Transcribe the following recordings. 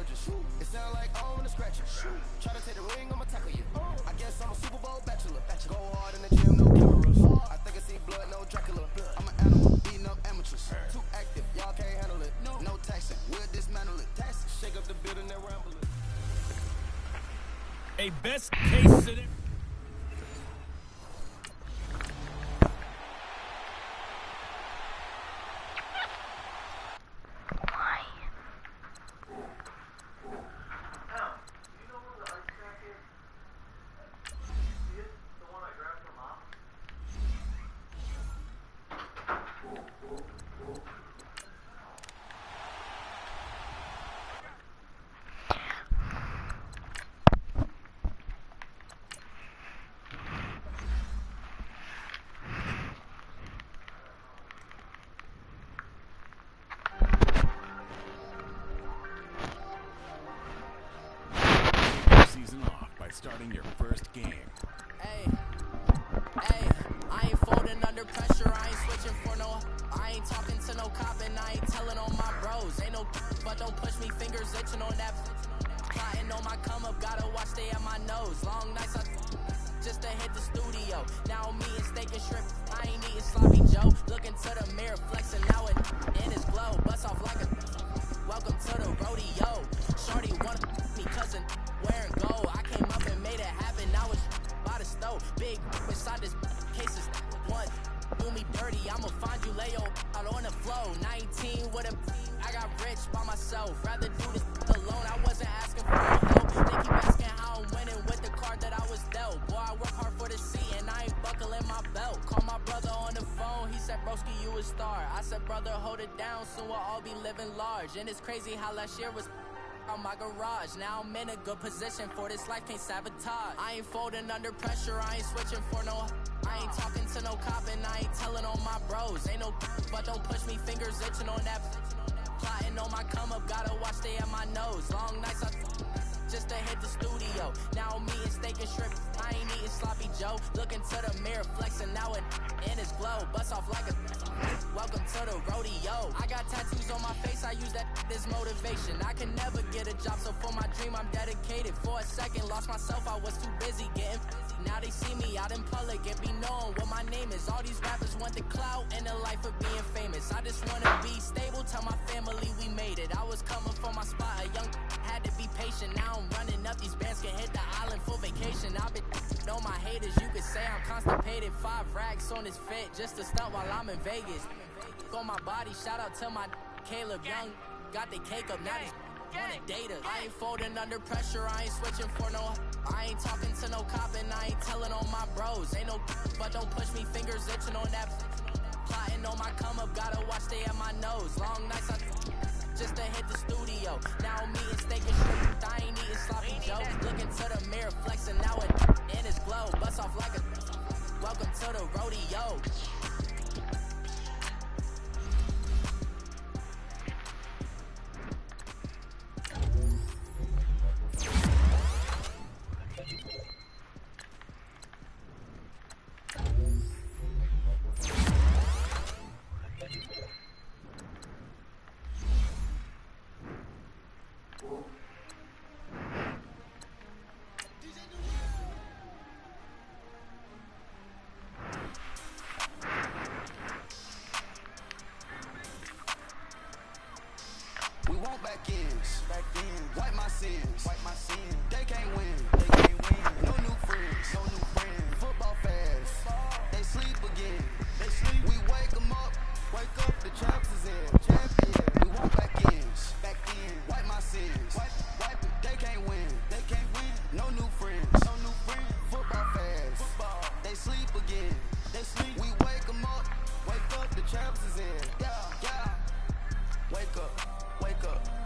gorgeous. It sound like I wanna scratch you. Try to take the ring, I'ma tackle you. I guess I'm a Super Bowl bachelor. Go hard in the gym, no cameras. I think I see blood, no Dracula. I'm an animal, beating up amateurs. Too active, y'all can't handle it. No taxing, we'll dismantle it. Shake up the building and ramble it. A best case scenario. Starting your first game. Hey, I ain't folding under pressure, I ain't switching for no. I ain't talking to no cop and I ain't telling on my bros. Ain't no but don't push me, fingers itching on that. Plotting on my come up, gotta watch stay at my nose. Long nights just to hit the studio. Now I'm eating steak and shrimp, I ain't eating sloppy Joe. Looking to the mirror, flexing now it in his glow. Bust off like a welcome to the rodeo. Shorty wanna me cousin wearing gold. I came up and made it happen. Now it's by the stove. Big inside this case is one. Do me dirty, I'ma find you Leo out on the flow. 19 with a I got rich by myself. Rather do this alone. I wasn't asking for help. They keep asking how I'm winning with the card that I was dealt. Boy, I work hard for the seat and I ain't buckling my belt. Call my brother on the phone. He said, broski, you a star. I said, brother, hold it down. Soon we'll all be living large. And it's crazy how last year was on my garage. Now I'm in a good position for this life, can't sabotage. I ain't folding under pressure, I ain't switching for no. I ain't talking to no cop and I ain't telling on my bros. Ain't no but don't push me, fingers itching on that. Plotting on my come up, gotta watch stay at my nose. Long nights just to hit the studio. Now I'm eating steak and shrimp, I ain't eating sloppy Joe. Looking to the mirror, flexing now it in his glow. Bust off like a welcome to the rodeo. I got tattoos on my face, I use that as motivation. I can never get a job, so for my dream I'm dedicated. For a second, lost myself, I was too busy getting now they see me out in public and be known what my name is. All these rappers want the clout and the life of being famous. I just wanna be stable, tell my family we made it. I was coming for my spot, a young had to be patient. Now I'm running up, these bands can hit the island for vacation. I've been know my haters, you could say I'm constipated. 5 racks on his fit, just to stunt while I'm in Vegas. On my body, shout out to my Caleb Young. Got the cake up, now these wanna date us. I ain't folding under pressure, I ain't switching for no. I ain't talking to no cop and I ain't telling on my bros. Ain't no but don't push me, fingers itching on that. Plotting on my come up, gotta watch stay at my nose. Long nights just to hit the studio. Now I'm eating steak and shrimp, I ain't eating sloppy Joe. Looking to the mirror, flexing now it in his glow. Bust off like a welcome to the rodeo. We want back ends, wipe my sins, they can't win, no new friends, football fast, they sleep again, we wake them up, the champs is in, champion, we want back ends, wipe my sins, wipe it, they can't win, no new friends, football fast, they sleep again, we wake them up, the champs is in, yeah, wake up,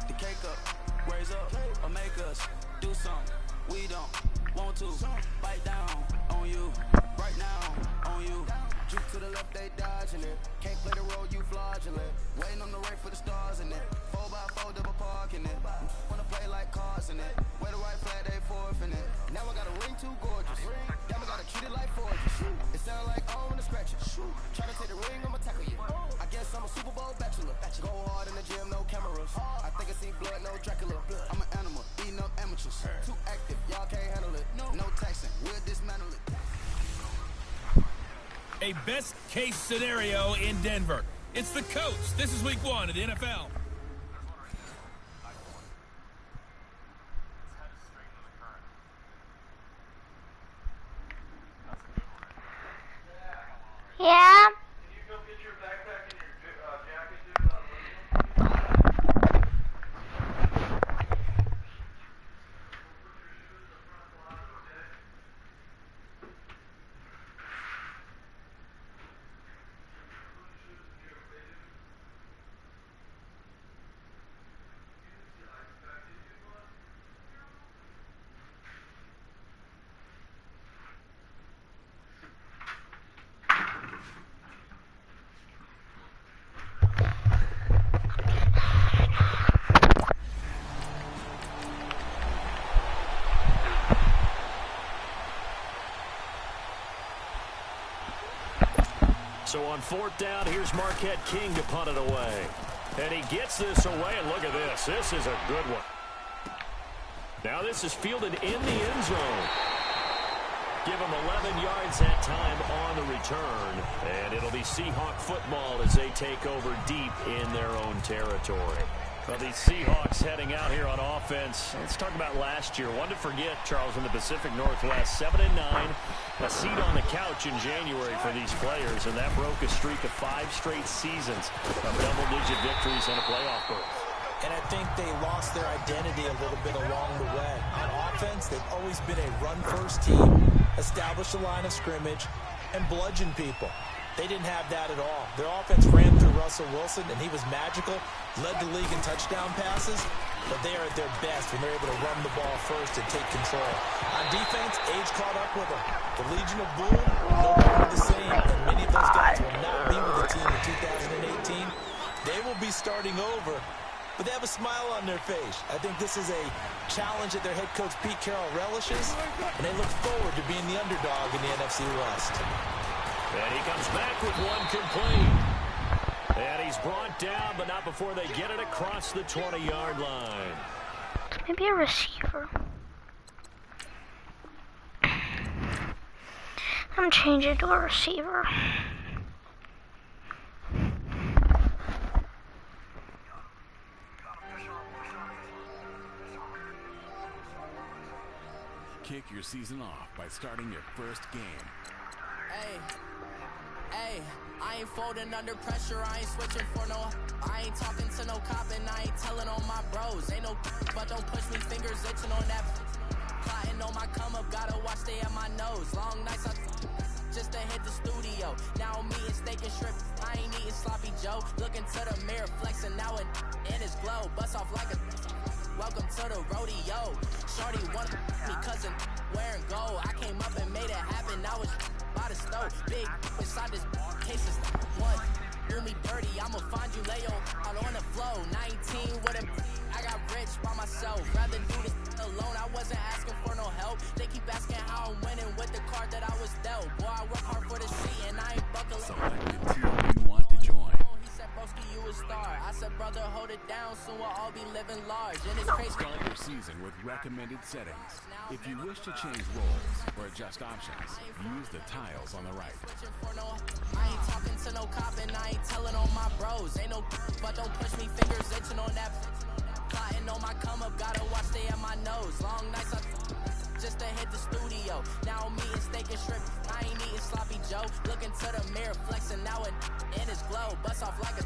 the cake up, raise up, or make us do something we don't want to. Bite down on you, right now on you. Juke to the left, they dodging it. Can't play the role, you fraudulent. Waiting on the right for the stars in it. 4x4 double parking it. Wanna play like cars in it. Wear the right flag, they forfeit it. Now I got a ring too gorgeous. Damn, I gotta treat it like forgery. It sound like I wanna scratch it. Try to take the ring, I'ma tackle you. I guess I'm a Super Bowl bachelor. Go hard in the gym, no cameras. I think I see blood, no Dracula. I'm an sandwiches. Too active, y'all can't handle it. No texting, we'll dismantle it. A best-case scenario in Denver. It's the coach. This is week 1 of the NFL. Yeah. Can you go get your backpack and your jacket, dude? So on 4th down, here's Marquette King to punt it away. And he gets this away, and look at this. This is a good one. Now this is fielded in the end zone. Give him 11 yards that time on the return. And it'll be Seahawk football as they take over deep in their own territory. Well, these Seahawks heading out here on offense. Let's talk about last year. One to forget, Charles, in the Pacific Northwest. 7-9, a seat on the couch in January for these players, and that broke a streak of 5 straight seasons of double-digit victories and a playoff berth. And I think they lost their identity a little bit along the way. On offense, they've always been a run-first team, establish a line of scrimmage, and bludgeon people. They didn't have that at all. Their offense ran through Russell Wilson, and he was magical, led the league in touchdown passes, but they are at their best when they're able to run the ball first and take control. On defense, age caught up with them. The Legion of Boom, no longer the same, and many of those guys will not be with the team in 2018. They will be starting over, but they have a smile on their face. I think this is a challenge that their head coach Pete Carroll relishes, and they look forward to being the underdog in the NFC West. And he comes back with one complete. And he's brought down, but not before they get it across the 20-yard line. Maybe a receiver. I'm changing to a receiver. Kick your season off by starting your first game. Hey, I ain't folding under pressure, I ain't switching for no. I ain't talking to no cop and I ain't telling on my bros. Ain't no but don't push me, fingers itching on that. Plotting on my come up, gotta watch stay at my nose. Long nights I just to hit the studio. Now I'm eating steak and shrimp, I ain't eating sloppy Joe. Looking to the mirror, flexing now and in his glow. Bust off like a welcome to the rodeo. Shorty wanted me cousin wearing gold. I came up and made it happen, now it's by the stove. Big inside this case is one. Do me dirty, I'ma find you lay out on the floor. 19 with a I got rich by myself. Rather do this alone, I wasn't asking for no help. They keep asking how I'm winning with the card that I was dealt. Boy, I work hard for the seat and I ain't buckling. Select the team you want to join. He said, broski, you a star. I said, brother, hold it down, soon we'll all be living large. And it's crazy. Start your season with recommended settings. If you wish to change roles or adjust options, use the tiles on the right. I ain't talking to no cop and I ain't telling on my bros. Ain't no but don't push me, fingers itching on that. Plotting on my come up, gotta watch stay at my nose. Long nights I just to hit the studio. Now I'm eating steak and shrimp, I ain't eating sloppy Joe. Looking to the mirror, flexing now and in his glow. Bust off like a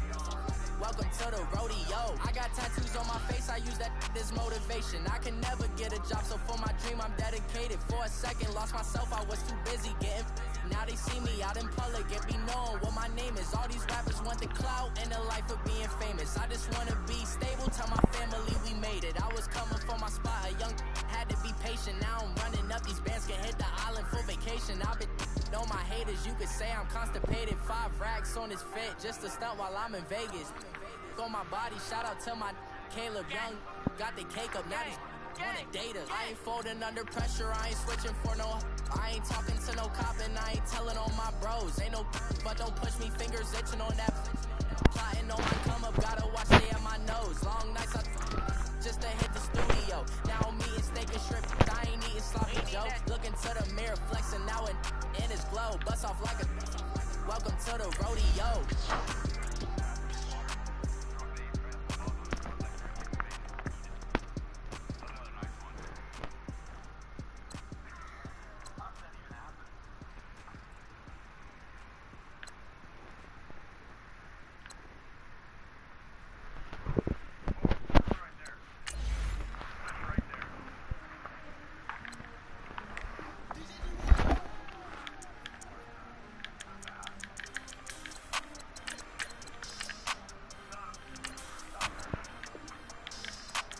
welcome to the rodeo. I got tattoos on my face, I use that as motivation. I can never get a job, so for my dream I'm dedicated. For a second, lost myself, I was too busy getting. Now they see me out in public and be known what my name is. All these rappers want the clout and the life of being famous. I just wanna be stable, tell my family we made it. I was coming for my spot, a young had to be patient. Now I'm running up, these bands can hit the island for vacation. I've been know my haters, you could say I'm constipated. 5 racks on his fit, just to stunt while I'm in Vegas. On my body, shout out to my Caleb Young. Got the cake up, now these on the data. I ain't folding under pressure, I ain't switching for no. I ain't talking to no cop and I ain't telling on my bros. Ain't no but don't push me, fingers itching on that. Plotting on my come up, gotta watch stay at my nose. Long nights I just to hit the studio. Now I'm eating steak to the mirror, flexing now and in his glow. Bust off like a welcome to the rodeo.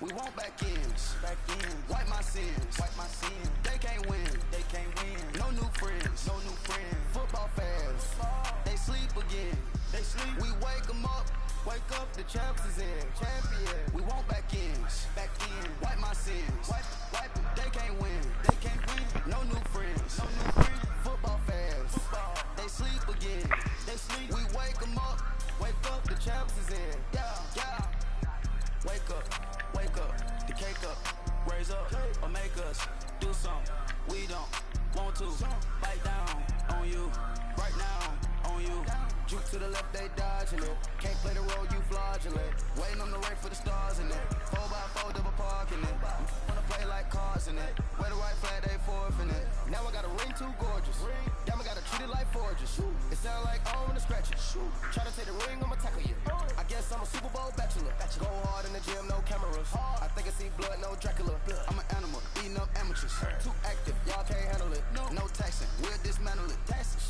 We want back ends, wipe my sins, They can't win, No new friends, Football fast, they sleep again, We wake 'em up, the champs is in, champion. We want back ends, wipe my sins, They can't win, No new friends, Football fast, they sleep again, We wake 'em up, the champs is in, yeah. Wake up, the cake up, raise up, or make us do something we don't want to. Bite down on you, right now on you. Juke to the left, they dodging it. Can't play the role, you fraudulent. Waiting on the rain for the stars in it. 4x4 double parking it. Wanna play like cars in it. Wear the white flag, they forfeit it. Now I got a ring too gorgeous. Damn, I gotta treat it like forges. It sound like I wanna scratch it. Try to take the ring, I'ma tackle you. I guess I'm a Super Bowl bachelor. Go hard in the gym, no cameras. I think I see blood, no Dracula. I'm an animal, eating up amateurs. Too active, y'all can't handle it. No taxing, we'll dismantle it.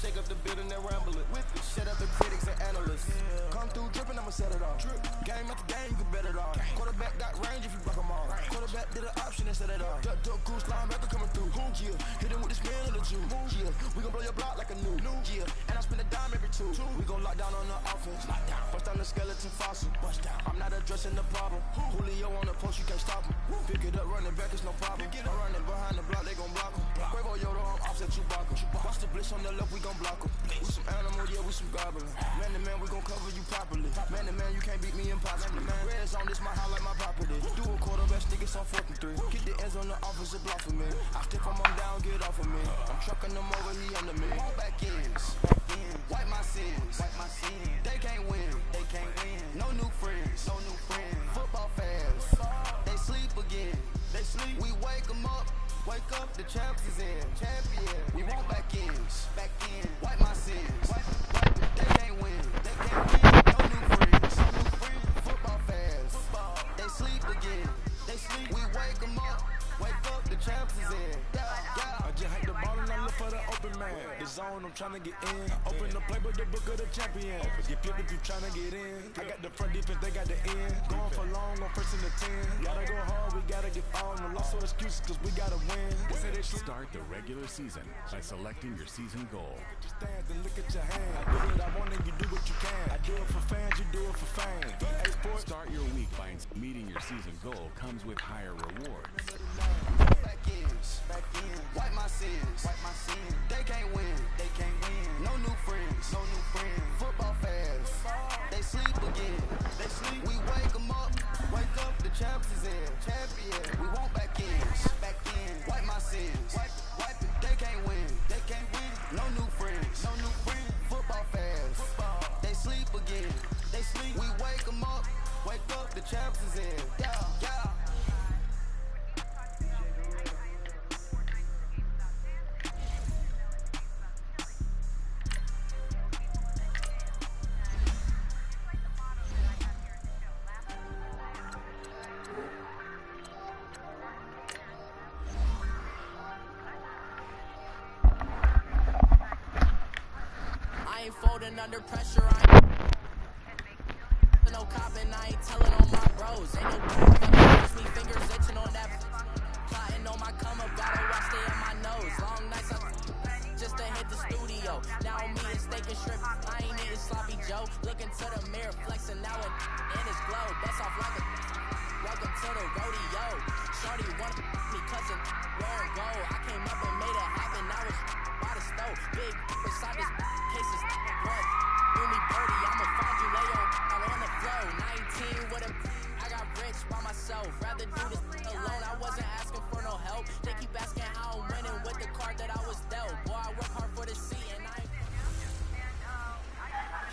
Shake up the building and ramble it. Shut up the critics and analysts. Come through dripping, I'ma set it off. Game after game, you can bet it all. Quarterback got range if you block 'em all. Quarterback did an option and set it off. Duck goose, linebacker coming through. Yeah, hit him with the spin of the Jew. Yeah, we gon' blow your block like a new. Yeah, and I spend a dime every two. We gon' lock down on the offense. Bust down the skeleton fossil. I'm not addressing the problem. Julio on the post, you can't stop him. Pick it up, running back, it's no problem. I'm running behind the block, they gon' block him. Quavo Yoda, I'm offset Chewbacca. Watch the blitz on the left, we gon' block him. We some animal, yeah, we some goblin. Man to man, we gon' cover you properly. Man to man, you can't beat me impossible. Red zone, this my highlight, my property. Do a quarterback, niggas on 4th and 3. Get the ends on the offensive block for me. I stick on them down, get off of me. I'm trucking them over, he under me. Back ends, wipe my sins, They can't win, No new friends, Football fast, they sleep again, We wake 'em up, the champs is in, champion. We want back ends, wipe my sins, They can't win, No new friends, Football fast, they sleep again, We wake 'em up, the champs is in, yeah. I just hate the ball and I look for the open man. The zone, I'm tryna get in. Open the playbook, the book of the champion. Get flipped if you tryna get in. I got the front defense, they got the end. Going for long, on 1st and the 10. Gotta go hard, we gotta get all. No loss or excuses, cause we gotta win. Start the regular season by selecting your season goal. Stand and look at your hand. I do what I want and you do what you can. I do it for fans, you do it for fame. EA Sports. Start your week by meeting your season goal comes with higher rewards. Back ends, wipe my sins, They can't win, No new friends, Football fast, they sleep again, We wake 'em up, the champs is in, champion. We want back ends, wipe my sins, They can't win, No new friends, Football fast, they sleep again, We wake 'em up, the champs is in, yeah. I ain't folding under pressure, I ain't no copping, I ain't telling on my bros. Ain't no push me, fingers itching on that. Plotting on my come up, gotta watch stay in my nose. Long nights, just to hit the studio. Now I'm eating steak and shrimp, I ain't eating sloppy Joe. Looking to the mirror, flexing now and his glow. Bust off like a welcome to the rodeo. Shorty want me cousin, where it go? I came up and made it happen, now it's by the stove. Big beside this cases, run. Do me dirty, I'ma find you, lay on the floor. 19 with him, I got rich by myself. Rather do this alone, I wasn't asking for no help. They keep asking how I'm winning with the card that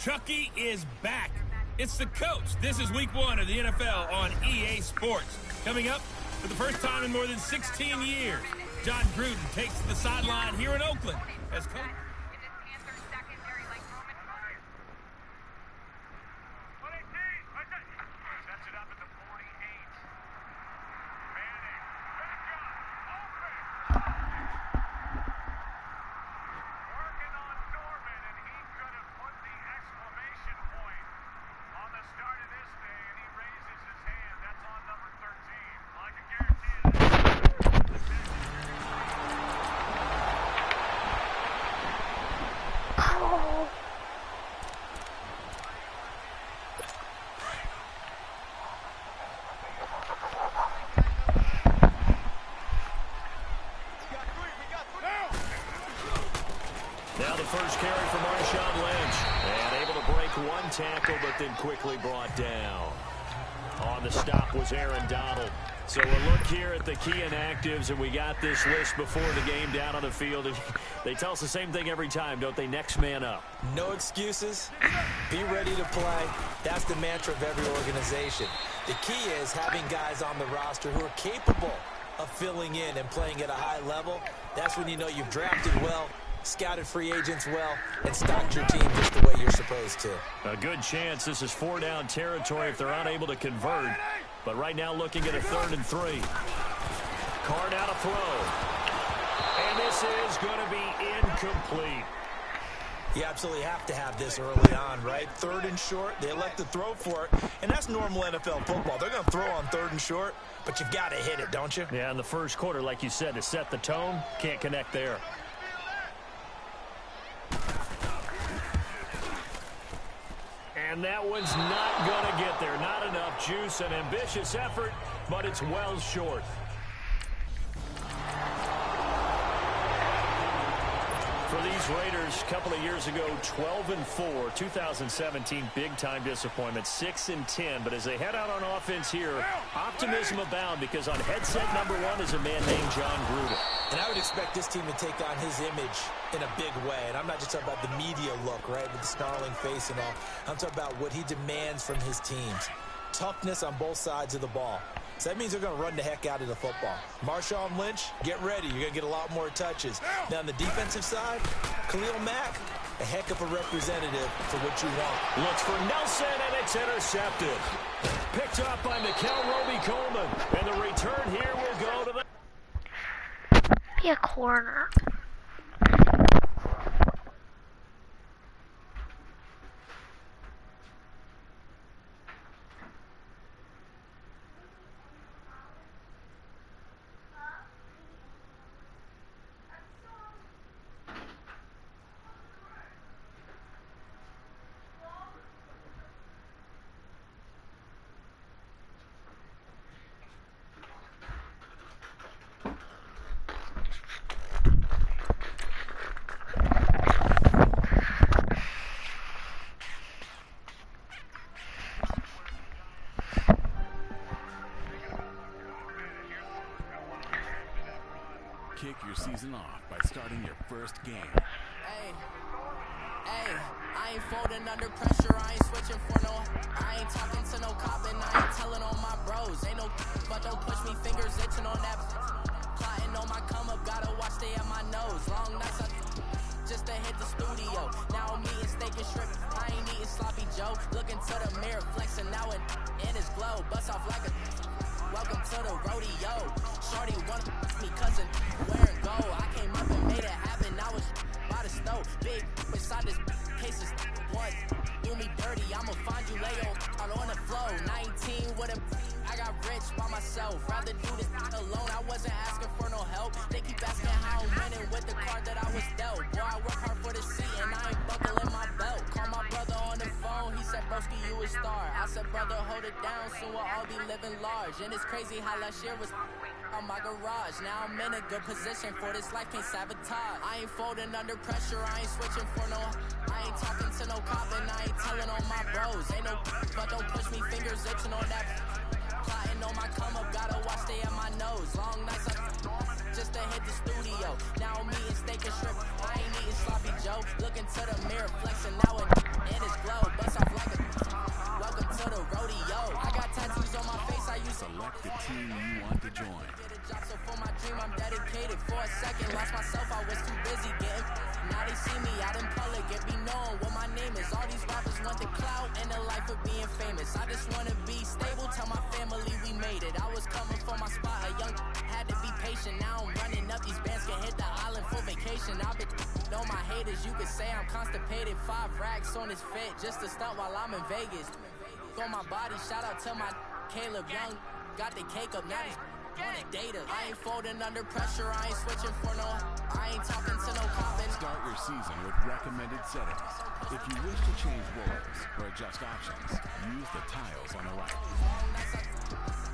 Chucky is back. It's the coach. This is week 1 of the NFL on EA Sports. Coming up, for the first time in more than 16 years, John Gruden takes the sideline here in Oakland as coach. Now the first carry for Marshawn Lynch. And able to break one tackle, but then quickly brought down. On the stop was Aaron Donald. So we'll look here at the key inactives, and we got this list before the game down on the field. They tell us the same thing every time, don't they? Next man up. No excuses. Be ready to play. That's the mantra of every organization. The key is having guys on the roster who are capable of filling in and playing at a high level. That's when you know you've drafted well, scouted free agents well, and stocked your team just the way you're supposed to. A good chance this is 4-down territory if they're unable to convert. But right now looking at a 3rd and 3. Carr now to throw. And this is going to be incomplete. You absolutely have to have this early on, right? 3rd and short, they elect to throw for it, and that's normal NFL football. They're going to throw on 3rd and short, but you've got to hit it, don't you? Yeah, in the first quarter, like you said, to set the tone, can't connect there. And that one's not going to get there. Not enough juice, an ambitious effort, but it's well short. For these Raiders, a couple of years ago, 12-4, 2017, big-time disappointment, 6-10. But as they head out on offense here, optimism abound because on headset number 1 is a man named John Gruden. And I would expect this team to take on his image in a big way. And I'm not just talking about the media look, right, with the snarling face and all. I'm talking about what he demands from his teams. Toughness on both sides of the ball. So that means they're going to run the heck out of the football. Marshawn Lynch, get ready. You're going to get a lot more touches. Now, on the defensive side, Khalil Mack, a heck of a representative for what you want. Looks for Nelson, and it's intercepted. Picked up by Mikel Roby-Coleman. And the return here will go to the... Be a corner. Kick your season off by starting your first game. Hey, I ain't folding under pressure, I ain't switching for no. I ain't talking to no cop and I ain't telling on my bros. Ain't no but don't push me, fingers itching on that. Plotting on my come up, gotta watch stay at my nose. Long nights just to hit the studio. Now I'm eating steak and shrimp, I ain't eating sloppy Joe. Looking to the mirror, flexing now and in his glow. Bust off like a welcome to the rodeo. Shorty want me cousin wearing gold. I came up and made it happen. I was by the stove. Big beside this case is what do me dirty. I'ma find you later out on the flow. 19 with a I got rich by myself. Rather do this alone. I wasn't asking for no help. They keep asking how I'm winning with the card that I was dealt. Boy, I work hard for the seat and I ain't buckling my belt. Call my brother on the phone. He said, broski, you a star. I said, brother, hold it down. Soon we'll all be living large. And it's crazy how last year was on my garage. Now I'm in a good position for this life, can't sabotage. I ain't folding under pressure, I ain't switching for no. I ain't talking to no cop and I ain't telling on my bros. Ain't no but don't push me, fingers itching on that. Plotting on my come up, gotta watch stay at my nose. Long nights just to hit the studio. Now I'm eating steak and shrimp, I ain't eating sloppy Joe. Looking to the mirror, flexing now and in his glow. the team you want to join. So for my dream, I'm dedicated. For a second, lost myself, I was too busy getting. Now they see me out in public, it be known what my name is. All these rappers want the clout and the life of being famous. I just wanna be stable, tell my family we made it. I was coming for my spot, a young had to be patient. Now I'm running up, these bands can hit the island for vacation. I've been on my haters, you could say I'm constipated. 5 racks on his fit, just to stunt while I'm in Vegas. On my body, shout out to my Caleb Young, got the cake up, now he's on the data. I ain't folding under pressure, I ain't switching for no, I ain't talking to no copping. Start your season with recommended settings. If you wish to change roles or adjust options, use the tiles on the right.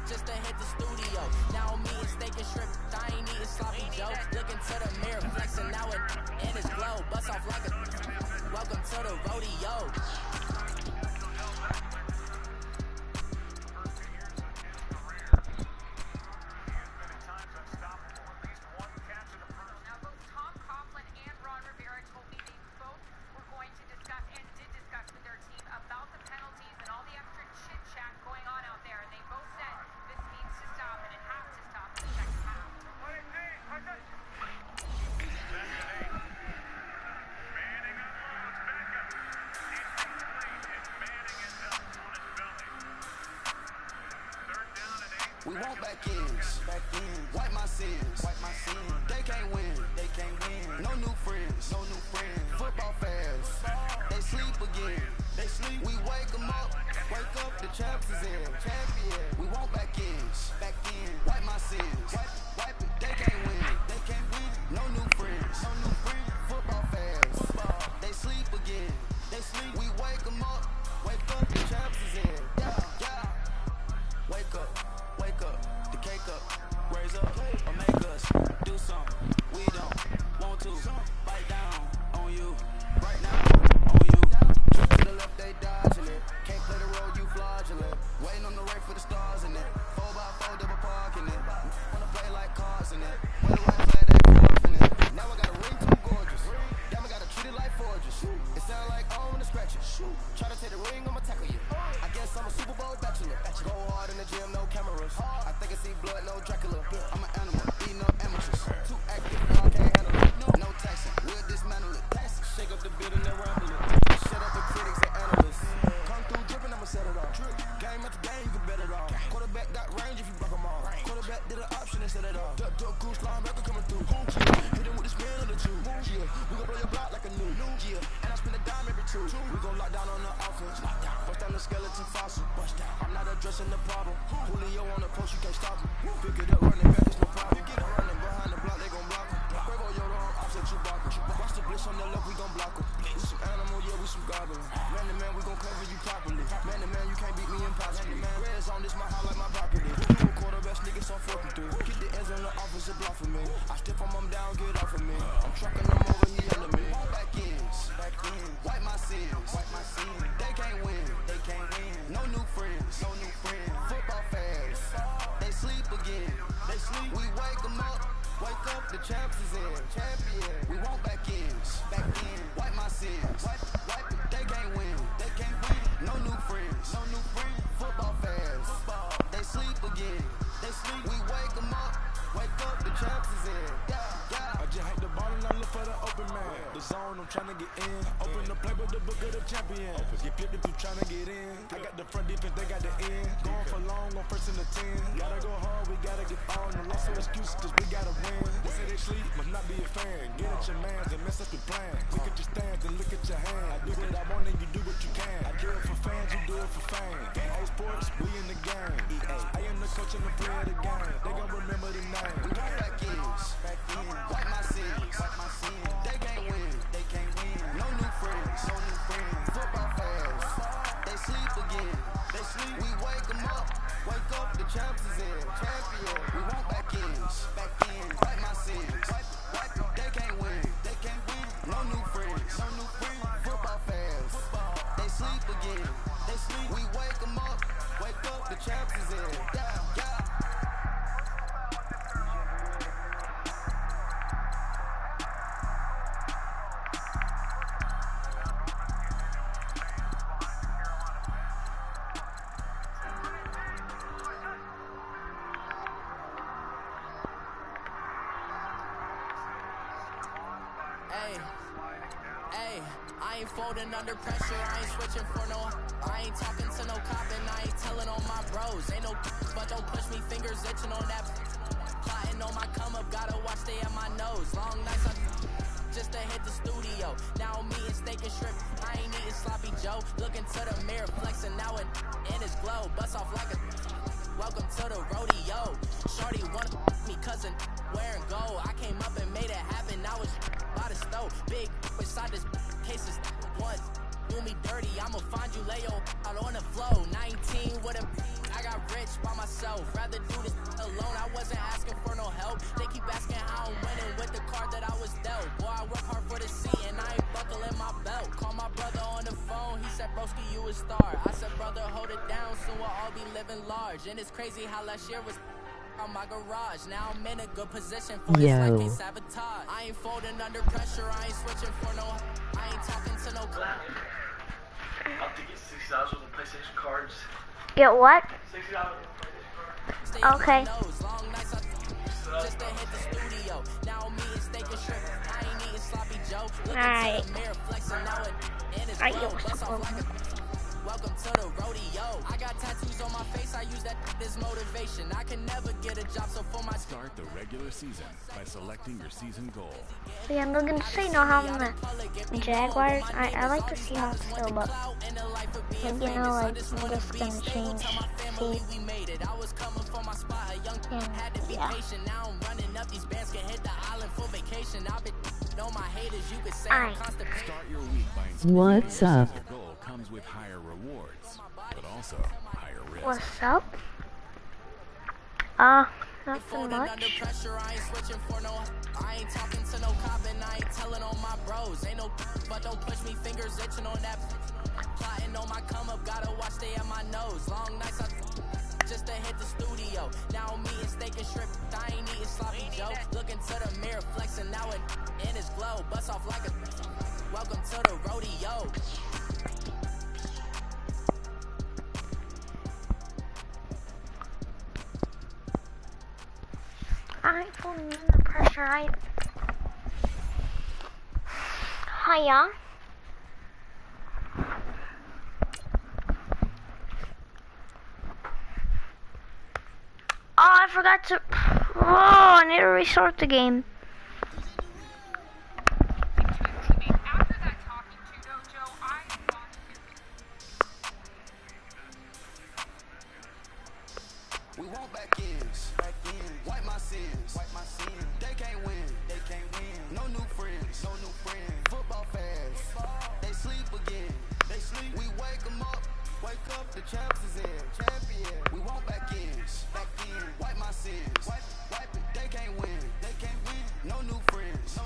Just to hit the studio, now I'm eating steak and shrimp, I ain't eating sloppy Joe. Looking to the mirror, flexing now it in his glow. Bust off like a, welcome to the rodeo. We want back ends, wipe my sins, they can't win, no new friends, football fans, they sleep again, we wake them up, the champs is in, we want back ends, wipe my sins, wipe it, they can't win, no new friends, football fans, they sleep again, we wake them up, the champs is in, yeah, wake up, the cake up, raise up, or make us do something we don't want to, bite down on you, right now, on you, to the left they dodging it, can't play the role you fraudulent, waiting on the right for the stars in it, 4x4 double parking it, wanna play like cars in it, where the right flag they forfeiting it, now I got a ring too gorgeous, damn I gotta treat it like forges, it sound like I wanna scratch it, try to take the ring, I'ma tackle you, I guess I'm a Super Bowl bachelor, go hard in the gym, no cameras, I think I see blood, no Dracula, I'm an animal, eating up amateurs, too active, I can't handle it, no taxing, we'll dismantle it, shake up the building and rumble it, shut up the critics and analysts, come through dripping, I'ma set it off, game after game, you can bet it all, quarterback got range if you block them all, quarterback did an option and set it off, duck goose linebacker coming through, hit him with the spin of the two, we gon' blow your block like a new, and I spin a dime every two, we gon' lock down on the offense, bust down the skeleton fossil, I'm not addressing the problem, Julio on the post, you can't stop him, pick it up, running back, it's no problem, running behind the block, they gon' block him, Quavo, Yoda on offset, Chewbacca, watch the blitz on the left, we gon' block him, we some animal, yeah, we some goblin, man to man, we gon' cover you properly, man to man, you can't beat me impossibly, red zone, this my highlight, my property, you a quarterback, niggas on 4th and 3, get the ends on the offensive block for me, I stiff on them down, get off of me, I'm trucking them over, he under me, back ends, wipe my sins, they can't win, no new friends, football fans, they sleep again, we wake them up, the champs is in, we want back ends, wipe my sins, wipe it, they can't win, no new friends, football fans, they sleep again, we wake them up, the champs is in, yeah. I just hate the ball and I look for the open man. The zone, I'm trying to get in. Open the playbook, the book of the champion. Get flipped if you trying to get in. I got the front defense, they got the end. Going for long, on first and the 10. Gotta go hard, we gotta get on. No loss of excuses, cause we gotta win. They say they sleep, must not be a fan. Get at your mans and mess up your plan. Look at your stance and look at your hand. I do what I want and you do what you can. I do it for fans, you do it for fame. EA Sports, we in the game. I am the coach and the player of the game. They gon' remember the name. We got back ends, wipe my sins, they can't win, no new friends, football fans, they sleep again, we wake them up, the champs is in, we want back ends, wipe my sins, they can't win, no new friends, football fans, they sleep again, we wake them up, the champs is in, yeah. I ain't folding under pressure, I ain't switching for no. I ain't talking to no cop and I ain't telling on my bros. Ain't no but don't push me, fingers itching on that. Plotting on my come up, gotta watch stay at my nose. Long nights just to hit the studio. Now I'm eating steak and shrimp, I ain't eating sloppy Joe. Looking to the mirror, flexing now and in his glow. Bust off like a welcome to the rodeo. Shorty wanna me cousin wearing gold. I came up and made it happen, now it's by the stove. Big beside this cases once. Do me dirty, I'ma find you, lay your out on the flow. 19 with a I got rich by myself. Rather do this alone, I wasn't asking for no help. They keep asking how I'm winning with the card that I was dealt. Boy, I work hard for the seat and I ain't buckling my belt. Call my brother on the phone, he said, broski, you a star. I said, brother, hold it down, soon we'll all be living large. And it's crazy how last year was on my garage. Now I'm in a good position for this life ain't sabotage. I ain't folding under pressure, I ain't switching for no. I ain't talking to no Up to get $60 worth of PlayStation cards. Get what? $60 worth of PlayStation cards. Okay. Long nights just to hit the studio. Now I'm eating steak and shrimp. I ain't eating sloppy Joe. Alright. Welcome to the rodeo. I got tattoos on my face, I use that as motivation. I can never get a job, so for my Start the regular season by selecting your season goal. Yeah, I'm looking to see how the Jaguars. I like the Seahawks still, but like, you know, like I'm just gonna change. See? Yeah. Now I'm running up these bands, can hit the island for vacation. I've been on my haters, you could say Alright. Start your week by inscribing What's up? The goal comes with higher rewards, but also higher risk. What's up? Nothing much. Under pressure, I ain't switching for no. I ain't talking to no cop and I ain't telling on my bros. Ain't no but don't push me, fingers itching on that. Plotting on my come up, gotta watch stay at my nose. Long nights just to hit the studio. Now I'm eating steak and shrimp, I ain't eating sloppy Joe. Looking to the mirror, flexing now and in his glow. Bust off like a welcome to the rodeo. I ain't feeling under pressure. Hiya. Oh, I forgot to. Oh, I need to restart the game. We want back ends. Wipe my sins. They can't win. No new friends. Football fast. They sleep again. We wake them up. Wake up, the champs is in. Champion. We want back ends. Wipe my sins. Wipe it. They can't win. No new friends.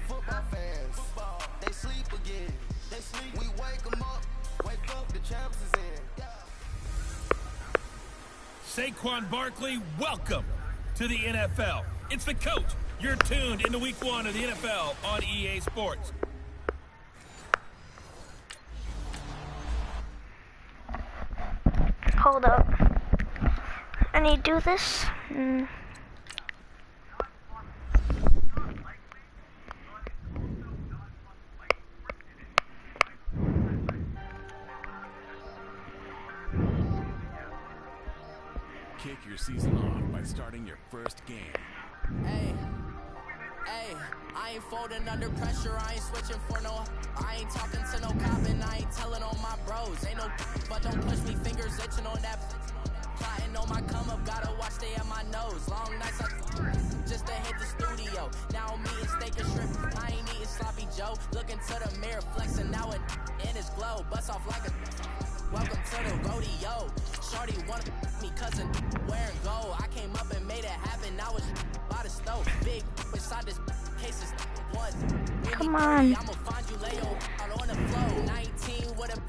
Football fast. They sleep again. We wake them up. Wake up, the champs is in. Saquon Barkley, welcome to the NFL. It's the coach. You're tuned into week 1 of the NFL on EA Sports. Hold up. I need to do this. Kick your season off by starting your first game. Hey, I ain't folding under pressure, I ain't switching for no. I ain't talking to no cop and I ain't telling on my bros. Ain't no but don't push me, fingers itching on that. Plotting on my come up, gotta watch stay at my nose. Long nights just to hit the studio. Now I'm eating steak and shrimp, I ain't eating sloppy Joe. Looking to the mirror, flexing now and in his glow. Bust off like a welcome to the rodeo. Shorty wanna me cousin wearing gold. I came up and made it happen, now it's by the stove. Big beside this cases once. Come on. I'ma find you, lay your out on the flow. 19 with a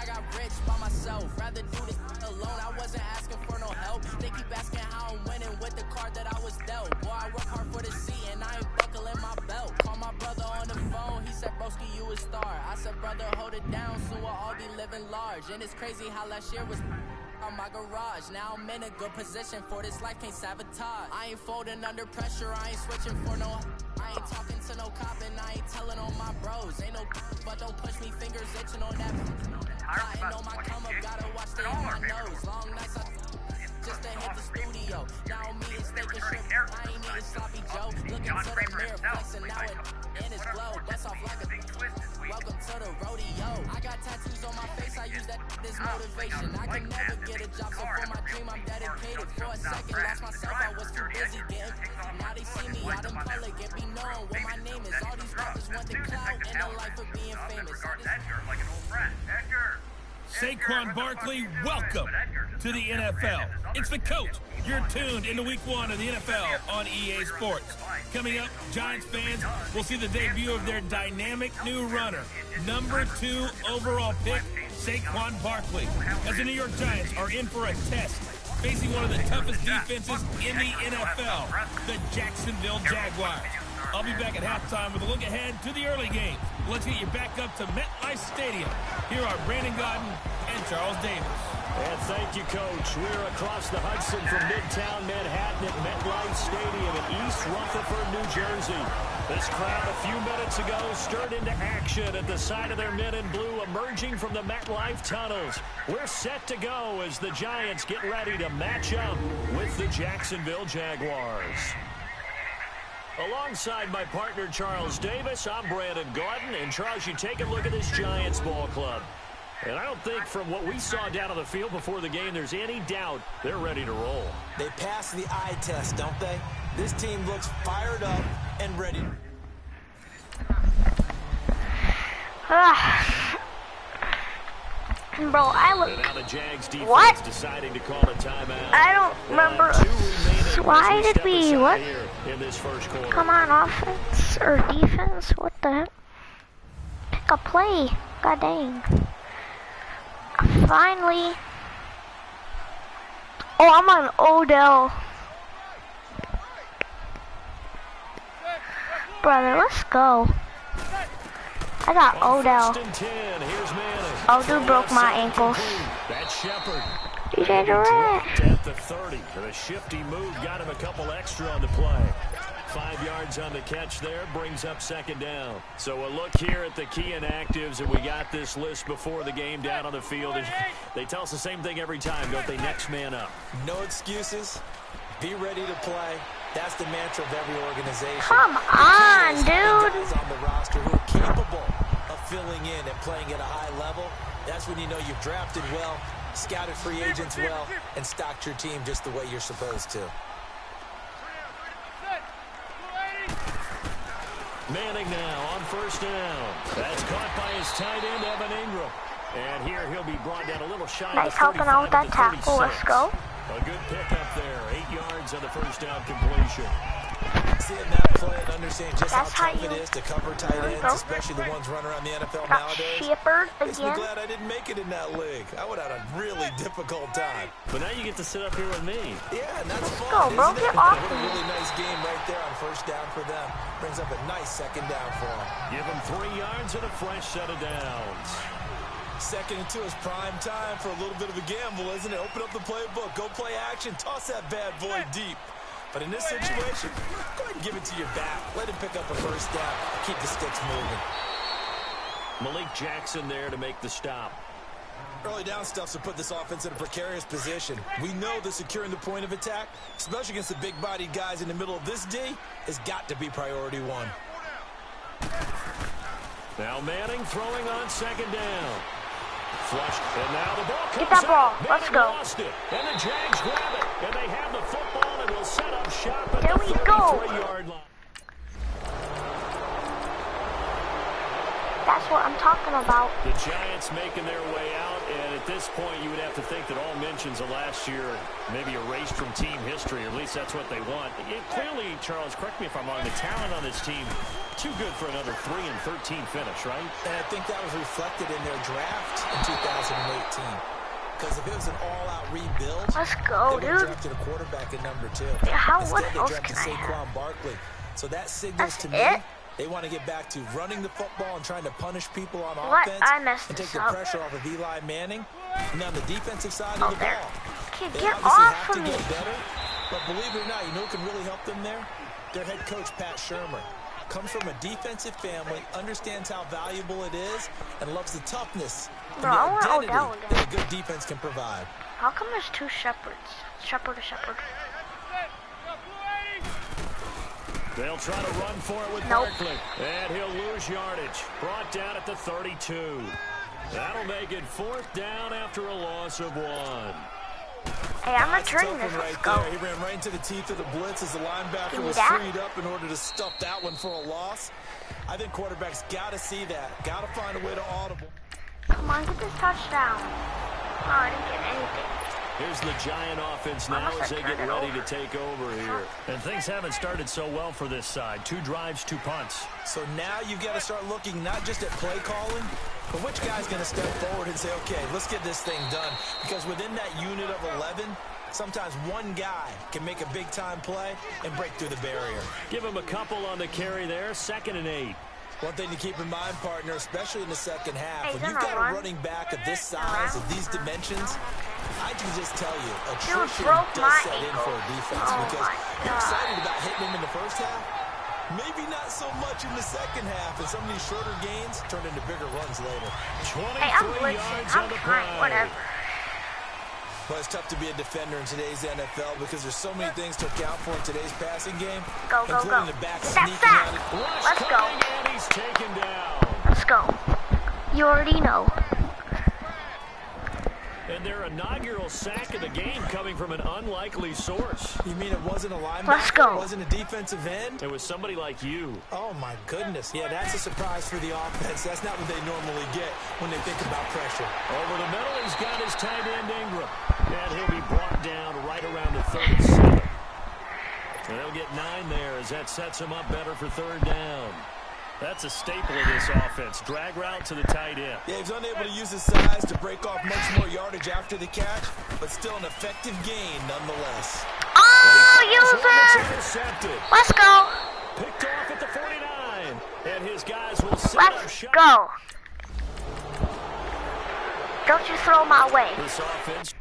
I got rich by myself. Rather do this alone, I wasn't asking for no help. They keep asking how I'm winning with the card that I was dealt. Boy, I work hard for the seat and I ain't buckling my belt. Call my brother on the phone, he said, broski, you a star. I said, brother, hold it down, soon we'll all be living large. And it's crazy how last year was on my garage. Now I'm in a good position for this life, can't sabotage. I ain't folding under pressure, I ain't switching for no. I I ain't talking to no cop and I ain't telling on my bros. Ain't no but don't push me, fingers itching on that. Plotting on my come up, gotta watch stay in my nose. Long nights just to hit the studio. Now me and steak and shrimp. I ain't eating sloppy Joe. Looking to the mirror, flexing now it in his glow. Bust off like a welcome to the rodeo. I got tattoos on my face, I use that as motivation. I can never get a job, so for my dream I'm dedicated. For a second, lost myself, I was too busy getting. Now they see me out in public and be known what my name is. All these rappers want the clout and the life of being famous. Saquon Barkley, welcome to the NFL. It's the coach. You're tuned into week 1 of the NFL on EA Sports. Coming up, Giants fans will see the debut of their dynamic new runner, number 2 overall pick, Saquon Barkley, as the New York Giants are in for a test, facing one of the toughest defenses in the NFL, the Jacksonville Jaguars. I'll be back at halftime with a look ahead to the early games. Let's get you back up to MetLife Stadium. Here are Brandon Gaudin and Charles Davis. And thank you, Coach. We're across the Hudson from Midtown Manhattan at MetLife Stadium in East Rutherford, New Jersey. This crowd a few minutes ago stirred into action at the side of their men in blue emerging from the MetLife tunnels. We're set to go as the Giants get ready to match up with the Jacksonville Jaguars. Alongside my partner, Charles Davis, I'm Brandon Gaudin. And, Charles, you take a look at this Giants ball club. And I don't think from what we saw down on the field before the game there's any doubt they're ready to roll. They pass the eye test, don't they? This team looks fired up and ready. Bro, I look. What? Deciding to call a timeout. I don't remember. Why did we? What? In this first quarter. Come on, offense or defense? What the heck? Pick a play. God dang. Finally. Oh, I'm on Odell. Brother, let's go. I got Odell. Oh, dude broke my ankles. That's Shepard. DJ Durant. At the 30. The shifty move got him a couple extra on the play. 5 yards on the catch there, brings up second down. So a look here at the key inactives, and we got this list before the game down on the field. And they tell us the same thing every time, don't they? Next man up. No excuses. Be ready to play. That's the mantra of every organization. Come on, dude. Guys on the roster who are capable of filling in and playing at a high level. That's when you know you've drafted well, scouted free agents well, and stocked your team just the way you're supposed to. Manning now on first down. That's caught by his tight end, Evan Ingram. And here he'll be brought down a little shy. Nice helping out with that tackle. Let's go. A good pickup there. 8 yards on the first down completion. Seeing that play and understanding just how tough it is to cover tight ends, especially the ones running around the NFL nowadays. Makes me glad I didn't make it in that league. I would have had a really difficult time. But now you get to sit up here with me. Yeah, and that's fun. Go, bro. Get off. What a really nice game right there on first down for them. Brings up a nice second down for them. Give them 3 yards and a fresh set of downs. Second and 2 is prime time for a little bit of a gamble, isn't it? Open up the playbook, go play action, toss that bad boy deep. But in this situation, go ahead and give it to your back. Let him pick up a first down, keep the sticks moving. Malik Jackson there to make the stop. Early down stuffs will put this offense in a precarious position. We know that securing the point of attack, especially against the big-bodied guys in the middle of this D, has got to be priority one. Now Manning throwing on second down. Flushed, and now the ball comes Get that ball. out. Let's go. Lost it, and the Jags grab it, and they have the football, and will set up shop at there the 33-yard line. That's what I'm talking about. The Giants making their way out, and at this point you would have to think that all mentions of last year maybe erased from team history, or at least that's what they want. Clearly, Charles, correct me if I'm wrong, the talent on this team, too good for another 3-13 finish, right? And I think that was reflected in their draft in 2018. Because if it was an all-out rebuild, let's go, they would have drafted a quarterback at number 2. What else drafted can I Saquon have? Barkley. So that signals That's to me it? they want to get back to running the football and trying to punish people on What? offense I messed and take this the up. pressure off of Eli Manning. And on the defensive side of the there. ball, Kid, they get obviously off have of to me. get better. But believe it or not, you know who can really help them there? Their head coach, Pat Shurmur. comes from a defensive family, understands how valuable it is, and loves the toughness and Bro, the I want identity Odell again. that a good defense can provide. How come there's two shepherds? Shepherd to shepherd. They'll try to run for it with Barkley. And he'll lose yardage. Brought down at the 32. That'll make it 4th down after a loss of 1. Hey, I'm returning this. Right Let's go. there. He ran right into the teeth of the blitz as the linebacker was freed up in order to stuff that one for a loss. I think quarterbacks got to see that. Got to find a way to audible. Come on, get this touchdown. Oh, I didn't get anything. Here's the Giant offense now as they get ready to take over here. And things haven't started so well for this side. 2 drives, 2 punts. So now you've got to start looking not just at play calling, but which guy's going to step forward and say, okay, let's get this thing done. Because within that unit of 11, sometimes one guy can make a big-time play and break through the barrier. Give him a couple on the carry there, 2nd and 8. One thing to keep in mind, partner, especially in the second half, Hey, when you've got a running back of this size, of these dimensions, I can just tell you, attrition does set in for a defense because you're excited about hitting him in the first half. Maybe not so much in the second half, and some of these shorter gains turn into bigger runs later. 23 yards on the play. Whatever. Well, it's tough to be a defender in today's NFL because there's so many things to account for in today's passing game, including the back sneaking out. Let's go. And he's taken down. Let's go. You already know. And their inaugural sack of the game coming from an unlikely source. You mean it wasn't a linebacker? Let's go. It wasn't a defensive end? It was somebody like you. Oh, my goodness. Yeah, that's a surprise for the offense. That's not what they normally get when they think about pressure. Over the middle, he's got his tight end, Ingram. And he'll be brought down right around the 37. And they'll get 9 there as that sets him up better for 3rd down. That's a staple of this offense. Drag route to the tight end. Yeah, he's unable to use his size to break off much more yardage after the catch, but still an effective gain nonetheless. Oh, user! Let's go. Picked off at the 49. And his guys will set up shot. Let's go. Don't you throw my way. This offense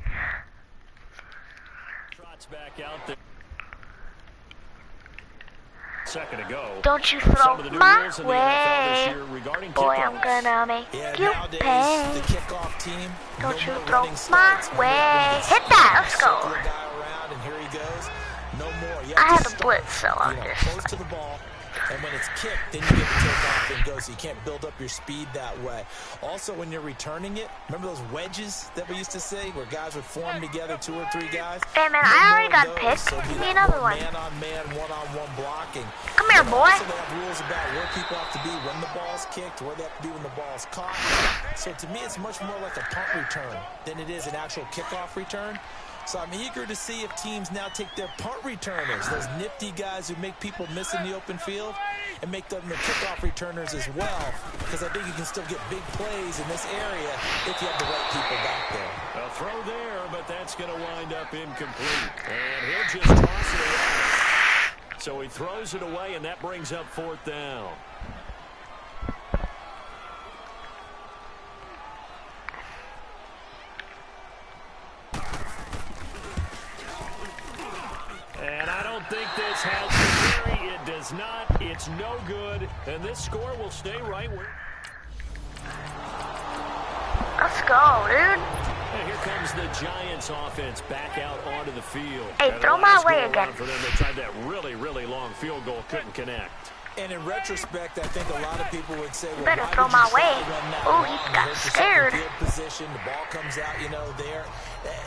trots back out there. Second to go. Don't you throw my way. Boy, I'm gonna make you pay. The kickoff team, Don't you throw my way. Hit that. Let's go. And here he goes. No more. I had a blitz, so I'm just close to the ball. And when it's kicked, then you get to take off and go, so you can't build up your speed that way. Also, when you're returning it, remember those wedges that we used to see where guys would form together, 2 or 3 guys? Hey, man, I already got picked. Give me another one. Man-on-man, one-on-one blocking. Come here, boy. Also, they have rules about where people have to be when the ball's kicked, where they have to be when the ball's caught. So to me, it's much more like a punt return than it is an actual kickoff return. So I'm eager to see if teams now take their punt returners, those nifty guys who make people miss in the open field, and make them the kickoff returners as well, because I think you can still get big plays in this area if you have the right people back there. A throw there, but that's going to wind up incomplete. And he'll just toss it away. So he throws it away, and that brings up 4th down. And I don't think this has to carry. It does not. It's no good. And this score will stay right where. Let's go, dude. And here comes the Giants offense back out onto the field. Hey, throw my way again. For them, they tried that really, really long field goal. Couldn't connect. And in retrospect, I think a lot of people would say, well, better throw my way. Oh, he got scared. Position, the ball comes out, there.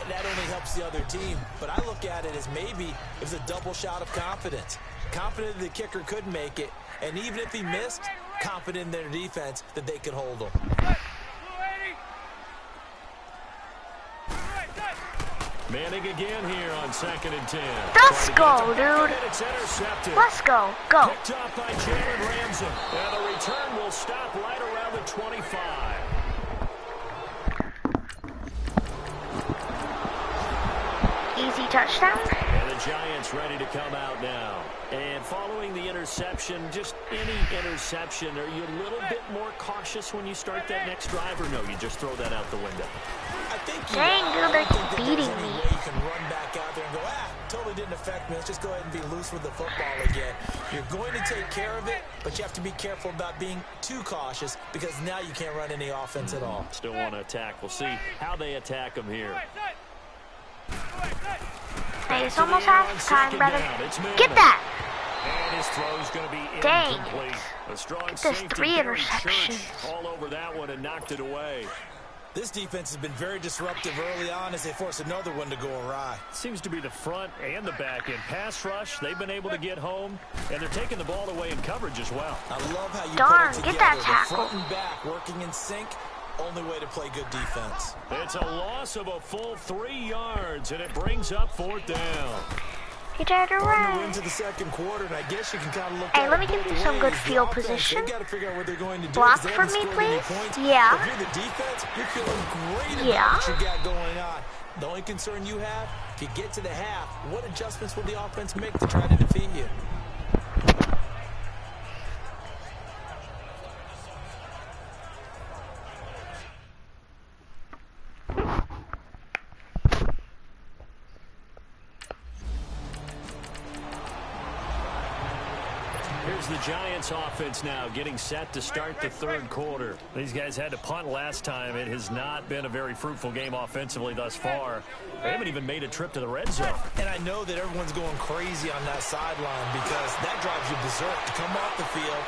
That only helps the other team. But I look at it as maybe it was a double shot of confidence. Confident the kicker could make it. And even if he missed, confident in their defense that they could hold him. Manning again here on 2nd and 10. Let's go, dude. It's intercepted. Let's go. Go. Picked off by Jalen Ramsey. And the return will stop right around the 25. Easy touchdown. And the Giants ready to come out now. And following the interception, just any interception, are you a little bit more cautious when you start that next drive, or no, you just throw that out the window? I think dang, dude, they're beating me. You can run back out there and go, totally didn't effect, man. Let's just go ahead and be loose with the football again. You're going to take care of it, but you have to be careful about being too cautious because now you can't run any offense at all. Still want to attack. We'll see how they attack them here. Hey, it's almost half time, brother. Get that! And his throw's going to be incomplete. A strong There's safety, 3 Gary interceptions. Church, all over that one and knocked it away. This defense has been very disruptive early on as they force another one to go awry. Seems to be the front and the back end. Pass rush, they've been able to get home, and they're taking the ball away in coverage as well. I love how you Darn, put it get together. that tackle. The front and back working in sync. Only way to play good defense. It's a loss of a full 3 yards, and it brings up 4th down. He tried to run. Into the second quarter, and I guess you can kind of look Hey, at let me it give both you some good ways. field The offense, position. they've got to figure out what they're going to do. Block 'cause they for haven't me, scored any please. points. Yeah. If you're the defense, you're feeling great Yeah. about what you got going on. The only concern you have, if you get to the half, what adjustments will the offense make to try to defeat you? Here's the Giants offense now getting set to start the 3rd quarter. These guys had to punt last time. It has not been a very fruitful game offensively thus far. They haven't even made a trip to the red zone. And I know that everyone's going crazy on that sideline because that drives you berserk to come off the field,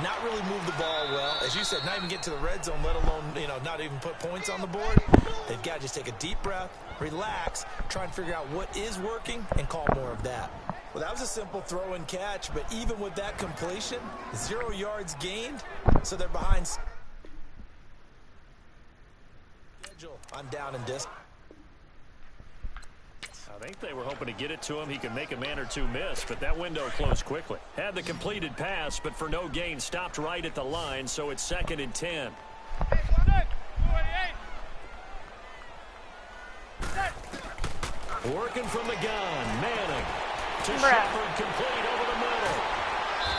not really move the ball well. As you said, not even get to the red zone, let alone, not even put points on the board. They've got to just take a deep breath, relax, try and figure out what is working, and call more of that. Well, that was a simple throw and catch, but even with that completion, 0 yards gained, so they're behind schedule on down and distance. I think they were hoping to get it to him. He could make a man or two miss, but that window closed quickly. Had the completed pass, but for no gain, stopped right at the line, so it's 2nd and 10. Working from the gun, Manning. To Shepard, complete over the middle.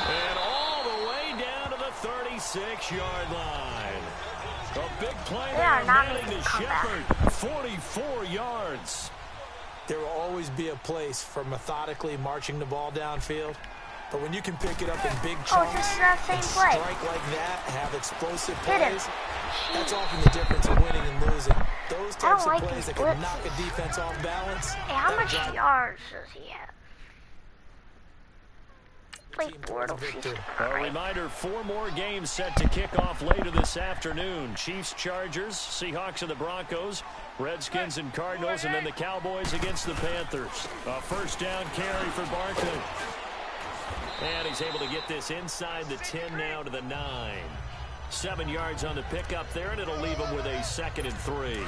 And all the way down to the 36-yard line. A big play there, Manning to Shepard. 44 yards. There will always be a place for methodically marching the ball downfield. But when you can pick it up in big chunks and strike like that, have explosive plays, that's often the difference in winning and losing. Those types of plays that can knock a defense off balance. Hey, how much yards does he have? A reminder, 4 more games set to kick off later this afternoon. Chiefs, Chargers, Seahawks and the Broncos, Redskins and Cardinals, and then the Cowboys against the Panthers. A 1st down carry for Barkley. And he's able to get this inside the 10 now to the 9. 7 yards on the pickup there, and it'll leave him with a 2nd and 3.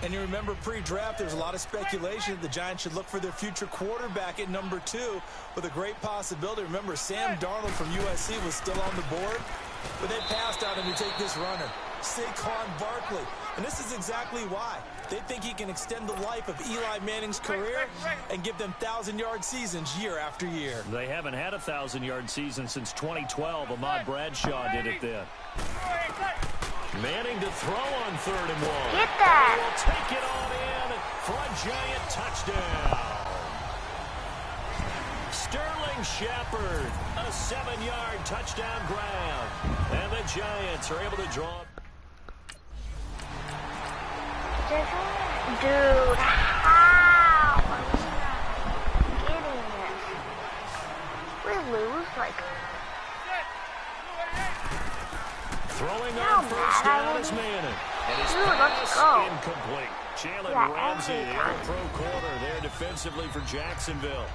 And you remember pre-draft, there's a lot of speculation that the Giants should look for their future quarterback at number 2 with a great possibility. Remember, Sam Darnold from USC was still on the board, but they passed on him to take this runner, Saquon Barkley. And this is exactly why. They think he can extend the life of Eli Manning's career and give them 1,000-yard seasons year after year. They haven't had a 1,000-yard season since 2012. Ahmad Bradshaw did it then. Manning to throw on 3rd and 1. Get that. They will take it on in for a Giant touchdown. Sterling Shepard, a 7-yard touchdown grab. And the Giants are able to draw. Dude, how are we not getting this? We lose, like... Throwing on 1st down is Manning. And his pass incomplete. Jalen Ramsey, the All-Pro corner there defensively for Jacksonville.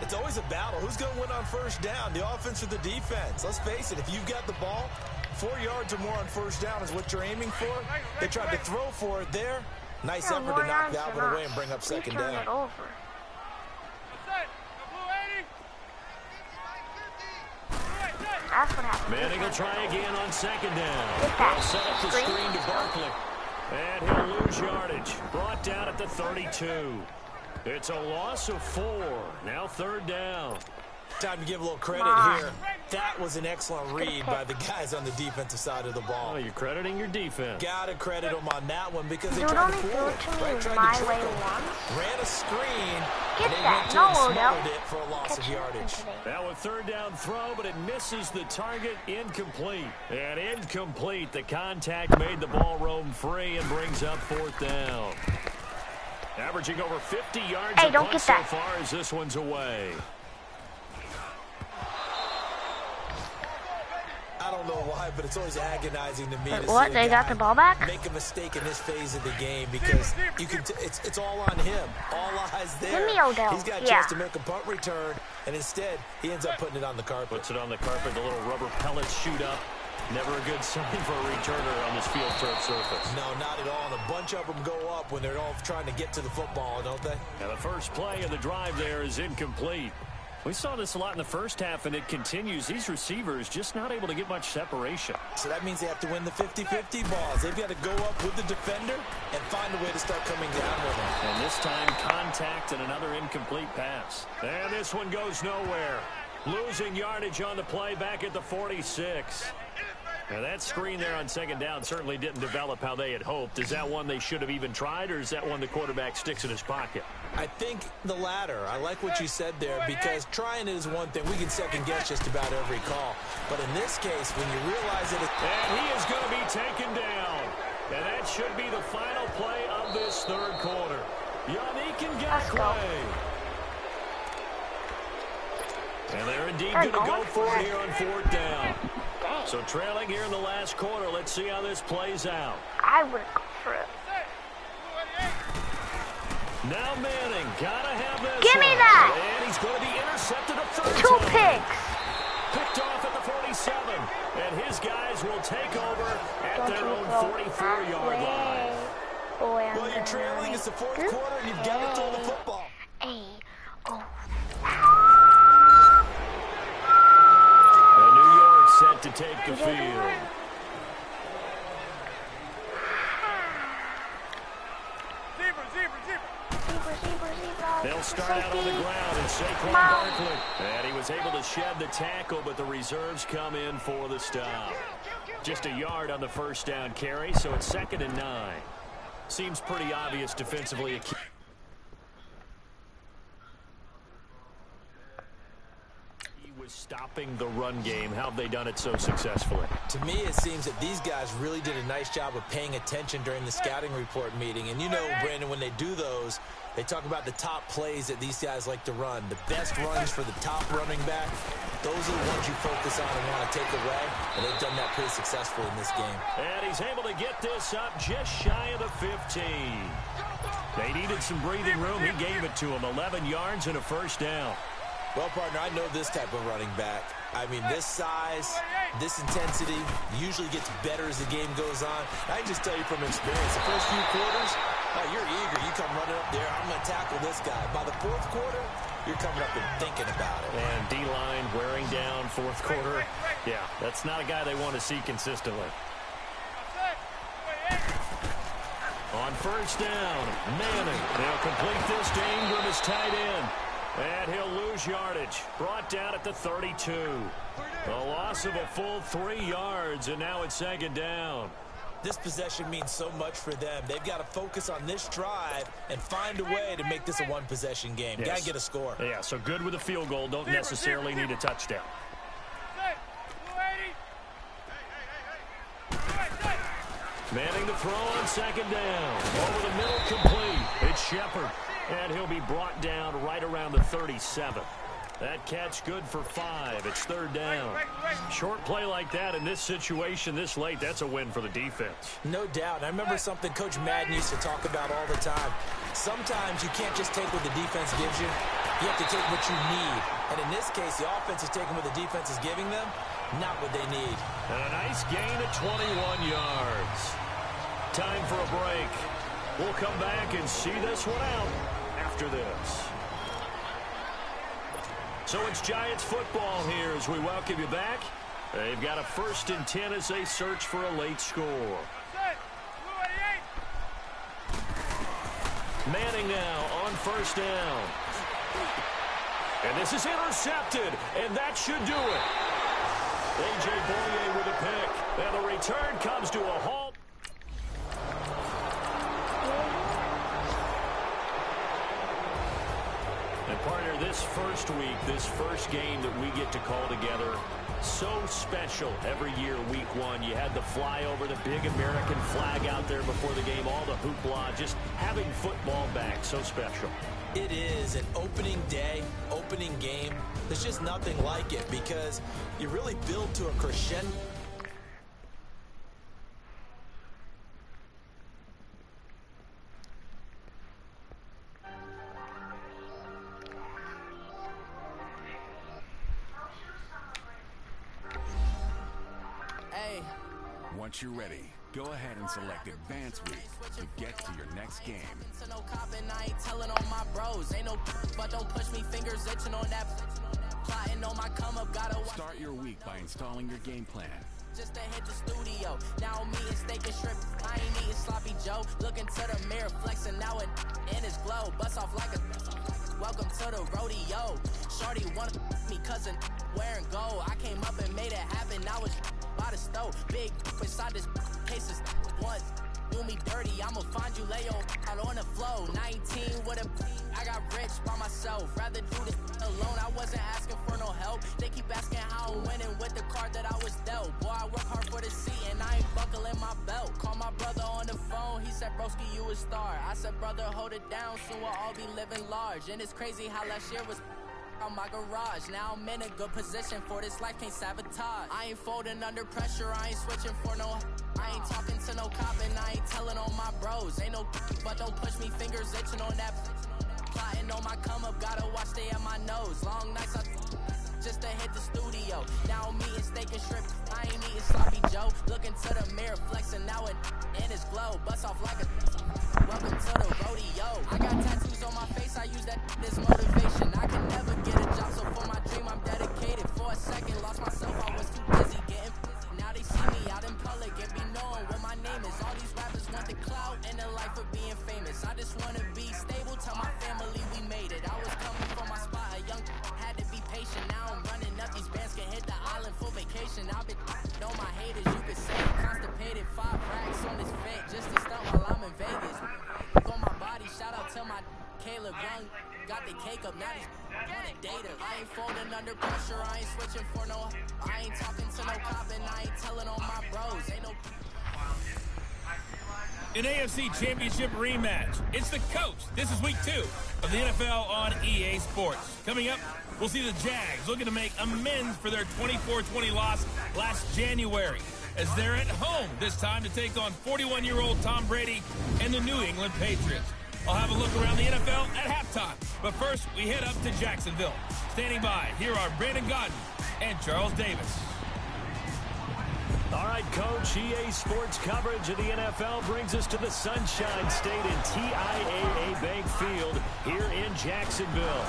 It's always a battle. Who's going to win on 1st down, the offense or the defense? Let's face it, if you've got the ball, 4 yards or more on 1st down is what you're aiming for. They tried to throw for it there. Nice effort to knock that one away and bring up 2nd down. That's what happened. Manning will try again on 2nd down. They'll set up the screen to Barkley. And he'll lose yardage. Brought down at the 32. It's a loss of 4. Now 3rd down. Time to give a little credit here. That was an excellent read by the guys on the defensive side of the ball. Oh, you're crediting your defense. Gotta credit them on that one because they Dude, tried only to threw fool it to me right? Tried my to trick way him. once. Ran a screen, Get They that. went to No, and smothered Odell. it for a loss of Catch yardage. it today. Now a third down throw, but it misses the target. Incomplete. And incomplete. The contact made the ball roam free and brings up fourth down. Averaging over 50 yards Hey, a don't punt get so that. far as this one's away. I don't know why, but it's always agonizing to me Wait, to what? see a They got guy the ball back? make a mistake in this phase of the game because you can. It's all on him. All eyes there. Give me Odell. He's got a Yeah. chance to make a punt return, and instead he ends up putting it on the carpet. Puts it on the carpet. The little rubber pellets shoot up. Never a good sign for a returner on this field turf surface. No, not at all. And a bunch of them go up when they're all trying to get to the football, don't they? Now the first play of the drive there is incomplete. We saw this a lot in the first half, and it continues. These receivers just not able to get much separation. So that means they have to win the 50-50 balls. They've got to go up with the defender and find a way to start coming down with him. And this time, contact and another incomplete pass. And this one goes nowhere. Losing yardage on the play back at the 46. Now that screen there on second down certainly didn't develop how they had hoped. Is that one they should have even tried, or is that one the quarterback sticks in his pocket? I think the latter. I like what you said there because trying it is one thing. We can second guess just about every call. But in this case, when you realize that And he is going to be taken down. And that should be the final play of this third quarter. Yannick Ngakoue. And they're indeed going to go for it here on fourth down. So trailing here in the last quarter. Let's see how this plays out. I would go for it. Now Manning, gotta have this. Give me one. that. And he's going to be intercepted a third Two time. picks. Picked off at the 47. And his guys will take over at Don't their you own throw 44-yard that line. way. Boy, I'm well, you're gonna trailing, it's the fourth make quarter, and you've got to throw the football. Hey. Oh. And New York set to take the field. They'll start out on the ground, and Saquon Barkley. And he was able to shed the tackle, but the reserves come in for the stop. Just a yard on the first down carry, so it's 2nd and 9. Seems pretty obvious defensively. He was stopping the run game. How have they done it so successfully? To me, it seems that these guys really did a nice job of paying attention during the scouting report meeting. And you know, Brandon, when they do those, they talk about the top plays that these guys like to run. The best runs for the top running back, those are the ones you focus on and want to take away. And they've done that pretty successfully in this game. And he's able to get this up just shy of the 15. They needed some breathing room. He gave it to them. 11 yards and a first down. Well, partner, I know this type of running back. I mean, this size, this intensity usually gets better as the game goes on. I can just tell you from experience, the first few quarters, you're eager. You come running up there, I'm going to tackle this guy. By the fourth quarter, you're coming up and thinking about it. And D-line wearing down fourth quarter. Yeah, that's not a guy they want to see consistently. On first down, Manning. They'll complete this to Ingram as tight end. And he'll lose yardage. Brought down at the 32. A loss of a full 3 yards, and now it's 2nd down. This possession means so much for them. They've got to focus on this drive and find a way to make this a one-possession game. Yes. Got to get a score. Yeah, so good with a field goal. Don't necessarily need a touchdown. Manning the throw on 2nd down. Over the middle, complete. It's Shepard. And he'll be brought down right around the 37. That catch good for 5. It's 3rd down. Short play like that in this situation this late, that's a win for the defense. No doubt. I remember something Coach Madden used to talk about all the time. Sometimes you can't just take what the defense gives you. You have to take what you need. And in this case, the offense is taking what the defense is giving them, not what they need. And a nice gain of 21 yards. Time for a break. We'll come back and see this one out after this. So it's Giants football here as we welcome you back. They've got a 1st and 10 as they search for a late score. Manning now on 1st down. And this is intercepted, and that should do it. A.J. Bouye with a pick. And the return comes to a halt. this first week, this first game that we get to call together, so special every year, week one. You had the flyover, the big American flag out there before the game, all the hoopla, just having football back, so special. It is an opening day, opening game. There's just nothing like it because you really build to a crescendo. Once you're ready, go ahead and select Advance Week to get to your next game. I ain't telling on my bros. Ain't no but don't push me, fingers itching on that. Plotting on my come up, gotta start your week by installing your game plan. Just to hit the studio. Now I'm eating steak and shrimp. I ain't eating sloppy Joe. Looking to the mirror, flexing now it in his glow. Bust off like a welcome to the rodeo. Shorty wanted me cousin wearing gold. I came up and made it happen. Now it's by the stove. Big inside this case is one. Do me dirty, I'ma find you lay out on the floor. 19 with a I got rich by myself. Rather do this alone. I wasn't asking for no help. They keep asking how I'm winning with the card that I was dealt. Boy, I work hard for the seat and I ain't buckling my belt. Call my brother on the phone. He said, broski, you a star. I said, brother, hold it down. Soon we'll all be living large. And it's crazy how last year was on my garage. Now I'm in a good position for this life, can't sabotage. I ain't folding under pressure, I ain't switching for no. I ain't talking to no cop and I ain't telling on my bros. Ain't no but don't push me, fingers itching on that. Plotting on my come up, gotta watch stay at my nose. Long nights I just to hit the studio. Now I'm eating steak and shrimp, I ain't eating sloppy Joe. Looking to the mirror, flexing now it in his glow. Bust off like a welcome to the rodeo. I got tattoos on my face, I use that as motivation. I can never get a job, so for my dream I'm dedicated. For a second, lost myself, I was too busy getting now they see me out in public and be knowing what my name is. All these rappers want the clout and the life of being famous. I just wanna be stable, tell my family we made it. I was coming from my spot, a young had to be patient. Now I'm running up, these bands can hit the island for vacation. I've been on my haters, you could say constipated. 5 racks on this vent just to stunt while I'm in Vegas. On my body, shout out to my Caleb Young. Got the cake up, now he's on a data. I ain't folding under pressure, I ain't switching for no. I ain't talking to no cop and I ain't telling on my bros. Ain't no. An AFC Championship rematch. It's the coach. This is week 2 of the NFL on EA Sports. Coming up, we'll see the Jags looking to make amends for their 24-20 loss last January, as they're at home this time to take on 41-year-old Tom Brady and the New England Patriots. I'll have a look around the NFL at halftime. But first, we head up to Jacksonville. Standing by, here are Brandon Gaudin and Charles Davis. All right, Coach, EA Sports coverage of the NFL brings us to the Sunshine State in TIAA Bank Field here in Jacksonville.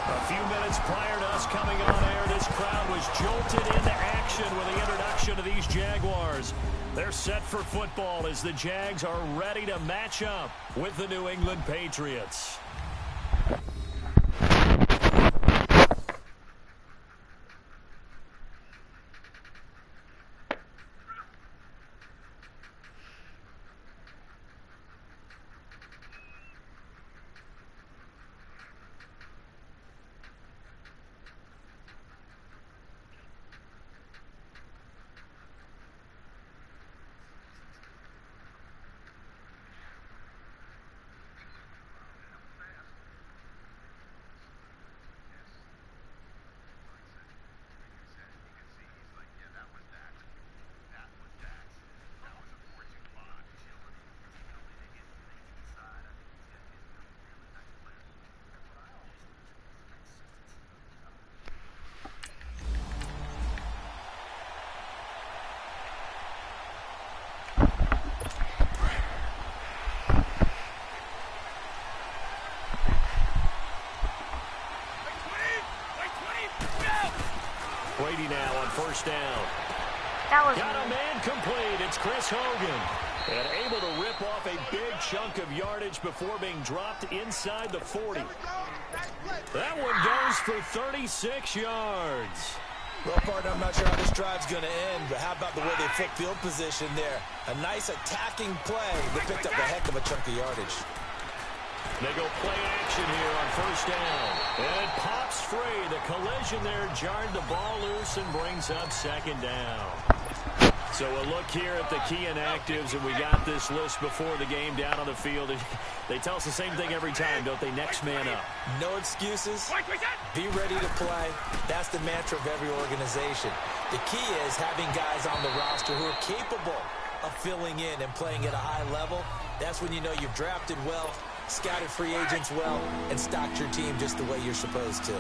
A few minutes prior to us coming on air, this crowd was jolted into action with the introduction of these Jaguars. They're set for football as the Jags are ready to match up with the New England Patriots. Brady now on first down. That was got a man complete. It's Chris Hogan. And able to rip off a big chunk of yardage before being dropped inside the 40. That one goes for 36 yards. Well, partner, I'm not sure how this drive's going to end, but how about the way they flip field position there? A nice attacking play that picked up a heck of a chunk of yardage. They go play action here on first down. And it pops free. The collision there jarred the ball loose and brings up second down. So we'll look here at the key inactives, and we got this list before the game down on the field. They tell us the same thing every time, don't they? Next man up. No excuses. Be ready to play. That's the mantra of every organization. The key is having guys on the roster who are capable of filling in and playing at a high level. That's when you know you've drafted well, scouted free agents well, and stocked your team just the way you're supposed to.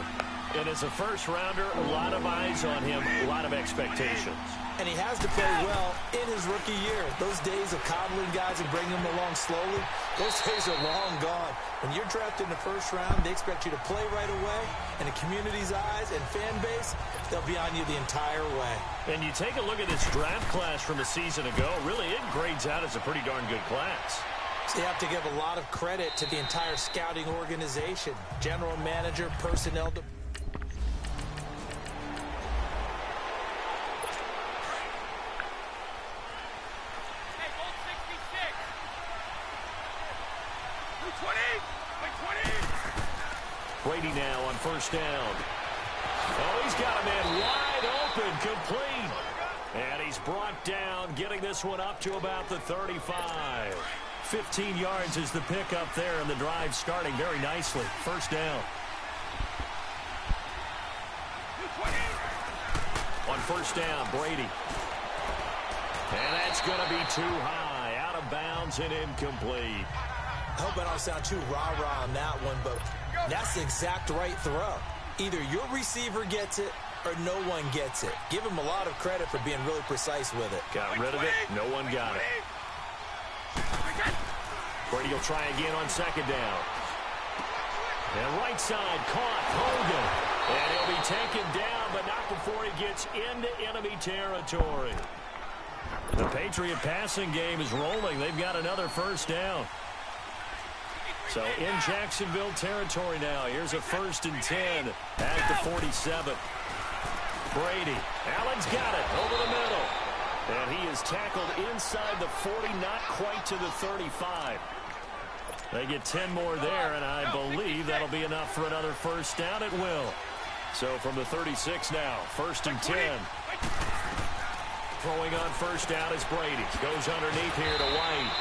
And as a first-rounder, a lot of eyes on him, a lot of expectations. And he has to play well in his rookie year. Those days of coddling guys and bringing them along slowly, those days are long gone. When you're drafted in the first round, they expect you to play right away. And the community's eyes and fan base, they'll be on you the entire way. And you take a look at this draft class from a season ago, really it grades out as a pretty darn good class. So you have to give a lot of credit to the entire scouting organization, general manager, personnel. Brady now on first down. Oh, he's got a man wide open, complete. And he's brought down, getting this one up to about the 35. 15 yards is the pickup there, and the drive starting very nicely. First down. On first down, Brady. And that's going to be too high, out of bounds and incomplete. I hope I don't sound too rah-rah on that one, but that's the exact right throw. Either your receiver gets it or no one gets it. Give him a lot of credit for being really precise with it. Got rid of it. No one got it. Brady will try again on second down. And right side caught Hogan. And he'll be taken down, but not before he gets into enemy territory. The Patriot passing game is rolling. They've got another first down. So in Jacksonville territory now. Here's a 1st and 10 at the 47. Brady. Allen's got it over the middle. And he is tackled inside the 40, not quite to the 35. They get 10 more there, and I believe that'll be enough for another first down. It will. So from the 36 now, 1st and 10. Throwing on first down is Brady. Goes underneath here to White.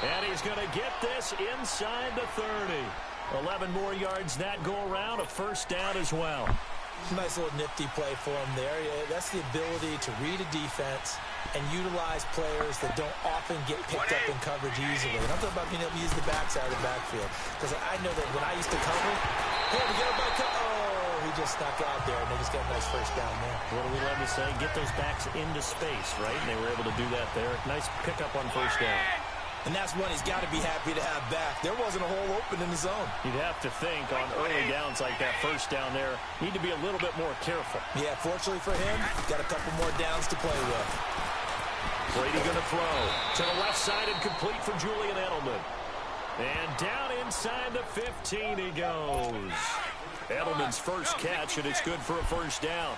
And he's going to get this inside the 30. 11 more yards that go around. A first down as well. Nice little nifty play for him there. Yeah, that's the ability to read a defense and utilize players that don't often get picked up in coverage easily. And I'm talking about being able to use the backside of the backfield. Because I know that when I used to cover, hey, we get a back. Oh, he just snuck out there, and they just got a nice first down there. What do we love to say? Get those backs into space, right? And they were able to do that there. Nice pickup on first down. And that's one he's got to be happy to have back. There wasn't a hole open in the zone. You'd have to think on early downs like that first down there, need to be a little bit more careful. Yeah, fortunately for him, got a couple more downs to play with. Brady going to throw to the left side and complete for Julian Edelman. And down inside the 15 he goes. Edelman's first catch, and it's good for a first down.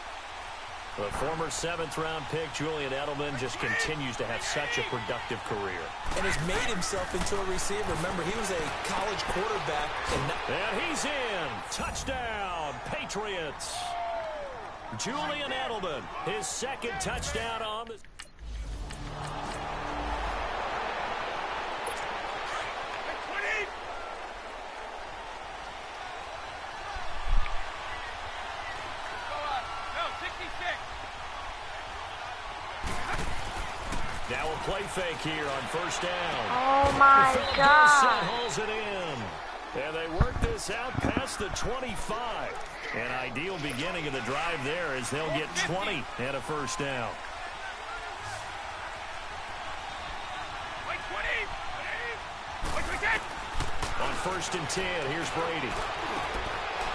The former 7th-round pick, Julian Edelman, just continues to have such a productive career. And has made himself into a receiver. Remember, he was a college quarterback. And he's in. Touchdown, Patriots. Julian Edelman, his 2nd touchdown on the... Now a play fake here on first down. Oh, my God. Hauls it in. And they work this out past the 25. An ideal beginning of the drive there as they'll get 20 and a first down. On 1st and 10, here's Brady.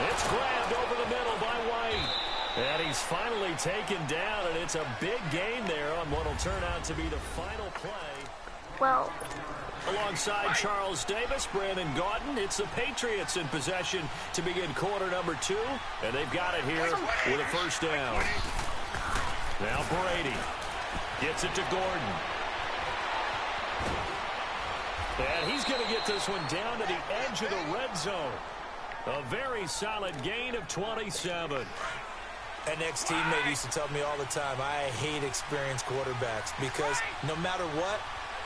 It's grabbed over the middle by White. And he's finally taken down, and it's a big gain there on what will turn out to be the final play. Well, alongside Charles Davis, Brandon Gaudin, it's the Patriots in possession to begin quarter number 2, and they've got it here with a first down. Now Brady gets it to Gordon. And he's going to get this one down to the edge of the red zone. A very solid gain of 27. An ex-teammate used to tell me all the time, I hate experienced quarterbacks because no matter what,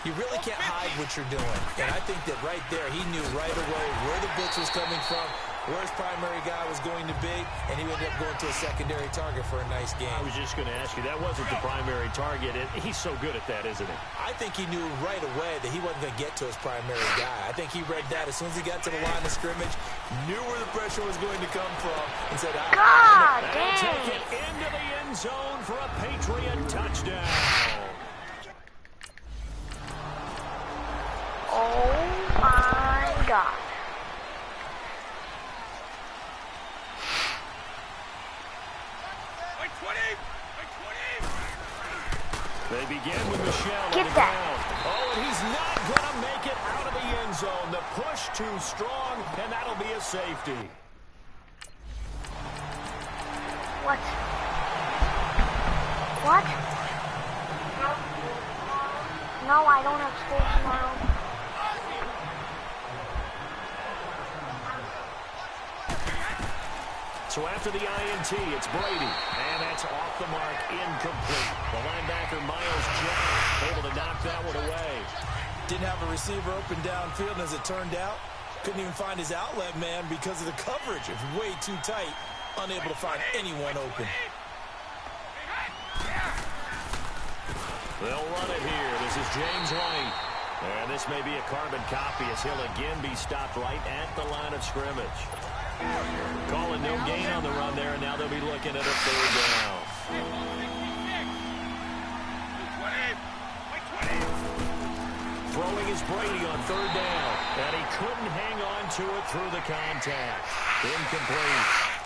you really can't hide what you're doing. And I think that right there, he knew right away where the blitz was coming from, where his primary guy was going to be, and he ended up going to a secondary target for a nice game. I was just going to ask you, that wasn't the primary target. He's so good at that, isn't he? I think he knew right away that he wasn't going to get to his primary guy. I think he read that as soon as he got to the line of scrimmage, knew where the pressure was going to come from, and said, God and dang. take it into the end zone for a Patriot touchdown. Oh my God. They begin with Michelle. Get that. Oh, and he's not going to make it out of the end zone. The push too strong, and that'll be a safety. What? What? No, I don't have school tomorrow. So after the INT, it's Brady, and that's off the mark, incomplete. The linebacker, Miles Jack, able to knock that one away. Didn't have a receiver open downfield, and as it turned out, couldn't even find his outlet man because of the coverage. It was way too tight, unable to find anyone open. They'll run it here. This is James White. And this may be a carbon copy as he'll again be stopped right at the line of scrimmage. Calling no gain on the run there, and now they'll be looking at a third down. Throwing is Brady on third down, and he couldn't hang on to it through the contact. Incomplete.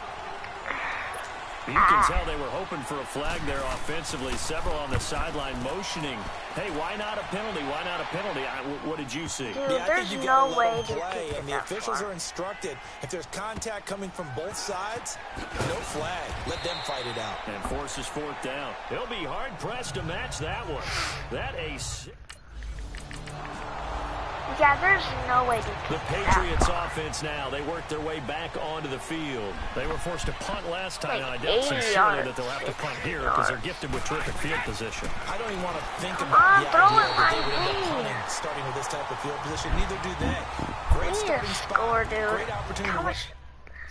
You can tell they were hoping for a flag there offensively. Several on the sideline motioning. Hey, why not a penalty? Why not a penalty? What did you see? Dude, Yeah, I there's think you no gotta way let to them play, kick it and the that officials far. are instructed. If there's contact coming from both sides, no flag. Let them fight it out. And forces fourth down. They'll be hard-pressed to match that one. Yeah, there's no way to The kick Patriots that far. offense now. They work their way back onto the field. They were forced to punt last time, Like and I doubt 80 sincerely yards, that they'll have to punt 60 here because they're yards. gifted with terrific field position. I don't even want to think Come about on, the throw idea it that my they would end up way. punting starting with this type of field position. Neither do they. Great We need starting to spot. score, dude. Great opportunity How to much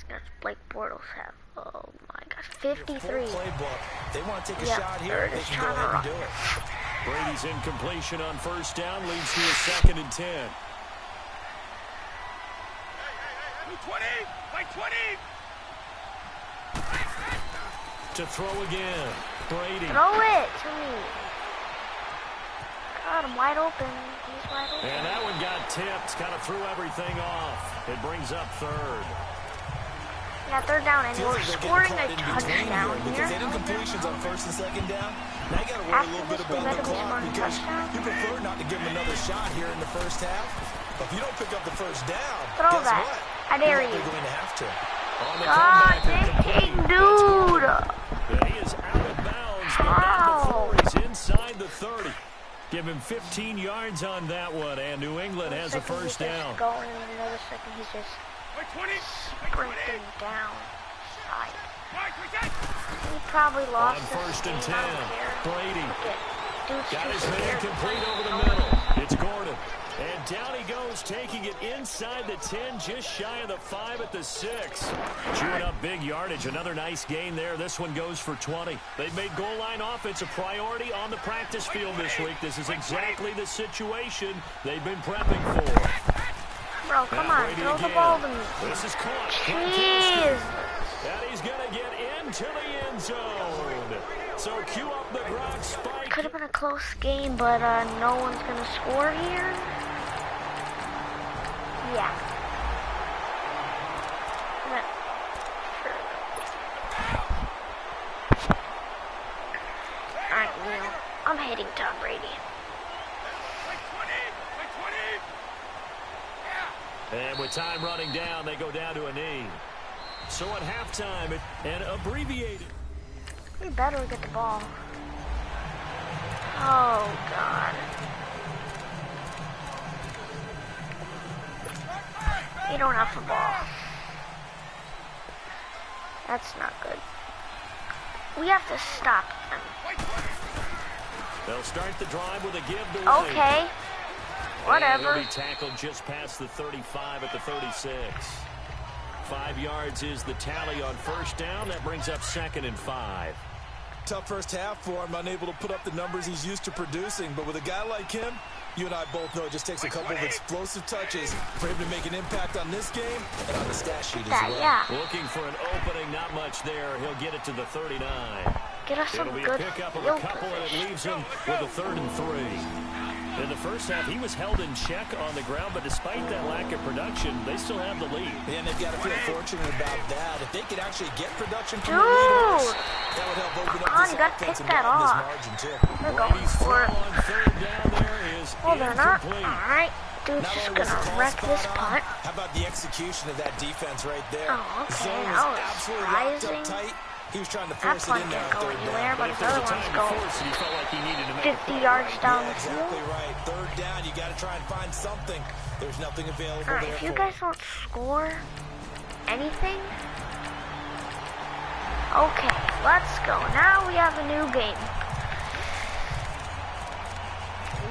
does Blake Bortles have? Oh my God, full 53. playbook. They want to take a Yeah, shot they're here. They just can go trying to ahead and do run. it. Brady's incompletion on first down leads to a 2nd and 10. To throw again. Brady. Throw it to me. God, I'm wide open. He's wide open. And that one got tipped. Kind of threw everything off. It brings up third. Yeah, third down, and Feels we're like they're scoring getting a caught in between touchdown here because here. they did incompletions on first and second down. Now you got to worry a little bit After this, we about the better be clock scoring a because touchdown. you prefer not to give them another shot here in the first half. But if you don't pick up the first down, Throw guess that. what? I dare You're you. likely going to have to. On the God comeback, dang, incomplete. dude. And he is out of bounds, but not Ow. before he's inside the 30. Give him 15 yards on that one, and New England has a first down. Going in another second, he's just sprinting down side. He probably lost On his first and game. 10, I don't care. Brady Look at- Dude's got too his man scared to complete play. over the No middle. one- It's Gordon. And down he goes, taking it inside the 10, just shy of the 5 at the 6. Chewing up big yardage. Another nice gain there. This one goes for 20. They've made goal line offense a priority on the practice field this week. This is exactly the situation they've been prepping for. Bro, come Now on, Brady throw the again. ball to me. This is caught. Jeez. And he's going to get into the end zone. So cue up the Gronk spike. Could have been a close game, but no one's gonna score here. Yeah. Alright, Neil. I'm hitting Tom Brady. And with time running down, they go down to a knee. So at halftime, an abbreviated. We better get the ball. Oh, God. You don't have the ball. That's not good. We have to stop them. They'll start the drive with a give to Okay. Whatever. And he'll be tackled just past the 35 at the 36. 5 yards is the tally on first down. That brings up 2nd and 5. Tough first half for him, unable to put up the numbers he's used to producing. But with a guy like him, you and I both know it just takes a couple of explosive touches for him to make an impact on this game and on the stat sheet as well. Yeah. Looking for an opening, not much there. He'll get it to the 39. Get us some It'll be good a pickup of field a couple, and it position. leaves him with a 3rd and 3. In the first half, he was held in check on the ground, but despite that lack of production, they still have the lead. And they've got to feel fortunate about that. If they could actually get production from the leaders, that would help open up this you gotta offense pick and that broaden this off. margin, too. They're going Brady's for throw it. on 3rd down there is Well, they're not. incomplete. Alright. Dude's Not just only was the gonna call wreck spot this on, punt. how about the execution of that defense right there? Oh, okay, Zone that was was absolutely locked surprising. up tight. He was trying to That force it punt in there didn't on go 3rd anywhere, down. but If the there other was a ones time to go force it, he felt like he needed to make 50 a play yards right down Yeah, the field. exactly right. 3rd down, you got to try and find something. There's nothing available Alright, there if you for guys don't score anything, okay, let's go. Now we have a new game.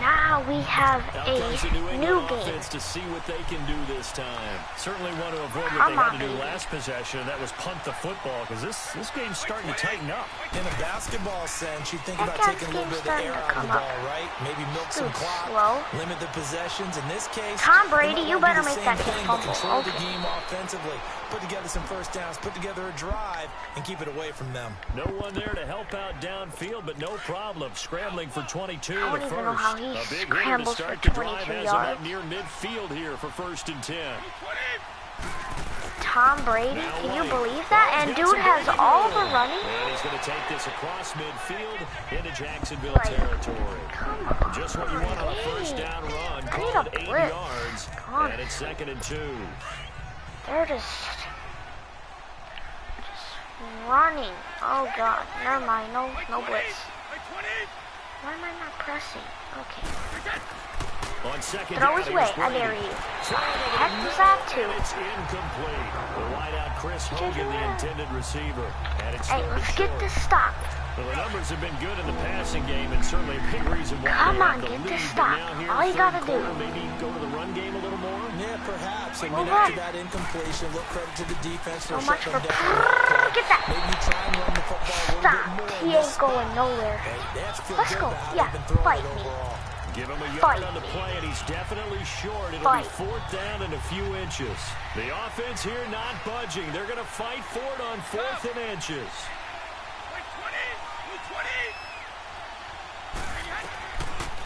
Now we have Out a comes the New new England game. offense to see what they can do this time. Certainly want to avoid what Come they had on, to do baby. last possession, and that was punt the football, because this game's starting to tighten up. In a basketball sense, you think That about guy's taking a little game's bit of the starting air to out of come the up. ball, right? Maybe milk some Dude, clock, slow. limit the possessions. In this case, Tom they Brady, might you wanna better do the make same that kid thing, but fumble. control the Okay. game offensively. Put together some first downs, put together a drive, and keep it away from them. No one there to help out downfield, but no problem. Scrambling for 22 I in the don't first. even know how he A big hitter to scrambles start for the drive 22 has him up yards. near midfield here for 1st and 10. Tom Brady, Now can you White. believe that? And Got some dude has breaking all room. the running. And he's going to take this across midfield into Jacksonville Like, territory. Come on. Just what you want on a first down run. I need Call a it 8 blitz. yards, Come on. and it's 2nd and 2. They're just running. Oh god, never mind. No blitz. Why am I not pressing? Okay. On 2nd Throw down, his here's way. I Brady. dare you. Throw over the Heck was middle, that too? and it's incomplete. The wideout Chris Hogan, the intended receiver. And it's Hey, third let's and get short. this stop. Well, the numbers have been good in the passing game, and certainly a big reason why Come they on, have the get lead. this But stop. now here, All you third gotta do. quarter, maybe go to the run game a little more. Yeah, perhaps. I Well, mean, after then. that incompletion, look credit to the defense for So much shutting for them down. on that play. get that. Maybe try and run the football a little Stop. bit more. He ain't going nowhere. They have to feel Let's good go. about how Yeah, they've been throwing fight it me. overall. Give him a yard Fight. on the play, and he's definitely short. It'll Fight. be 4th down and a few inches. The offense here not budging. They're going to fight for it on 4th and inches.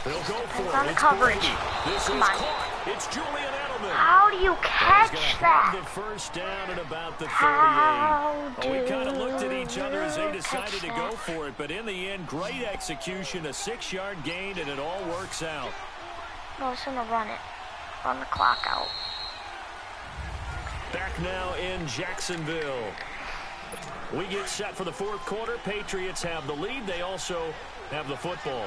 They'll go for It's it. on the It's coverage. Brady. This Come is on. caught. It's Julian Edelman. How do you And he's catch gonna have that? the first down at about the 38. How Oh, we kind of do looked at each other as they you decided catch to go that? for it, but in the end, great execution, a 6-yard gain, and it all works out. No, it's gonna run it. Run the clock out. Back now in Jacksonville. We get set for the 4th quarter. Patriots have the lead. They also have the football.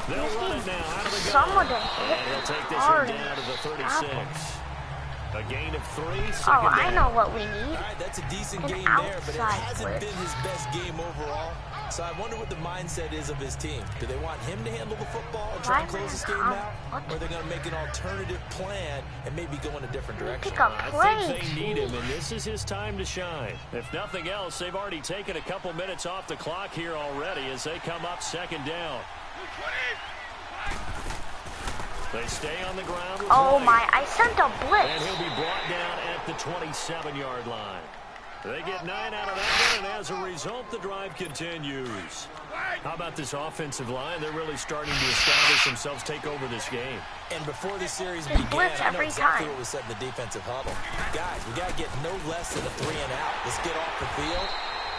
They'll run it now out of the gun. Someone to hit And he'll take this hard one down to the 36. Stop A gain of 3. Oh, I know what we need. All right, that's a decent An game there, but it outside hasn't blitz. been his best game overall. So I wonder what the mindset is of his team. Do they want him to handle the football and try and Why close this game not? out? What? Or are they going to make an alternative plan and maybe go in a different direction? Pick up I plays. think they need him, and this is his time to shine. If nothing else, they've already taken a couple minutes off the clock here already as they come up 2nd down. They stay on the ground with Oh White. my, I sent a And blitz. he'll be brought down at the 27-yard line. They get 9 out of that one, and as a result, the drive continues. How about this offensive line? They're really starting to establish themselves, take over this game. And before the series Just began, blitz I know every exactly time. what was said in the defensive huddle. Guys, we got to get no less than a 3 and out. Let's get off the field.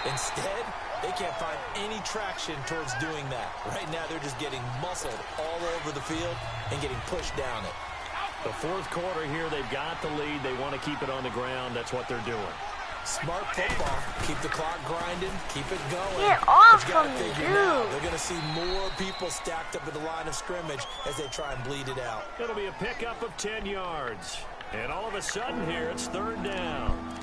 Instead, they can't find any traction towards doing that. Right now, they're just getting muscled all over the field and getting pushed down it. The 4th quarter here, they've got the lead. They want to keep it on the ground. That's what they're doing. Smart football. Keep the clock grinding. Keep it going. Get off But you of me, gotta figure now, dude. they're going to see more people stacked up at the line of scrimmage as they try and bleed it out. It'll be a pickup of 10 yards. And all of a sudden here, it's 3rd down.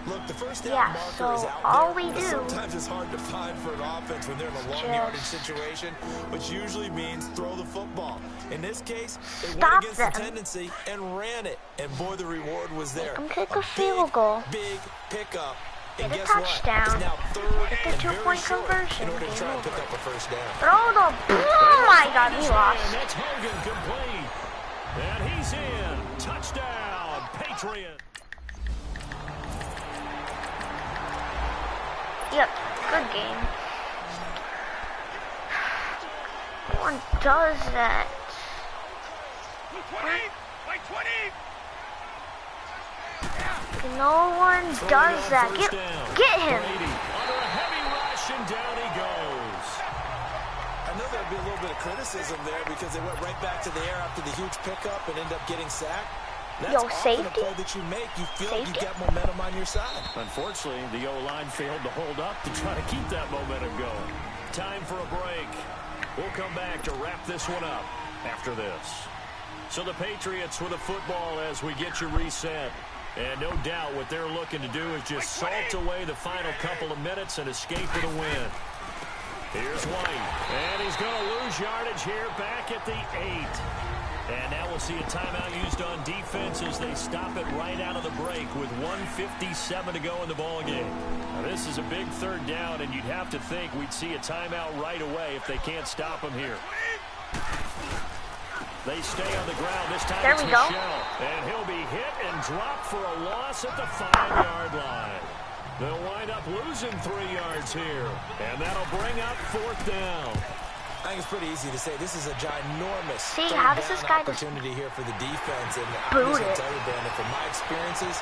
Look, the first down Yeah, marker is so out all there, we but do sometimes it's hard to find for an offense when they're in a long yardage situation, which usually means throw the football. In this case, they went Stop against them. the tendency and ran it. And boy, the reward was there. Make 'em kick a field goal. Big pickup. Get And a guess touchdown. what? It's now 3rd Get the and 2-point very short conversion. in order to Game try and over. pick up a first down. Throw the. Oh my God, we And lost. that's Hogan complete. And he's in. Touchdown, Patriot. Yep, good game. No one does that. No one does that. Get him. Brady under a heavy rush, and down he goes. I know there'd be a little bit of criticism there because they went right back to the air after the huge pickup and ended up getting sacked. That's Yo, often a safety? play that you make. You feel like you Safety? get momentum on your side. Unfortunately, the O-line failed to hold up to try to keep that momentum going. Time for a break. We'll come back to wrap this one up after this. So the Patriots with a football as we get you reset. And no doubt what they're looking to do is just salt away the final couple of minutes and escape with a win. Here's White. And he's going to lose yardage here back at the 8. And now we'll see a timeout used on defense as they stop it right out of the break with 1:57 to go in the ballgame. Now this is a big 3rd down, and you'd have to think we'd see a timeout right away if they can't stop them here. They stay on the ground. This time it's Michelle. And he'll be hit and dropped for a loss at the 5-yard line. They'll wind up losing 3 yards here. And that'll bring up 4th down. I think it's pretty easy to say this is a ginormous How does this guy just opportunity here for the defense. And boot I'm just going it? to tell you, Brandon, from my experiences,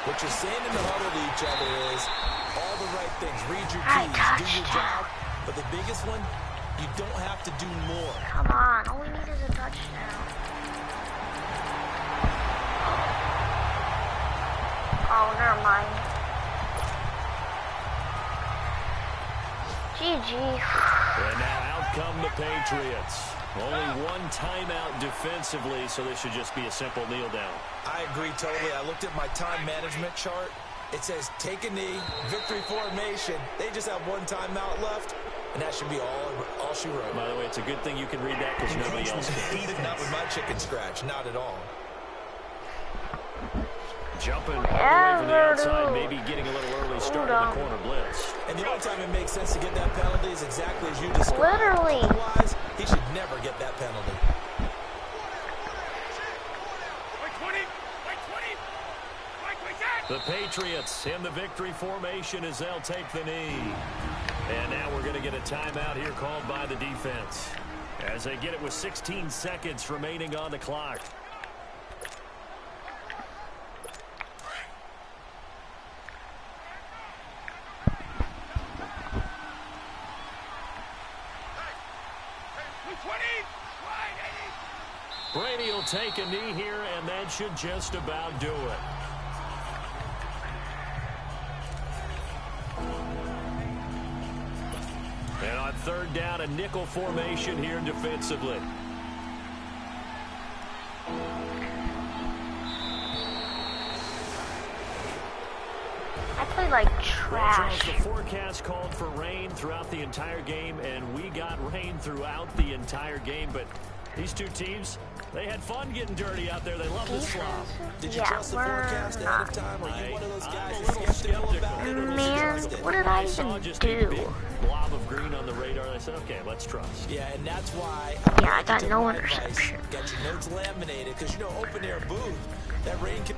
what you're saying in the huddle to each other is all the right things. Read your keys, do your job. But the biggest one, you don't have to do more. Come on, all we need is a touchdown. Oh, never mind. GG. And now out come the Patriots. Only one timeout defensively, so this should just be a simple kneel down. I agree totally. I looked at my time management chart. It says take a knee, victory formation. They just have one timeout left, and that should be all she wrote. By the way, it's a good thing you can read that because nobody else can. Not with my chicken scratch, not at all. Jumping all the way from the outside, maybe getting a little early start on the corner blitz. And the only time it makes sense to get that penalty is exactly as you described. Literally. Otherwise, he should never get that penalty. The Patriots in the victory formation as they'll take the knee. And now we're going to get a timeout here called by the defense as they get it with 16 seconds remaining on the clock. Brady will take a knee here, and that should just about do it. And on 3rd down, a nickel formation here defensively. I play like Well, trash. Charles, the forecast called for rain throughout the entire game, and we got rain throughout the entire game. But these two teams, they had fun getting dirty out there. They love the slop. Did you trust the forecast ahead of time? Are you one of those guys that's skeptical about it? Man, what did I even do? Blob of green on the radar. I said, okay, let's trust. Yeah, and that's why. Yeah, I got no interception. Got your notes laminated because you know, open air booth. That rain can.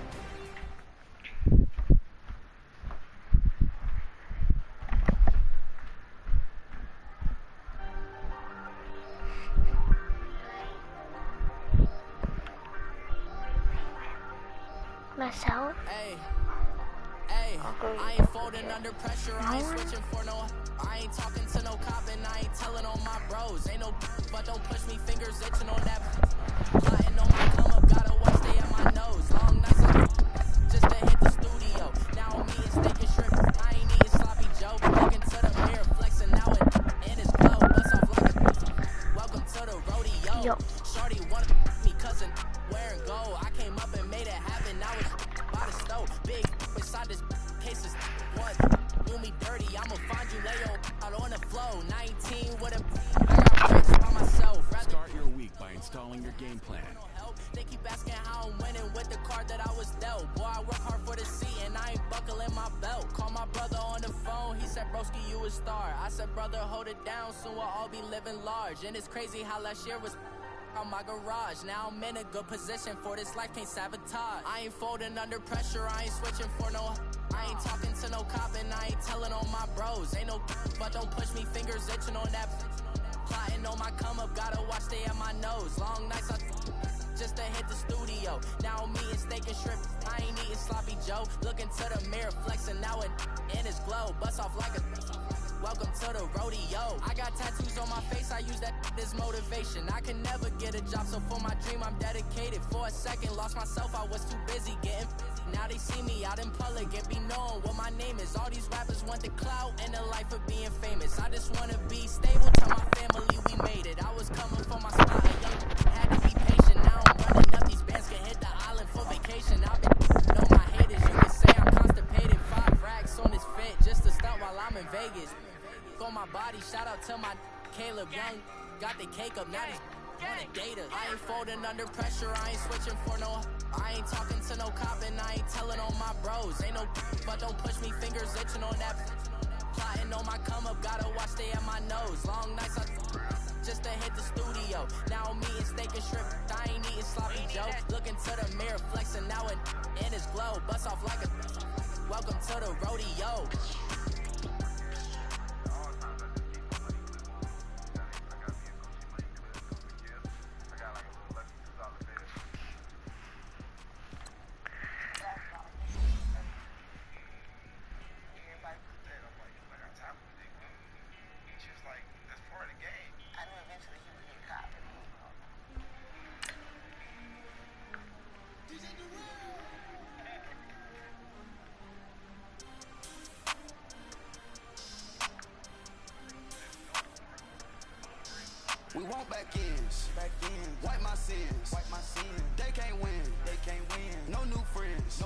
Myself? Hey, I ain't folding under pressure. I ain't switching for no. I ain't talking to no cop and I ain't telling on my bros. Ain't no but don't push me, fingers itching on that. Plotting on my come up, gotta watch stay at my nose. Long nuts just to hit the studio. Now me and steak and way inside this case is what do me dirty. I'ma find you later out on the flow. 19 with a I got bricks by myself. Start your week by installing your game plan. They keep asking how I'm winning with the card that I was dealt. Boy, I work hard for the seat and I ain't buckling my belt. Call my brother on the phone, he said, broski, you a star. I said, brother, hold it down, soon we'll all be living large. And it's crazy how last year was on my garage. Now I'm in a good position for this life, can't sabotage. I ain't folding under pressure, I ain't switching for no. I ain't talking to no cop and I ain't telling on my bros. Ain't no but don't push me, fingers itching on that. Plotting on my come up, gotta watch stay at my nose. Long nights I just to hit the studio. Now I'm eating steak and shrimp, I ain't eating sloppy Joe. Looking to the mirror, flexing now and in his glow. Bust off like a welcome to the rodeo. I got tattoos on my face, I use that as motivation. I can never get a job, so for my dream I'm dedicated. For a second, lost myself, I was too busy getting now they see me out in public and be known what my name is. All these rappers want the clout and the life of being famous. I just wanna be stable, tell my family we made it. I was coming for my spot, had to be patient. Now I'm running up, these bands can hit the island for vacation. I've been know my haters, you can say I'm constipated. 5 racks on this fit, just to stunt while I'm in Vegas. On my body, shout out to my Caleb Young, got the cake up, now these wanted data. I ain't folding under pressure, I ain't switching for no. I ain't talking to no cop and I ain't telling on my bros. Ain't no but don't push me, fingers itching on that. Plotting on my come up, gotta watch stay at my nose. Long nights I just to hit the studio. Now I'm eating steak and shrimp, I ain't eating sloppy Joe. Looking to the mirror, flexing now and in his glow. Bust off like a welcome to the rodeo. We want back ends, wipe my sins, they can't win, no new friends,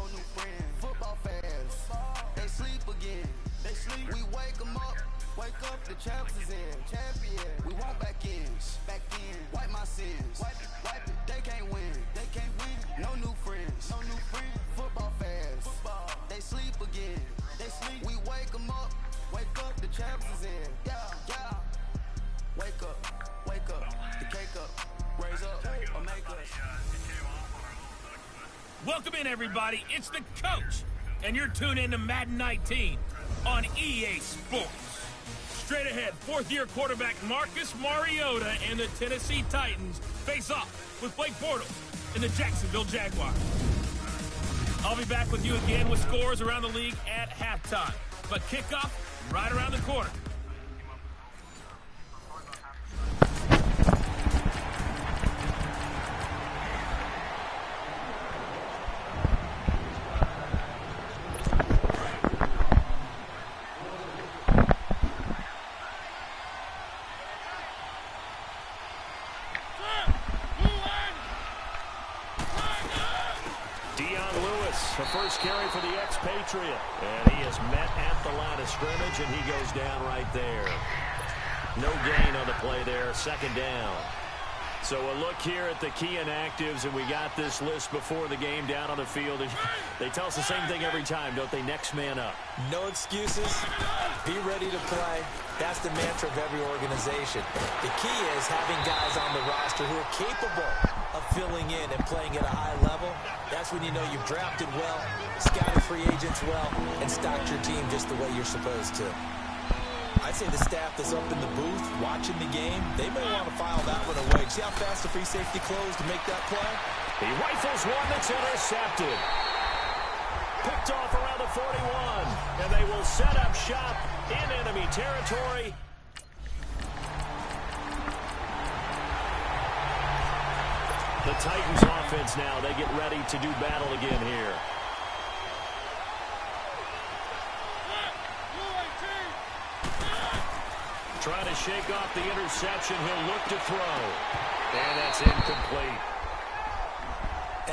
football fast, they sleep again, we wake them up, the champs is in, we want back ends, wipe my sins, they can't win, no new friends, football fast, they sleep again, we wake them up, the champs is in, yeah, wake up, the cake up, raise up, or make us. Welcome in, everybody. It's the coach, and you're tuned in to Madden 19 on EA Sports. Straight ahead, fourth-year quarterback Marcus Mariota and the Tennessee Titans face off with Blake Bortles and the Jacksonville Jaguars. I'll be back with you again with scores around the league at halftime, but kickoff right around the corner. The first carry for the expatriate. And he is met at the line of scrimmage, and he goes down right there. No gain on the play there. Second down. So a look here at the key inactives, and we got this list before the game down on the field. They tell us the same thing every time, don't they? Next man up. No excuses. Be ready to play. That's the mantra of every organization. The key is having guys on the roster who are capable of filling in and playing at a high level. That's when you know you've drafted well, scouted free agents well, and stocked your team just the way you're supposed to. I'd say the staff that's up in the booth watching the game, they may want to file that one away. See how fast the free safety closed to make that play? He rifles one that's intercepted. Picked off around the 41, and they will set up shop in enemy territory. The Titans offense now, they get ready to do battle again here. Trying to shake off the interception. He'll look to throw. And that's incomplete.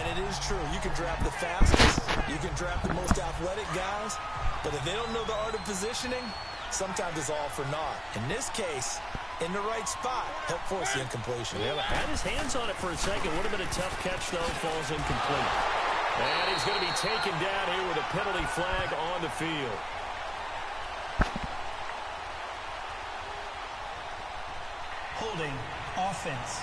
And it is true. You can draft the fastest. You can draft the most athletic guys. But if they don't know the art of positioning, sometimes it's all for naught. In this case, in the right spot, help force the incompletion. Yeah, had his hands on it for a second. Would have been a tough catch, though. Falls incomplete. And he's going to be taken down here with a penalty flag on the field. Holding offense.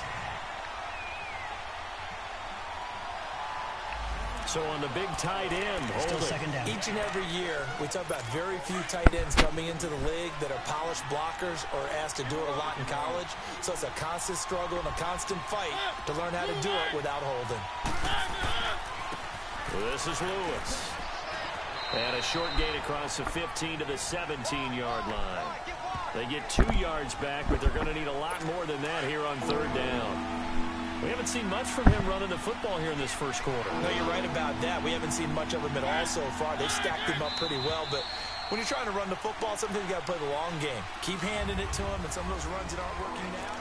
So on the big tight end, still second down. Each and every year, we talk about very few tight ends coming into the league that are polished blockers or asked to do it a lot in college. So it's a constant struggle and a constant fight to learn how to do it without holding. This is Lewis. And a short gain across the 15 to the 17-yard line. They get 2 yards back, but they're going to need a lot more than that here on third down. We haven't seen much from him running the football here in this first quarter. No, you're right about that. We haven't seen much of him at all so far. They've stacked him up pretty well, but when you're trying to run the football, sometimes you got to play the long game. Keep handing it to him, and some of those runs that aren't working now.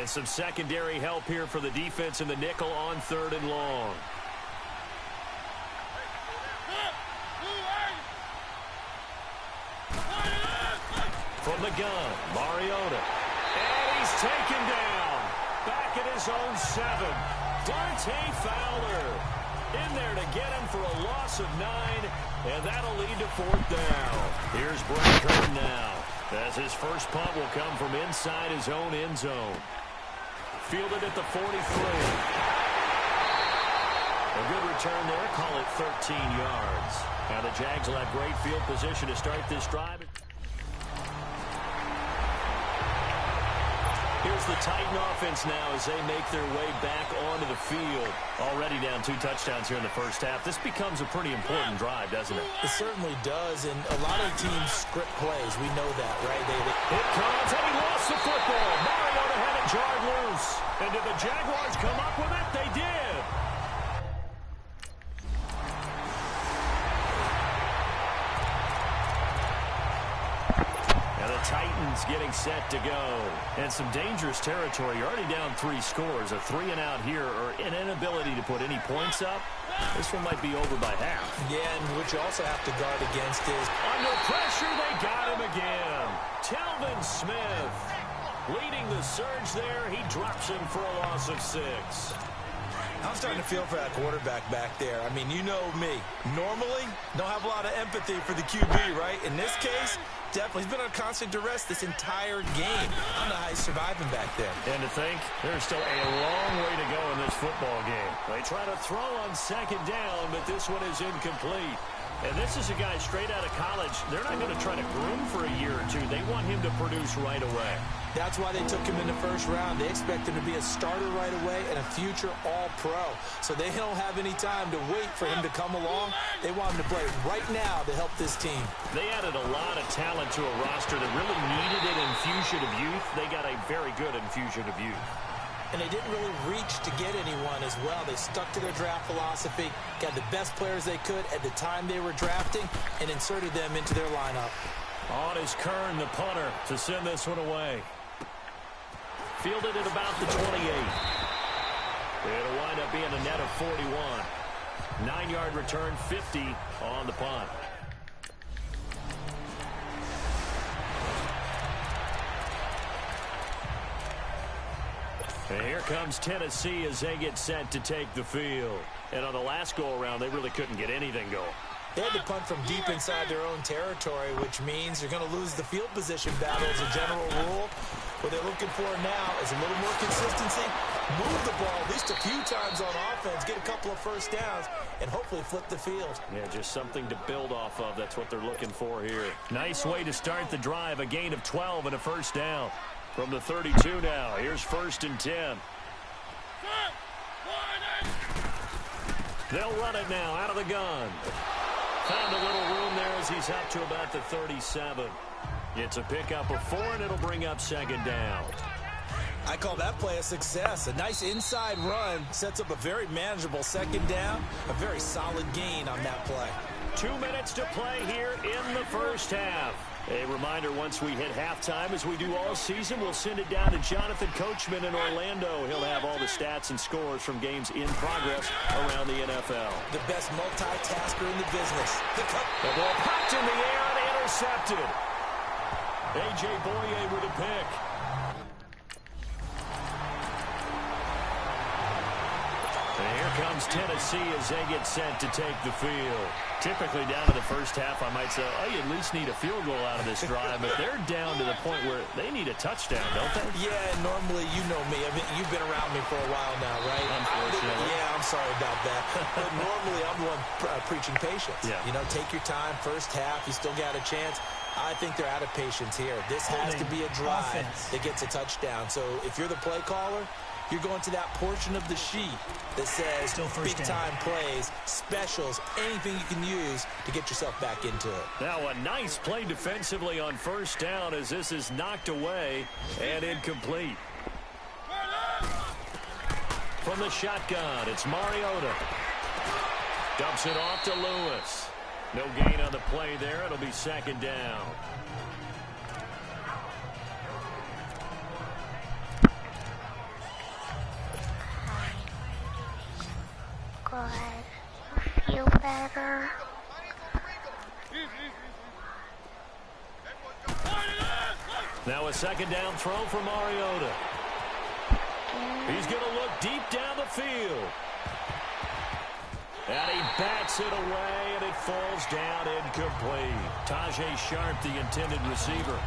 And some secondary help here for the defense in the nickel on third and long. From the gun, Mariota. And he's taken down. Back at his own 7. Dante Fowler in there to get him for a loss of 9. And that'll lead to fourth down. Here's Brett Kern now, as his first punt will come from inside his own end zone. Fielded at the 43. A good return there. Call it 13 yards. Now the Jags will have great field position to start this drive. Here's the Titan offense now as they make their way back onto the field. Already down 2 touchdowns here in the first half. This becomes a pretty important drive, doesn't it? It certainly does, and a lot of teams script plays. We know that, right? It comes, and he lost the football. Mariota had it jarred loose. And did the Jaguars come up with it? They did. Titans getting set to go. And some dangerous territory. You're already down 3 scores. A 3-and-out here, or an inability to put any points up. This one might be over by half. Yeah, and what you also have to guard against is... Under pressure, they got him again. Telvin Smith leading the surge there. He drops him for a loss of 6. I'm starting to feel for that quarterback back there. I mean, you know me. Normally, don't have a lot of empathy for the QB, right? In this case, definitely. He's been on constant duress this entire game. I don't know how he's surviving back there. And to think, there's still a long way to go in this football game. They try to throw on second down, but this one is incomplete. And this is a guy straight out of college. They're not going to try to groom for a year or 2. They want him to produce right away. That's why they took him in the first round. They expect him to be a starter right away and a future All-Pro. So they don't have any time to wait for him to come along. They want him to play right now to help this team. They added a lot of talent to a roster that really needed an infusion of youth. They got a very good infusion of youth. And they didn't really reach to get anyone as well. They stuck to their draft philosophy, got the best players they could at the time they were drafting, and inserted them into their lineup. On is Kern, the punter, to send this one away. Fielded at about the 28. It'll wind up being a net of 41. 9-yard return, 50 on the punt. And here comes Tennessee as they get set to take the field. And on the last go-around, they really couldn't get anything going. They had to punt from deep inside their own territory, which means you're going to lose the field position battle as a general rule. What they're looking for now is a little more consistency, move the ball at least a few times on offense, get a couple of first downs, and hopefully flip the field. Yeah, just something to build off of. That's what they're looking for here. Nice way to start the drive, a gain of 12 and a first down. From the 32 now, here's 1st and 10. They'll run it now out of the gun. Found a little room there as he's up to about the 37. It's a pickup of 4, and it'll bring up 2nd down. I call that play a success. A nice inside run sets up a very manageable 2nd down. A very solid gain on that play. 2 minutes to play here in the first half. A reminder, once we hit halftime, as we do all season, we'll send it down to Jonathan Coachman in Orlando. He'll have all the stats and scores from games in progress around the NFL. The best multitasker in the business. The ball popped in the air and intercepted. A.J. Boye with a pick. And here comes Tennessee as they get set to take the field. Typically down to the first half, I might say, oh, you at least need a field goal out of this drive, but they're down to the point where they need a touchdown, don't they? Yeah, normally, you know me. I mean, you've been around me for a while now, right? Unfortunately. Yeah, I'm sorry about that. But normally, I'm the one preaching patience. Yeah. You know, take your time. First half, you still got a chance. I think they're out of patience here. This has to be a drive that gets a touchdown. So if you're the play caller, you're going to that portion of the sheet that says big-time plays, specials, anything you can use to get yourself back into it. Now a nice play defensively on first down as this is knocked away and incomplete. From the shotgun, it's Mariota. Dumps it off to Lewis. No gain on the play there. It'll be second down. Feel better. Now a second down throw for Mariota. He's going to look deep down the field. And he bats it away, and it falls down incomplete. Tajay Sharp, the intended receiver,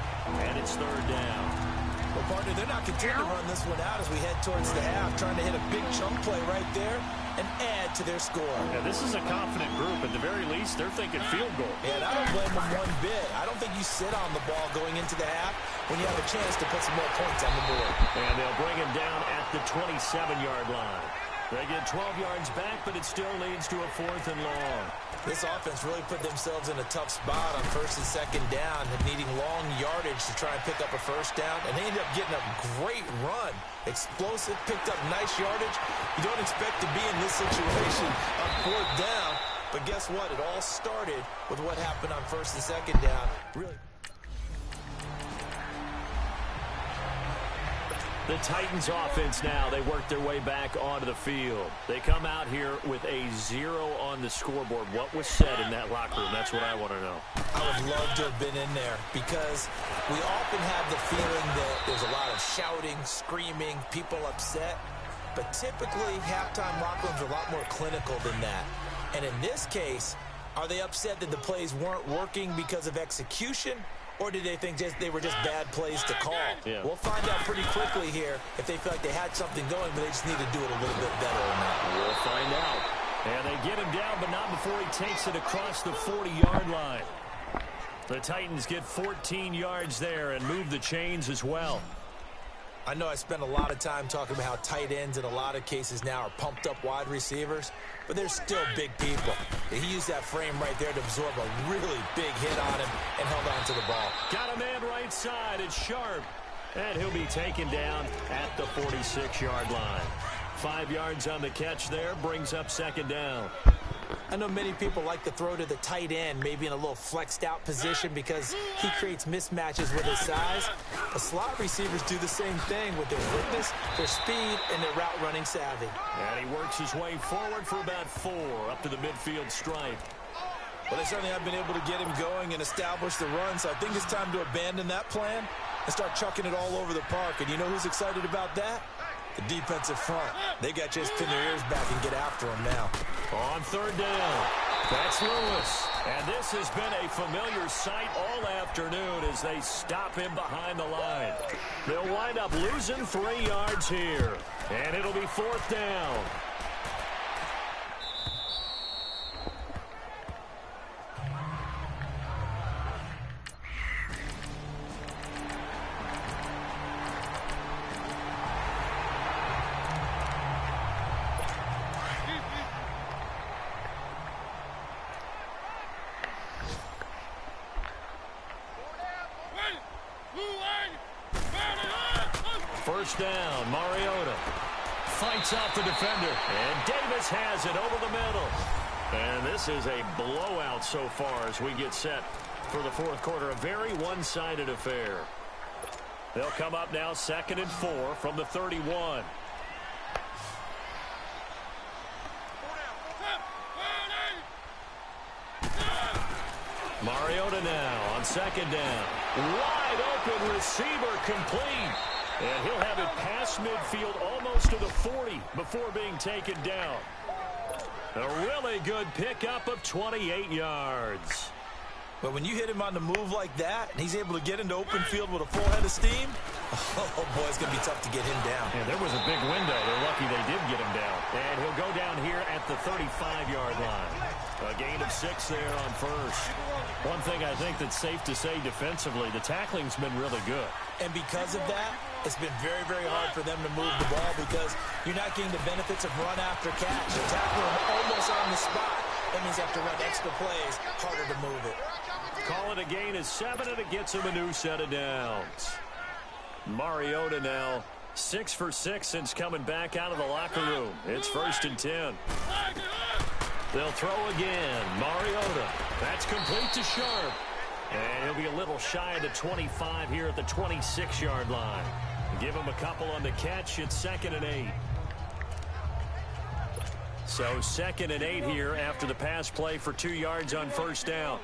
and it's third down. Well, partner, they're not continuing to run this one out as we head towards the half, trying to hit a big chunk play right there and add to their score. Yeah, this is a confident group. At the very least, they're thinking field goal. And I don't blame them one bit. I don't think you sit on the ball going into the half when you have a chance to put some more points on the board. And they'll bring him down at the 27-yard line. They get 12 yards back, but it still leads to a 4th and long. This offense really put themselves in a tough spot on first and second down, needing long yardage to try and pick up a first down, and they ended up getting a great run. Explosive, picked up nice yardage. You don't expect to be in this situation on 4th down, but guess what? It all started with what happened on first and second down. Really. The Titans offense now, they work their way back onto the field. They come out here with a 0 on the scoreboard. What was said in that locker room? That's what I want to know. I would love to have been in there because we often have the feeling that there's a lot of shouting, screaming, people upset. But typically, halftime locker rooms are a lot more clinical than that. And in this case, are they upset that the plays weren't working because of execution? Or did they think they were just bad plays to call? Yeah. We'll find out pretty quickly here if they feel like they had something going, but they just need to do it a little bit better or not. We'll find out. And they get him down, but not before he takes it across the 40-yard line. The Titans get 14 yards there and move the chains as well. I know I spent a lot of time talking about how tight ends in a lot of cases now are pumped-up wide receivers, but they're still big people. He used that frame right there to absorb a really big hit on him and held on to the ball. Got a man right side. It's Sharp. And he'll be taken down at the 46-yard line. 5 yards on the catch there, brings up second down. I know many people like to throw to the tight end, maybe in a little flexed out position because he creates mismatches with his size. The slot receivers do the same thing with their quickness, their speed, and their route running savvy. And he works his way forward for about 4 up to the midfield stripe. Well, they certainly have been able to get him going and establish the run, so I think it's time to abandon that plan and start chucking it all over the park. And you know who's excited about that? The defensive front. They got to just pin their ears back and get after him now. On third down, that's Lewis. And this has been a familiar sight all afternoon as they stop him behind the line. They'll wind up losing 3 yards here. And it'll be 4th down. First down, Mariota fights off the defender, and Davis has it over the middle. And this is a blowout so far as we get set for the fourth quarter. A very one-sided affair. They'll come up now 2nd and 4 from the 31. Mariota now on 2nd down. Wide open receiver complete. And he'll have it past midfield almost to the 40 before being taken down. A really good pickup of 28 yards. But when you hit him on the move like that, and he's able to get into open field with a full head of steam, oh boy, it's going to be tough to get him down. Yeah, there was a big window. They're lucky they did get him down. And he'll go down here at the 35-yard line. A gain of 6 there on first. One thing I think that's safe to say defensively, the tackling's been really good. And because of that, it's been very, very hard for them to move the ball because you're not getting the benefits of run after catch. You're tackling them almost on the spot. That means you have to run extra plays, harder to move it. Call it a gain of 7, and it gets him a new set of downs. Mariota now 6 for 6 since coming back out of the locker room. It's 1st and 10. They'll throw again. Mariota. That's complete to Sharp. And he'll be a little shy of the 25 here at the 26-yard line. Give him a couple on the catch. It's 2nd and 8. So 2nd and 8 here after the pass play for 2 yards on 1st down.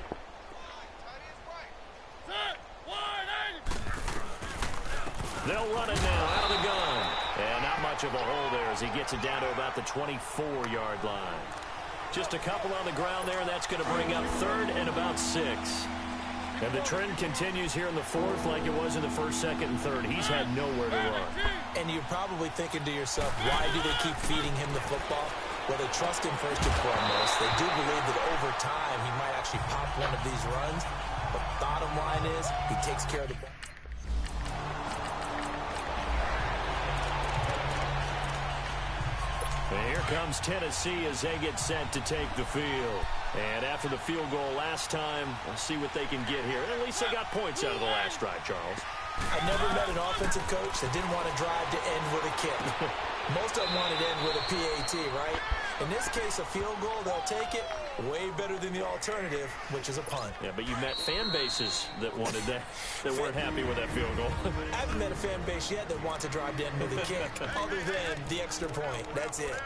They'll run it now out of the gun. And not much of a hole there as he gets it down to about the 24-yard line. Just a couple on the ground there, and that's going to bring up 3rd and about 6. And the trend continues here in the 4th like it was in the 1st, 2nd, and 3rd. He's had nowhere to run. And you're probably thinking to yourself, why do they keep feeding him the football? Well, they trust him first and foremost. They do believe that over time he might actually pop one of these runs. But bottom line is he takes care of the ball. And here comes Tennessee as they get set to take the field. And after the field goal last time, we'll see what they can get here. At least they got points out of the last drive, Charles. I never met an offensive coach that didn't want to drive to end with a kick. Most of them wanted to end with a PAT, right? In this case, a field goal, they'll take it. Way better than the alternative, which is a punt. Yeah, but you met fan bases that wanted that, that weren't happy with that field goal. I haven't met a fan base yet that wants to drive to end with a kick, other than the extra point. That's it.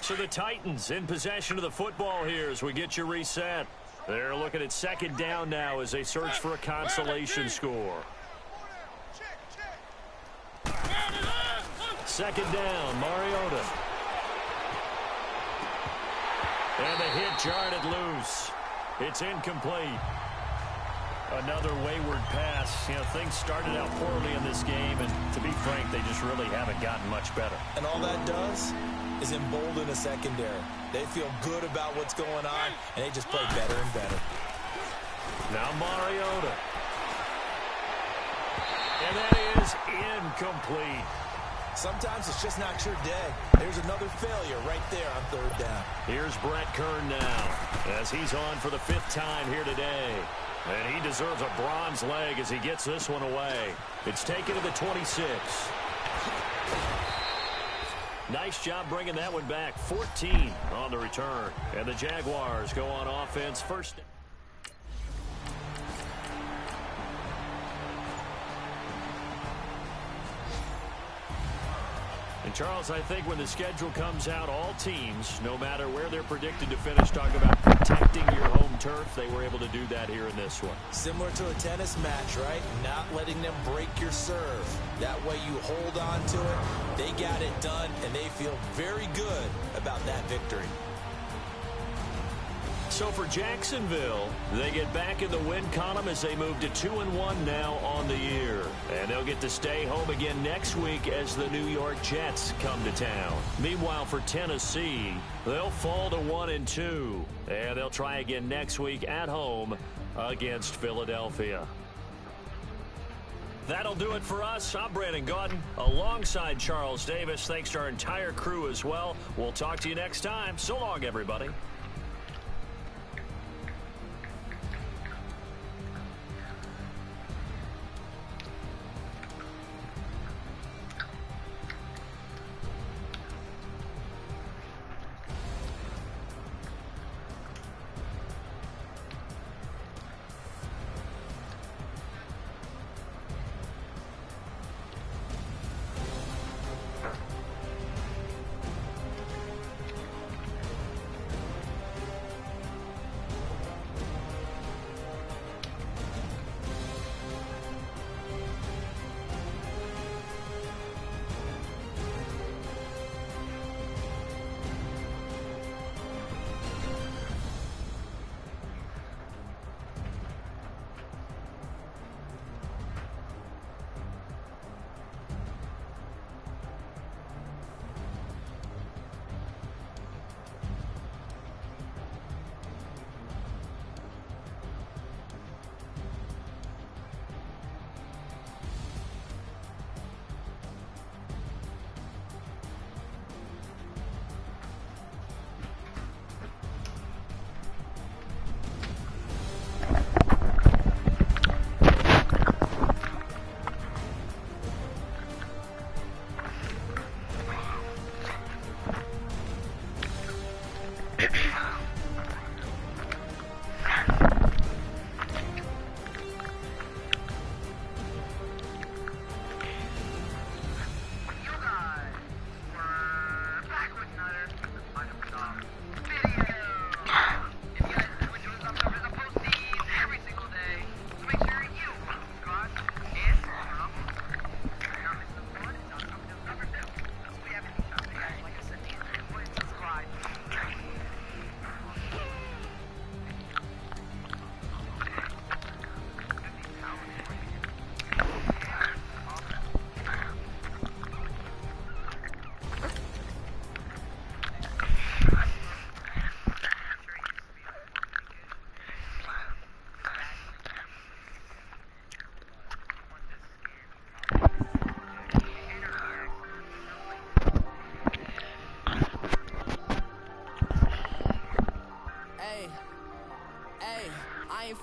So the Titans in possession of the football here as we get you reset. They're looking at 2nd down now as they search for a consolation score. 2nd down, Mariota. And the hit jarred it loose. It's incomplete. Another wayward pass. You know, things started out poorly in this game, and to be frank, they just really haven't gotten much better. And all that does is embolden a secondary. They feel good about what's going on, and they just play better and better. Now Mariota. And that is incomplete. Sometimes it's just not your day. There's another failure right there on 3rd down. Here's Brett Kern now as he's on for the 5th time here today. And he deserves a bronze leg as he gets this one away. It's taken to the 26. Nice job bringing that one back. 14 on the return. And the Jaguars go on offense first. And Charles, I think when the schedule comes out, all teams, no matter where they're predicted to finish, talk about protecting your home turf. They were able to do that here in this one. Similar to a tennis match, right? Not letting them break your serve. That way you hold on to it. They got it done, and they feel very good about that victory. So for Jacksonville, they get back in the win column as they move to 2-1 now on the year. And they'll get to stay home again next week as the New York Jets come to town. Meanwhile, for Tennessee, they'll fall to 1-2. And they'll try again next week at home against Philadelphia. That'll do it for us. I'm Brandon Gaudin alongside Charles Davis. Thanks to our entire crew as well. We'll talk to you next time. So long, everybody.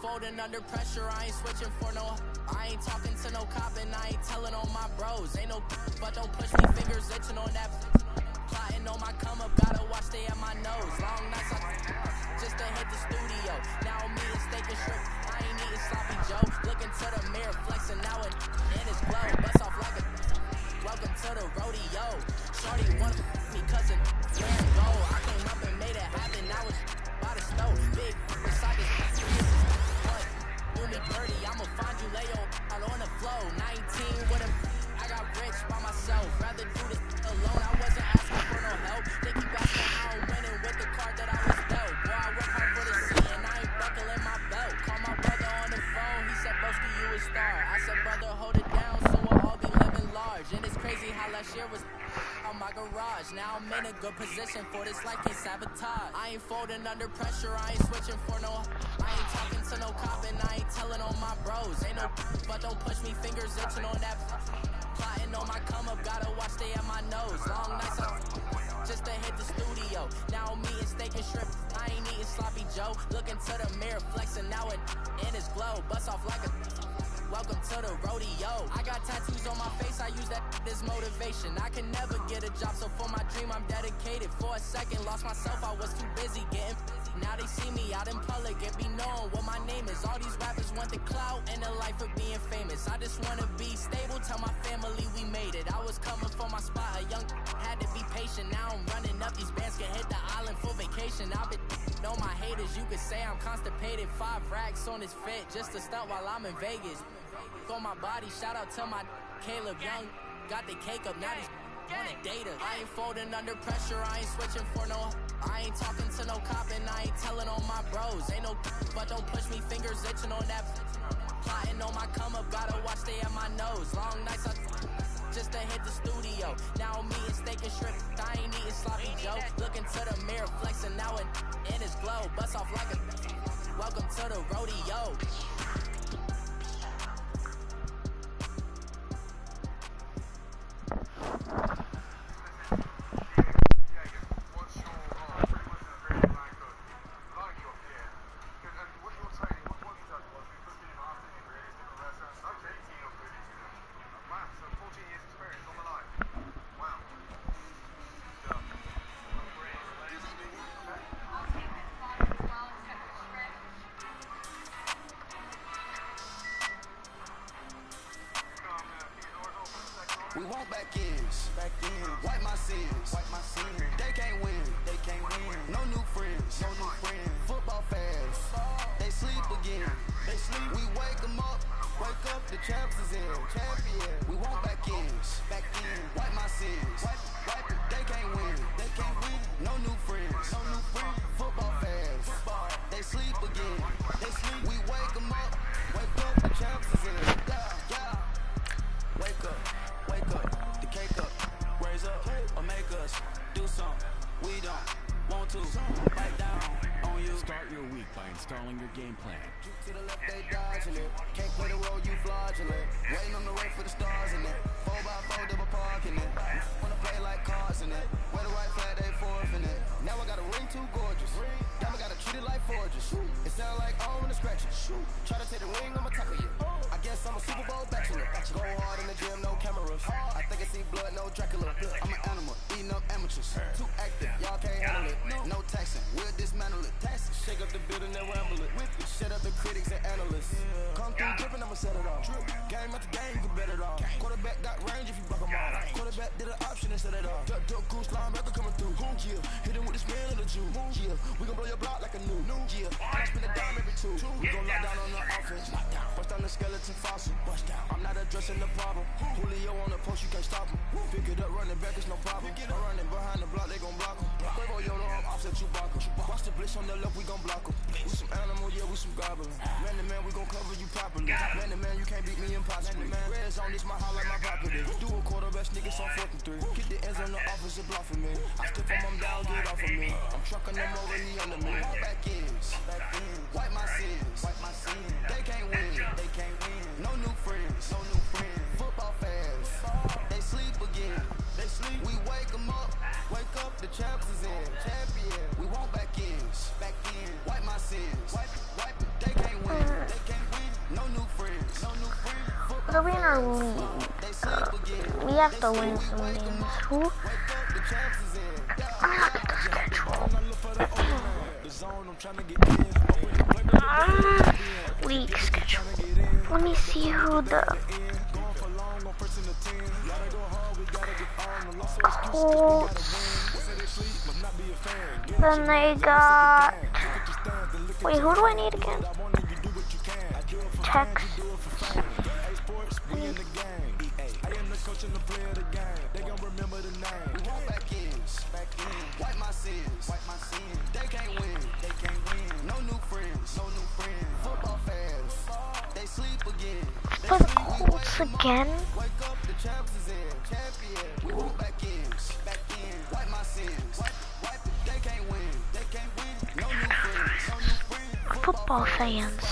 Folding under pressure, I ain't switching for no. I ain't talking to no cop and I ain't telling on my bros. Ain't no but don't push me, fingers itching on that. Plotting on my come up, gotta watch stay at my nose. Long nights just to hit the studio. Now I'm eating steak and shrimp, I ain't eating sloppy Joe. Looking to the mirror, flexing now it in his glow. Bust off like a welcome to the rodeo. Shorty wanna me cousin, where it go? I came up and made it happen, now it's by the snow. Big beside this. Do me dirty, I'ma find you, lay out on the floor. 19 with a, I got rich by myself. Rather do this alone, I wasn't asking for no help. They keep asking how I'm winning with the card that I was dealt. Boy, I work hard for the scene and I ain't buckling my belt. Call my brother on the phone, he said, Broski, you a star. I said, brother, hold it down, so we'll all be living large. And it's crazy how last year was on my garage. Now I'm in a good position for this life, can't sabotage. I ain't folding under pressure, I ain't switching for no. I ain't talking to no cop and I ain't telling on my bros. Ain't no but don't push me, fingers itching on that. Plotting on my come up, gotta watch stay at my nose. Long nights just to hit the studio. Now I'm eating steak and shrimp, I ain't eating sloppy Joe. Looking to the mirror, flexing now it in his glow. Bust off like a welcome to the rodeo. I got tattoos on my face, I use that as motivation. I can never get a job, so for my dream I'm dedicated. For a second, lost myself, I was too busy getting busy. Now they see me out in public and be known what my name is. All these rappers want the clout and the life of being famous. I just wanna be stable, tell my family we made it. I was coming for my spot, a young had to be patient. Now I'm running up, these bands can hit the island for vacation. I've been know my haters, you could say I'm constipated. 5 racks on his fit, just to stunt while I'm in Vegas. On my body, shout out to my Caleb Young. Got the cake up, now he's wanna date her. I ain't folding under pressure, I ain't switching for no. I ain't talking to no cop and I ain't telling on my bros. Ain't no but don't push me, fingers itching on that. Plotting on my come up, gotta watch stay at my nose. Long nights just to hit the studio. Now I'm eating steak and shrimp, I ain't eating sloppy Joe. Looking to the mirror, flexing now it in his glow. Bust off like a welcome to the rodeo. We want back ends, wipe my sins, they can't win, no new friends, football fans, they sleep again, we wake them up, the champs is in, we want back ends, wipe my sins, they can't win, no new friends, football fans, they sleep again, we wake them up, the champs is in, wake up, the cake up, raise up, or make us do something we don't want to, bite down on you. Start your week by installing your game plan. To the left, they dodging it. Can't play the role, you fraudulent. Waiting on the race for the stars in it. 4x4 double parking it. Wanna play like cars in it. Wear the white flag, they forfeit it. Now I got a ring too gorgeous. Now I gotta treat it like forges. It sound like all in the scratches. Try to take the ring, I'ma tackle you. I guess I'm I'm a Super Bowl bachelor. Go hard in the gym, no cameras. I think I see blood, no Dracula. I'm an animal, eating up amateurs. Too active, y'all can't handle it. No taxing, we'll dismantle it. Shake up the building and ramble it. Shut up the critics and analysts. Come through dripping, I'ma set it off. Game after game, you can bet it off. Quarterback got range if you block them all. Quarterback did an option and set it off. Duck goose, linebacker coming through. Yeah, hit him with the spin of the Jew. Yeah, we gon' blow your block like a new. Yeah, I spin a dime every two. We gon' lock down on the offense. Bust down the skeleton fossil. I'm not addressing the problem. Julio on the post, you can't stop him. Pick it up, running back, it's no problem. I'm running behind the block, they gon' block him. Quavo Yoda, I'm offset Chewbacca. Watch the blitz on the left, we gon' block him. We some animal, yeah, we some goblin. Man to man, we gon' cover you properly. Man to man, you can't beat me impossibly. Red zone, this my highlight, my property. Do a quarterback sneak, it's on 4th and 3. Get the ends on the offensive block for me. I step on them down, get off of me. I'm trucking them over, he under me. Back ends, wipe my sins. They can't win, no new friends, Football fans, they sleep again. We wake them up, the champs is in. Champion, we want back ends, wipe my sins. Wipe it, they can't win, no new friends, The winner league. We have to win some games. Who? I'm not at the schedule. League schedule. Let me see who the Colts. Then they got. Wait, who do I need again? Texas. For the Colts again? Football fans.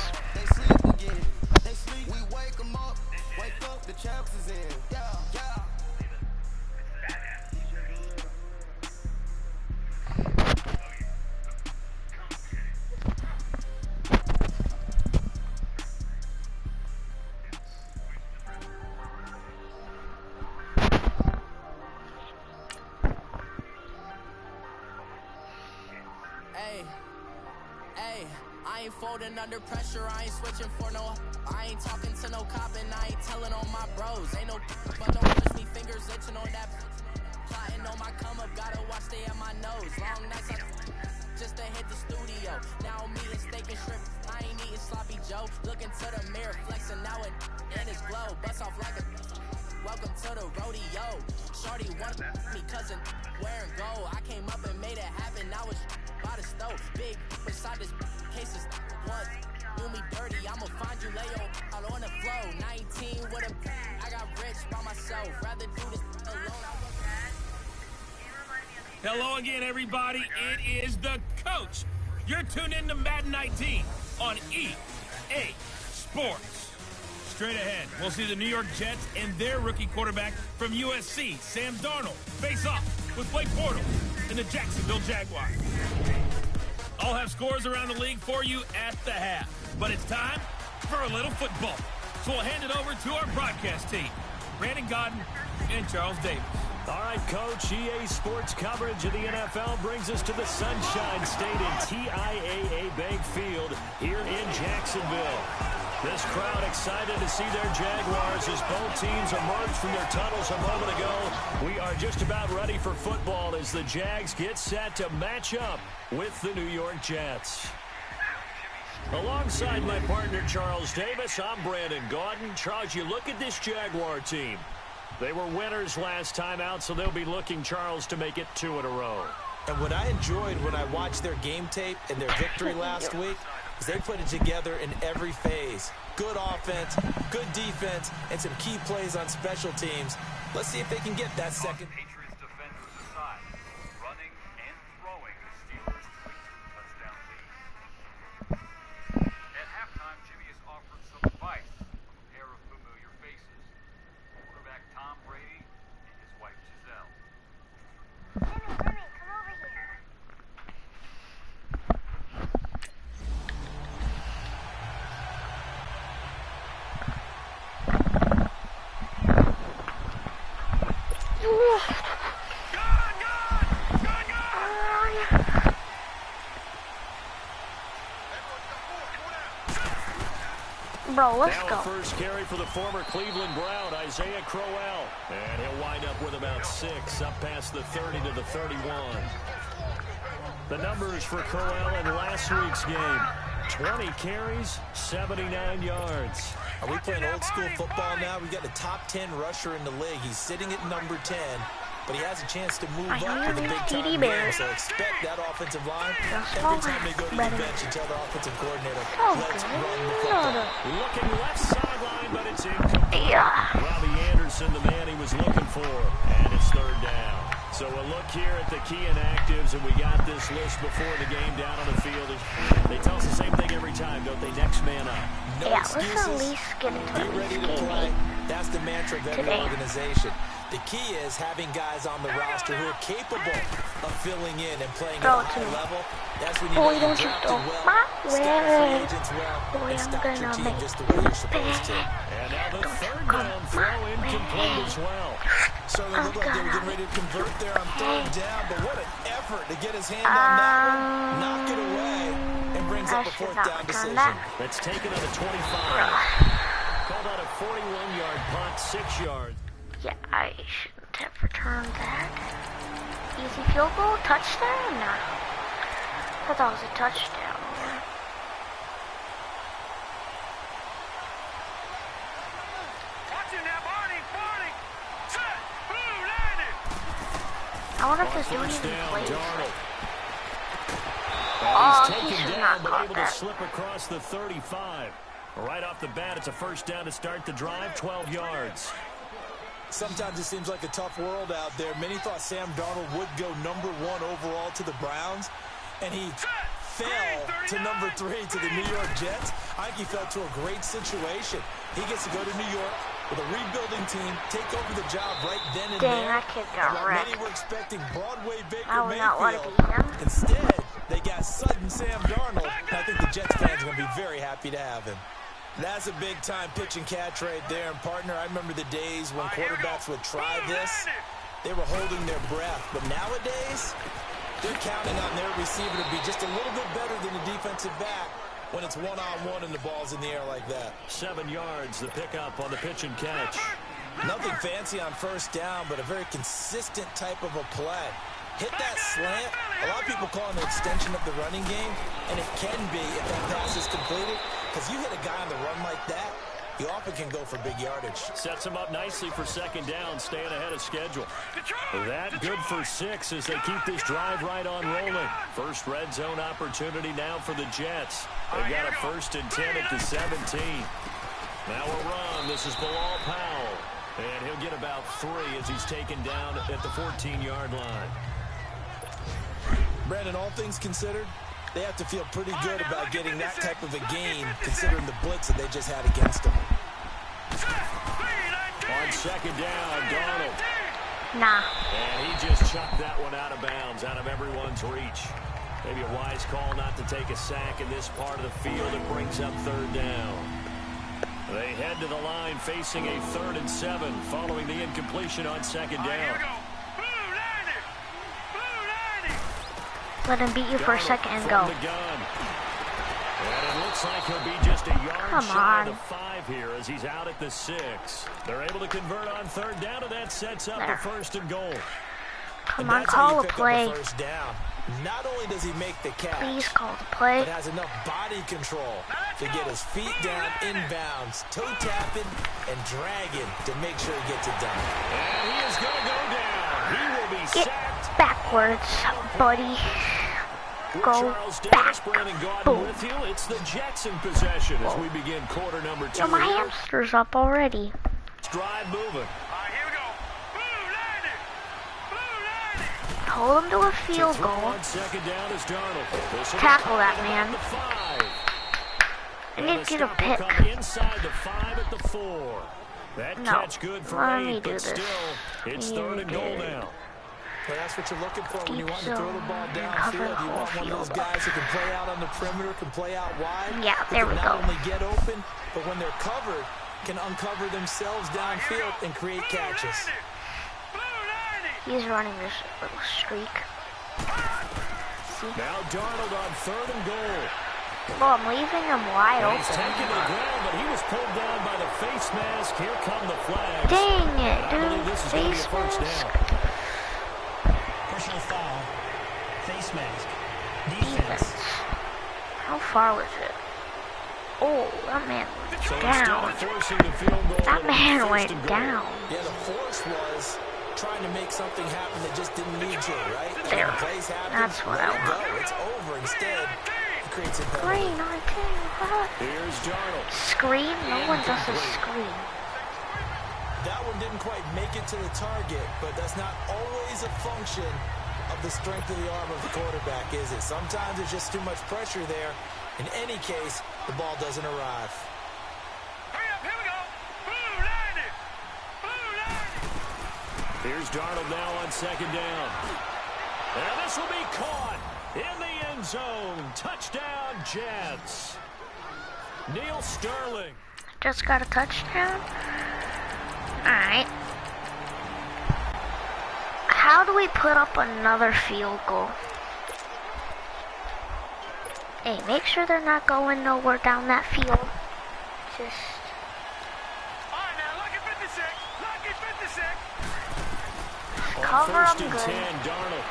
I ain't folding under pressure, I ain't switching for no. I ain't talking to no cop and I ain't telling on my bros. Ain't no but don't push me, fingers itching on that. Plotting on my come up, gotta watch stay at my nose. Long nights I just to hit the studio. Now I'm eating steak and shrimp, I ain't eating sloppy Joe. Looking to the mirror, flexing now it in his glow. Bust off like a welcome to the rodeo. Shorty want me cousin wearing gold. I came up and made it happen, now it's by the stove. Big beside this cases once do me dirty, I'ma find you lay out on the floor. 19 with a I got rich by myself, rather do this alone. Hello again, everybody. It is the coach. You're tuned in to Madden 19 on EA Sports. Straight ahead, we'll see the New York Jets and their rookie quarterback from USC, Sam Darnold, face off with Blake Bortles and the Jacksonville Jaguars. I'll have scores around the league for you at the half. But it's time for a little football. So we'll hand it over to our broadcast team, Brandon Godden and Charles Davis. All right, Coach, EA Sports coverage of the NFL brings us to the Sunshine State in TIAA Bank Field here in Jacksonville. This crowd excited to see their Jaguars as both teams emerged from their tunnels a moment ago. We are just about ready for football as the Jags get set to match up with the New York Jets. Alongside my partner Charles Davis, I'm Brandon Gaudin. Charles, you look at this Jaguar team. They were winners last time out, so they'll be looking, Charles, to make it 2 in a row. And what I enjoyed when I watched their game tape and their victory last week is they put it together in every phase. Good offense, good defense, and some key plays on special teams. Let's see if they can get that second. Patriots defenders aside, running and throwing the Steelers' 3 touchdown lead. At halftime, Jimmy has offered some advice from a pair of familiar faces. Quarterback Tom Brady and his wife Giselle. Jimmy, come over here. Bro, let's now go. First carry for the former Cleveland Brown, Isaiah Crowell. And he'll wind up with about 6, up past the 30 to the 31. The numbers for Crowell in last week's game. 20 carries, 79 yards. Are we playing old school football now? We've got the top 10 rusher in the league. He's sitting at number 10, but he has a chance to move up for the big time game. So expect that offensive line every time they go to the bench and tell the offensive coordinator, let's run the football. Looking left sideline, but it's incomplete. Robbie Anderson, the man he was looking for, and it's third down. So a look here at the key inactives, and we got this list before the game down on the field. They tell us the same thing every time, don't they? Next man up. No excuses. Let's at least get into Be ready to play. That's the mantra of every organization. The key is having guys on the roster who are capable of filling in and playing at a high level. That's when you get drafted well, scout free agents well, and stock your team just the way you're supposed to. And now the third down throw incomplete as well. So they looked like they were getting ready to convert there on third down, but what an effort to get his hand on that one, knock it away, and brings up a fourth down decision. That's taken on the 25. Called out a 41-yard punt, 6 yards. Yeah, I shouldn't have returned that. Easy field goal, touchdown? Nah. I thought it was a touchdown. I wonder if this dude even plays. Oh, he should not but caught able that. to slip across the 35. Right off the bat, it's a first down to start the drive, 12 yards. Sometimes it seems like a tough world out there. Many thought Sam Darnold would go number 1 overall to the Browns, and he fell to number 3 to the New York Jets. I think he fell to a great situation. He gets to go to New York with a rebuilding team, take over the job right then and there. That kid got wrecked. Many were expecting Broadway Baker I would not want to Mayfield. beat him. Instead, they got sudden Sam Darnold, and I think the Jets fans are going to be very happy to have him. That's a big-time pitch and catch right there. And, partner, I remember the days when quarterbacks would try this. They were holding their breath. But nowadays, they're counting on their receiver to be just a little bit better than the defensive back when it's one-on-one and the ball's in the air like that. 7 yards, the pickup on the pitch and catch. Nothing fancy on first down, but a very consistent type of a play. Hit that slant. A lot of people call it an extension of the running game, and it can be if that pass is completed, because you hit a guy on the run like that, you often can go for big yardage. Sets him up nicely for second down, staying ahead of schedule. That good for 6 as they keep this drive right on rolling. First red zone opportunity now for the Jets. They've got a 1st and 10 at the 17. Now a run. This is Bilal Powell. And he'll get about 3 as he's taken down at the 14-yard line. Brandon, all things considered, they have to feel pretty good about getting that type of a gain, considering the blitz that they just had against them. On second down, Darnold. Nah. And he just chucked that one out of bounds, out of everyone's reach. Maybe a wise call not to take a sack in this part of the field. It brings up third down. They head to the line facing a 3rd and 7 following the incompletion on second down. Let him beat you for a second and go. And it looks like he'll be just a yard shy of the 5 here as he's out at the 6. They're able to convert on third down, and that sets up the 1st and goal. Come on, call a play. First down. Not only does he make the catch, Please call the play. but has enough body control to get his feet down inbounds, toe tapping and dragging to make sure he gets it done. And he is going to go down. He will be sacked. Backwards, buddy. Go back. Boom. With you. It's the Jets in possession as we begin quarter number 2. Yo, my hamster's up already. Drive moving. Hold him to a field goal. Tackle that man. I need to get a pick. Inside the 5 at the 4. That catch good for 8, but still, it's 3rd and goal now. Well, that's what you're looking for when you want to throw the ball downfield. You want one of those guys who can play out on the perimeter, can play out wide. Yeah, there we go. Not only get open, but when they're covered, can uncover themselves downfield and create catches. He's running this little streak. See? Now Darnold on 3rd and goal. Well, I'm leaving him wide And open. he's taken to the ground, but he was pulled down by the face mask. Here come the flags. Dang it, I believe dude. this is going to be a Face first mask. down. Personal foul. Face mask. Defense. How far was it? Oh, that man went So instead down. of forcing the field goal, That it'll be man first went and goal. down. Yeah, the force was trying to make something happen that just didn't need to, right? And There. when plays happen, That's what let I it go. want. It's over. Instead, it creates a penalty. 3-19. What? Here's Darnold. Screen? No one does a screen. That one didn't quite make it to the target, but that's not always a function of the strength of the arm of the quarterback, is it? Sometimes there's just too much pressure there. In any case, the ball doesn't arrive. Hurry up, here we go. Blue line it. Blue line it. Here's Darnold now on second down. And this will be caught in the end zone. Touchdown, Jets. Neil Sterling. Just got a touchdown? Alright. How do we put up another field goal? Hey, make sure they're not going nowhere down that field. Just... All right, now, lucky 56. Lucky 56. On Cover first them and good. 10, Darnold.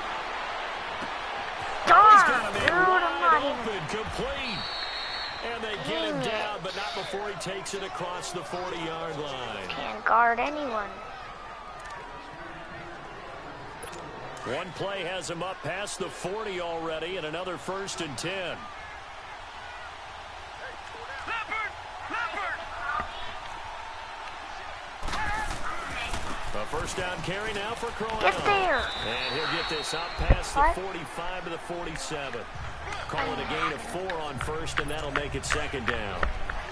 Darn, He's got a dude, man I'm not wide even... open, complete. And they get him Dang it. down, but not before he takes it across the 40-yard line. Can't guard anyone. One play has him up past the 40 already, and another first and 10. Leopard. Leopard. A first down carry now for Crowell. Get there. And he'll get this up past What? the 45 to the 47. Call it a gain of 4 on first, and that'll make it second down.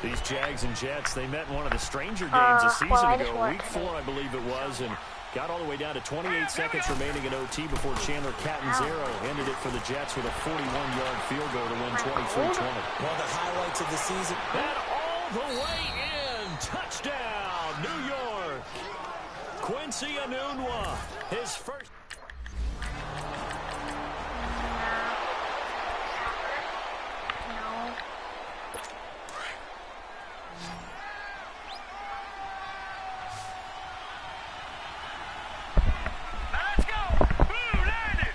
These Jags and Jets, they met in one of the stranger games a season well, I just ago, want week to 4, I believe it was, and got all the way down to 28 seconds remaining in OT before Chandler Catanzaro ended it for the Jets with a 41-yard field goal to win 23-20. One of the highlights of the season. And all the way in, touchdown, New York. Quincy Enunwa, his first. No. Now, let's go. Blue line it.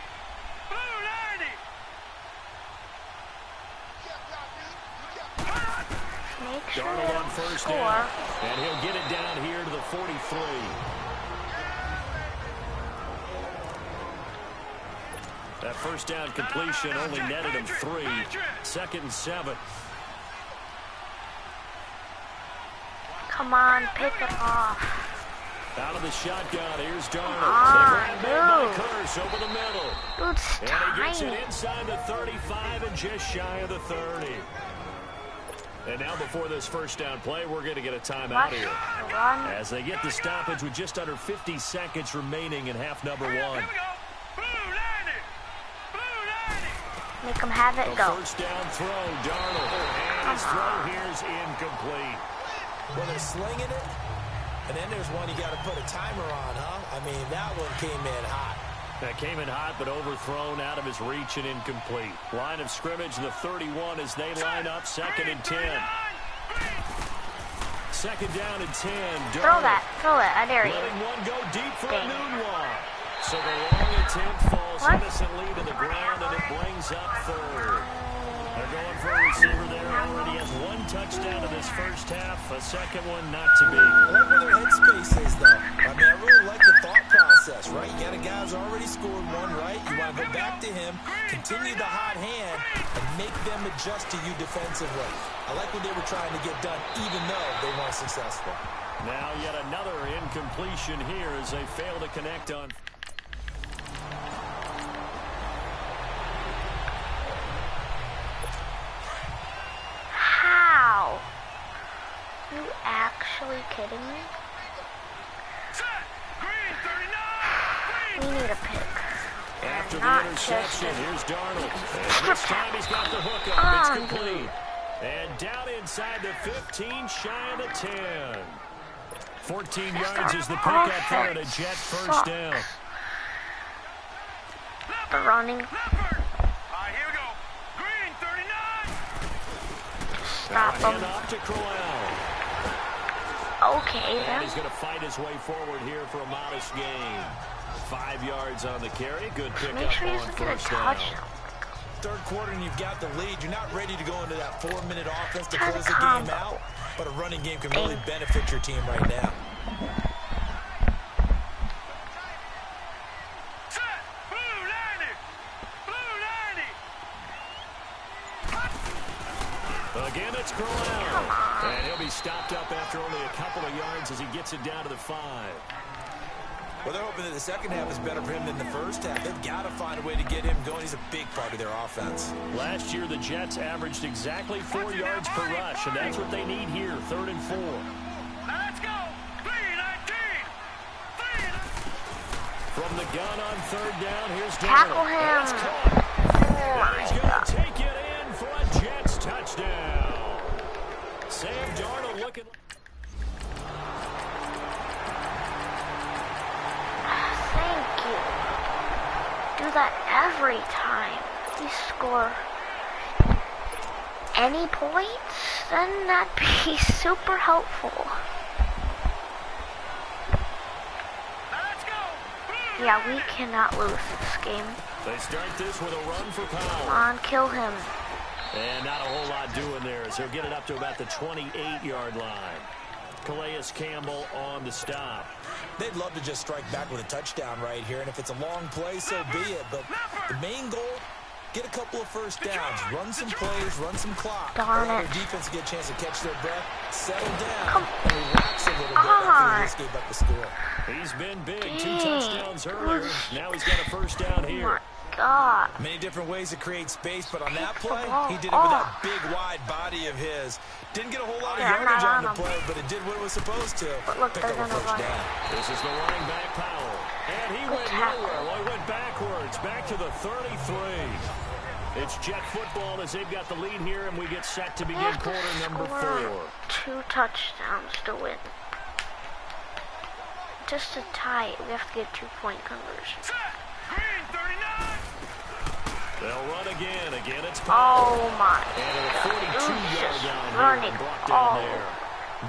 Blue line it. Make sure Darnold they on don't first score. down, and he'll get it down here to the 43. That first down completion only netted him 3. Second and 7. Come on, pick it off. Out of the shotgun, here's Darnold. Ah, The grab made by dude. Curse over the middle. Dude's And he gets tiny. it inside the 35 and just shy of the 30. And now before this first down play, we're going to get a timeout Watch here. the run. As they get the stoppage with just under 50 seconds remaining in half number 1. Here we go. Blue line it. Blue line it. Make them have it A go. first down throw, Darnold. And his throw here's incomplete. Well, they're slinging it, and then there's one you got to put a timer on, huh? I mean, that one came in hot. That came in hot, but overthrown out of his reach and incomplete. Line of scrimmage, the 31 as they line up, second and 10. Second down and 10. Throw that. Throw it. I dare you. Letting one go deep for Dang. Enunwa. So the long attempt falls What? innocently to the ground, and it brings up third. They're going for a receiver there. Already has 1 touchdown in this first half. A second one not to be. I like where their headspace is, though. I mean, I really like the thought process, right? You got a guy who's already scored 1, right? You want to go back to him, continue the hot hand, and make them adjust to you defensively. I like what they were trying to get done, even though they weren't successful. Now yet another incompletion here as they fail to connect on. How? Are you actually kidding me? Set. Green 39. We need a pick. After the Not interception, just a- here's Darnold. And this time he's got the hook up. Oh, It's complete. And down inside the 15, shy of the 10. 14 yards is the pickup there at a Jet first down. The running. Leopard. All right, here we go. Green 39. stop him. Off to Crowell. Okay, And then. he's going to fight his way forward here for a modest gain. 5 yards on the carry. Good pickup Make sure he on doesn't get a first down. touchdown. Third quarter and you've got the lead. You're not ready to go into that 4-minute offense to Try close the the game combo. out, but a running game can really benefit your team right now. Again, it's Crowell. And he'll be stopped up after only a couple of yards as he gets it down to the 5. Well, they're hoping that the second half is better for him than the first half. They've got to find a way to get him going. He's a big part of their offense. Last year, the Jets averaged exactly 4 yards per rush, and that's what they need here, 3rd and 4. Let's go. 3-19. From the gun on 3rd down, here's Tackle Darnold. him. That's caught. Oh And he's my going God. to take it in for a Jets touchdown. Sam Darnold looking. Thank you. Do that every time we score any points, then that'd be super helpful. Yeah, we cannot lose this game. They start this with a run for Come power. on, kill him. And not a whole lot doing there as he'll get it up to about the 28-yard line. Calais Campbell on the stop. They'd love to just strike back with a touchdown right here, and if it's a long play, so be it. But the main goal, get a couple of first downs, run some plays, run some clock. Darn Allow it. their defense to get a chance to catch their breath, settle down, Come and relax a little bit after they just gave up the score. He's been big. 2 Dang. touchdowns earlier. Now he's got a first down Oh here. my God. Many different ways to create space, but on that Pick the play, ball he did it with that off. big, wide body of his. Didn't get a whole lot of Yeah, I'm yardage not on the on him. play, but it did what it was supposed to. But look, Pick they're up a gonna first run. down. This is the running back Powell. And he went tackle. nowhere. Well, he went backwards, back to the 33. It's Jet football as they've got the lead here, and we get set to We begin have to quarter number score 4. 2 touchdowns to win. Just to tie it, we have to get 2-point conversion. They'll run again. Again, it's Powell. Oh my And a God. 42-yard Just down here running and brought all down there.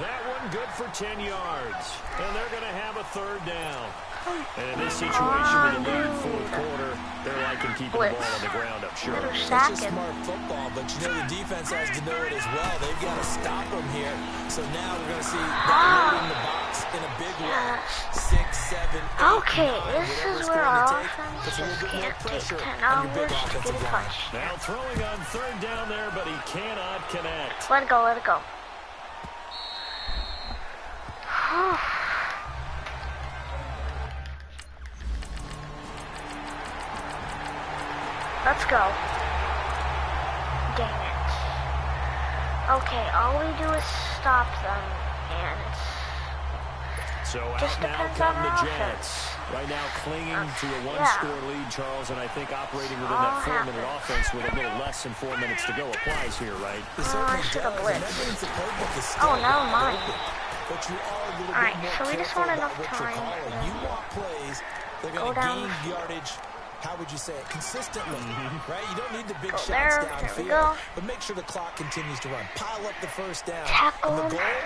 That one good for 10 yards. And they're going to have a 3rd down. And in this situation with the lead 4th quarter, they're liking keeping the ball on the ground, I'm sure. Better It's sack just him. smart football, but you know the defense has to know it as well. They've got to stop him here. So now we're going to see that in the box in a big way. Yes. 6, 7, 8, Okay, 9, this whatever is it's where going to our take. offense Puts a little just bit more can't take pressure 10 on your hours big to get offensive a line. touchdown. Now throwing on 3rd down there, but he cannot connect. Let it go, let it go. Let's go. Dang it. Okay, all we do is stop them, and So Just out now depends come on the our Jets. Right now clinging to a yeah. one-score lead, Charles, and I think operating within that All 4-minute happens. offense with a little less than 4 minutes to go applies here, right? It I certainly should have does, and blitzed. that means the playbook is Oh, still never wide mind. open. But you are a little Alright, bit more so we just careful want about enough what you're time. calling. You want plays, they're Go going to down. gain yardage, how would you say it, consistently, right? You don't need the big Go shots there, there we downfield, go. but make sure the clock continues to run. Pile up the first down. Tackle And the him. goal,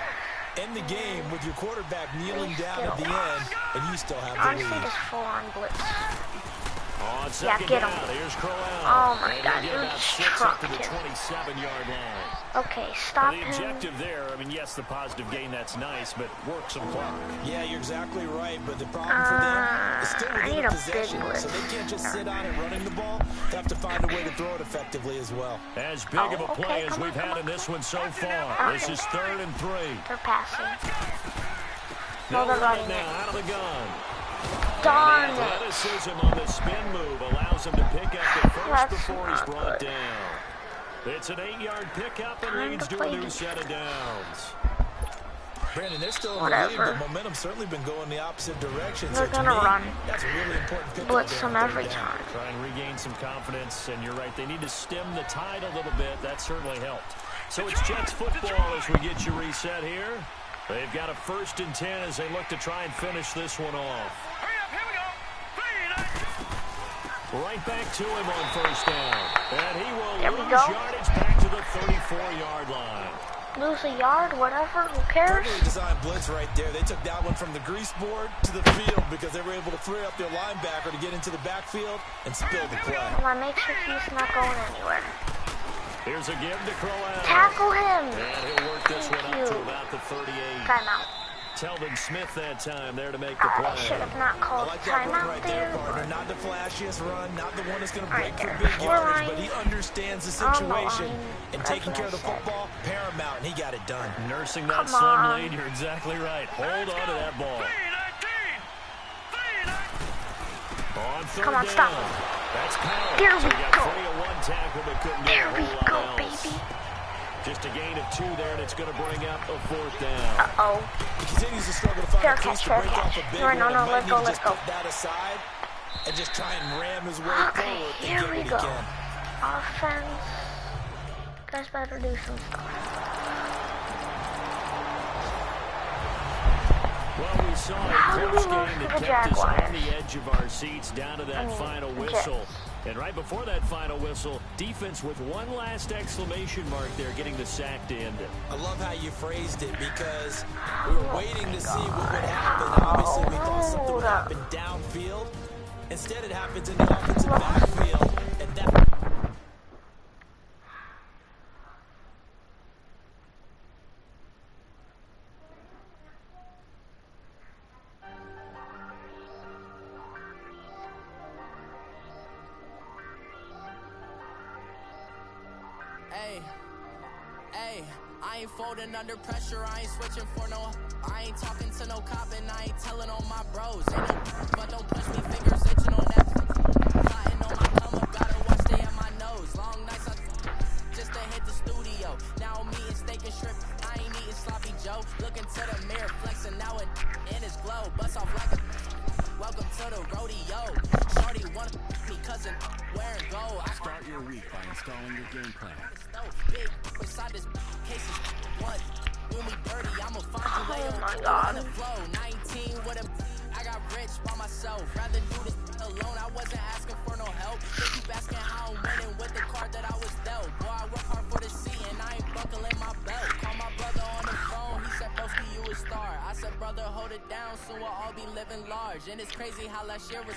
end the game with your quarterback kneeling Please down get at the him. end, and you still have the honestly lead. just full-on blitz. On second get him. down, here's Crowell. Oh my And God, he'll get you about just 6 up to the trucked him. 27-yard line. Okay, Well, stop the him. objective there, I mean, yes, the positive gain, that's nice, but work some clock. Yeah, you're exactly right, but the problem for them is still I need within a a big possession, blitz. so they can't just sit on it running the ball. They have to find a way to throw it effectively as well. As big of a okay, play as come on, we've come had on, in this come one so far. Okay. This is 3rd and 3. They're passing. They'll they're run it running now it. out of the gun. Darn And the it. athleticism on the spin move allows him to pick up the first That's before he's not brought good. down. It's an 8-yard pickup and Time leads to to a play new defense. set of downs. Brandon, they're still in the lead, Whatever. but momentum's certainly been going the opposite direction. They're so to gonna me, run. That's a really important pickup. Blitz there on them 3rd every down. time. Try and regain some confidence, and you're right, they need to stem the tide a little bit. That certainly helped. So it's Jets football as we get you reset here. They've got a 1st and 10 as they look to try and finish this one off. Hurry up, here we go. 3-19. Right back to him on 1st down. And he will There we lose go. yardage back to the 34-yard line. Lose a yard, whatever, who cares? Perfectly designed blitz right there. They took that one from the grease board to the field because they were able to free up their linebacker to get into the backfield and spill the play. Come on, make sure he's not going anywhere. Here's a give to Crowell. Tackle him. And he'll work this one up to about the 38. Timeout. Telvin Smith that time there to make the play. I should have not called I like that run timeout right there. there, partner. Not the flashiest run, not the one that's going to break Right for there. big We're yardage, lying. but he understands the On the situation line. and That's taking what care I of the said. football, paramount, and he got it done. Nursing that Come slim on. lead, you're exactly right. Hold on to that ball. On third Come on, down. stop him. That's Powell. Here So we he got go. 3 of 1 tackle, but couldn't do There a we whole go, lot else. baby. Just a gain of 2 there, and it's going to bring up a 4th down. Uh-oh. He continues to struggle to find Fair a piece catch, to fair break off catch. a big No, one. no, and no, might let's need go, to let's just go. put that aside and just try and ram his way Okay, forward and here get we what he go. can. Offense. Guys better do some stuff. Well, we saw a How do we close lose game to that the kept us on Jaguars? the edge of our seats down to that final the whistle. Jets. And right before that final whistle, defense with one last exclamation mark there, getting the sack to end it. I love how you phrased it because we were waiting to see what would happen. Obviously, we thought something would happen downfield. Instead, it happens in the offensive backfield, and that... Hey, I ain't folding under pressure, I ain't switching for no. I ain't talking to no cop and I ain't telling on my bros. Ain't no, but don't push me, fingers itching on that. Plotting on my come up, gotta watch they at my nose. Long nights, just to hit the studio. Now I'm eating steak and shrimp, I ain't eating sloppy Joe. Looking to the mirror, flexing now it in his glow. Bust off like a. Welcome to the rodeo. Shorty wanna me cousin wearing gold. Start your week by installing your game plan. Big beside this case is what do me dirty. I'ma find you later on the flow. 19 with a I got rich by myself. Rather do this alone. I wasn't asking for no help. They keep asking how I'm winning with the card that I was dealt. Boy, I work hard for the C and I ain't buckling my belt. Call my brother on the phone. He said, Broski, you a star. I said, brother, hold it down. Soon we'll all be living large. And it's crazy how last year was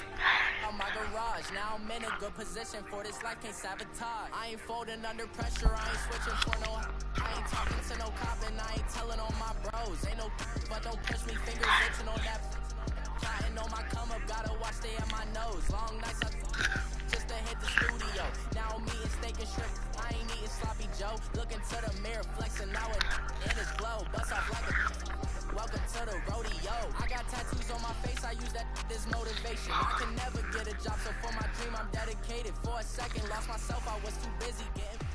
on my garage. Now I'm in a good position for this life, can't sabotage. I ain't folding under pressure, I ain't switching for no. I ain't talking to no cop and I ain't telling on my bros. Ain't no, but don't push me, fingers itching on that. Plotting on my come up, gotta watch they at my nose. Long nights, just to hit the studio. Now I'm eating steak and shrimp, I ain't eating sloppy Joe. Looking to the mirror, flexing now it in his glow. Bust off like a. Welcome to the rodeo. I got tattoos on my face, I use that as motivation. I can never get a job, so for my dream I'm dedicated. For a second, lost myself, I was too busy getting.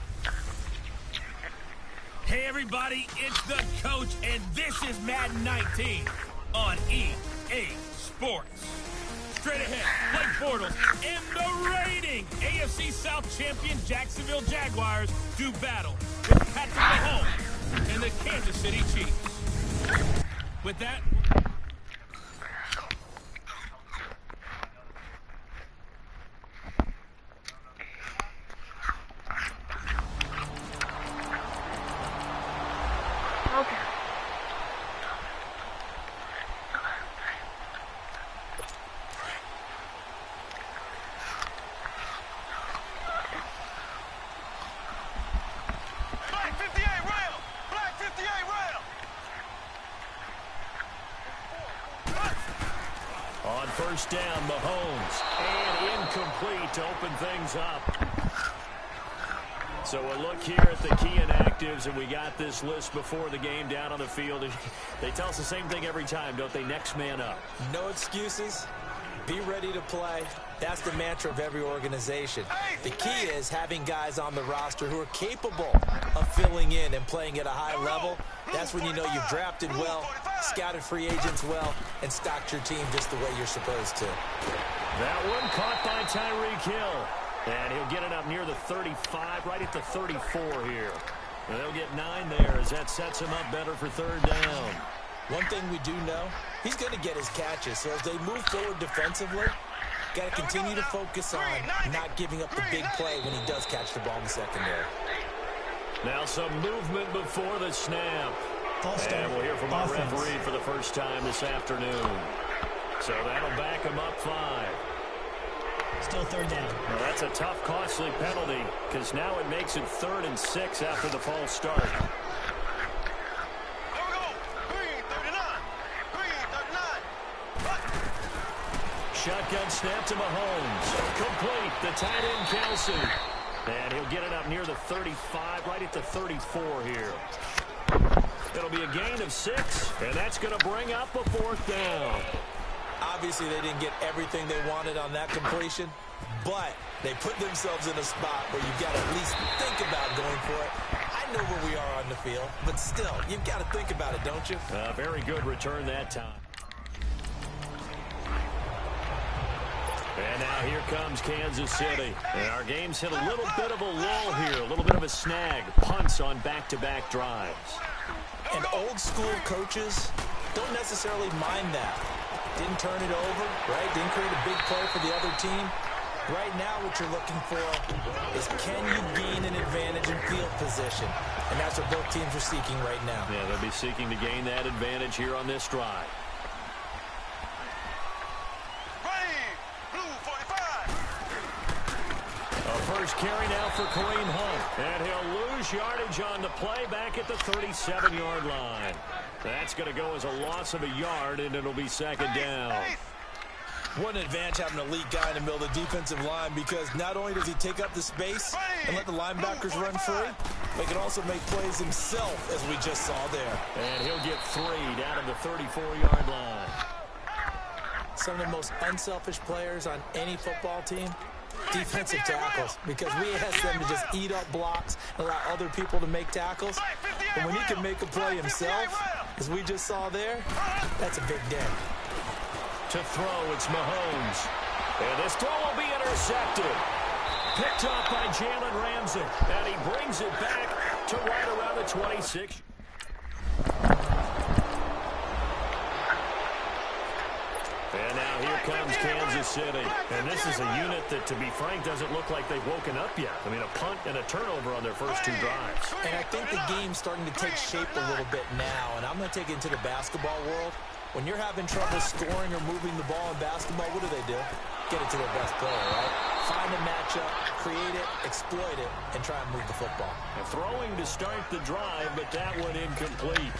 Hey everybody, it's the coach, and this is Madden 19 on EA Sports. Straight ahead, Blake Bortles and the reigning AFC South champion Jacksonville Jaguars do battle with Patrick Mahomes and the Kansas City Chiefs. With that, Okay. Black 58 rail! Black 58 rail! On first down, Mahomes. And incomplete to open things up. So a look here at the key inactives, and we got this list before the game down on the field. They tell us the same thing every time, don't they? Next man up. No excuses. Be ready to play. That's the mantra of every organization. The key is having guys on the roster who are capable of filling in and playing at a high level. That's when you know you've drafted well, scouted free agents well, and stocked your team just the way you're supposed to. That one caught by Tyreek Hill. And he'll get it up near the 35, right at the 34 here. And they'll get 9 there as that sets him up better for third down. One thing we do know, he's going to get his catches. So as they move forward defensively, got to continue to focus on not giving up the big play when he does catch the ball in the secondary. Now some movement before the snap. And we'll hear from our referee for the first time this afternoon. So that'll back him up 5. Still third down. Well, that's a tough, costly penalty because now it makes it 3rd and 6 after the false start. Shotgun snap to Mahomes. Complete. The tight end, Kelsey. And he'll get it up near the 35, right at the 34 here. It'll be a gain of 6, and that's going to bring up a 4th down. Obviously, they didn't get everything they wanted on that completion, but they put themselves in a spot where you've got to at least think about going for it. I know where we are on the field, but still, you've got to think about it, don't you? Very good return that time. And now here comes Kansas City. And our game's hit a little bit of a lull here, a little bit of a snag. Punts on back-to-back drives. And old-school coaches don't necessarily mind that. Didn't turn it over, right? Didn't create a big play for the other team. Right now what you're looking for is can you gain an advantage in field position? And that's what both teams are seeking right now. Yeah, they'll be seeking to gain that advantage here on this drive. First carry now for Kareem Hunt. And he'll lose yardage on the play back at the 37-yard line. That's going to go as a loss of a yard, and it'll be 2nd down. What an advantage having an elite guy in the middle of the defensive line, because not only does he take up the space and let the linebackers run free, but he can also make plays himself, as we just saw there. And he'll get 3 down at the 34-yard line. Some of the most unselfish players on any football team, defensive tackles, because we ask them to just eat up blocks and allow other people to make tackles. And when he can make a play himself, as we just saw there, that's a big day. To throw, it's Mahomes. And this throw will be intercepted. Picked off by Jalen Ramsey. And he brings it back to right around the 26. And now here comes Kansas City. And this is a unit that, to be frank, doesn't look like they've woken up yet. I mean, a punt and a turnover on their first 2 drives. And I think the game's starting to take shape a little bit now. And I'm going to take it into the basketball world. When you're having trouble scoring or moving the ball in basketball, what do? Get it to their best player, right? Find a matchup, create it, exploit it, and try and move the football. Throwing to start the drive, but that one incomplete.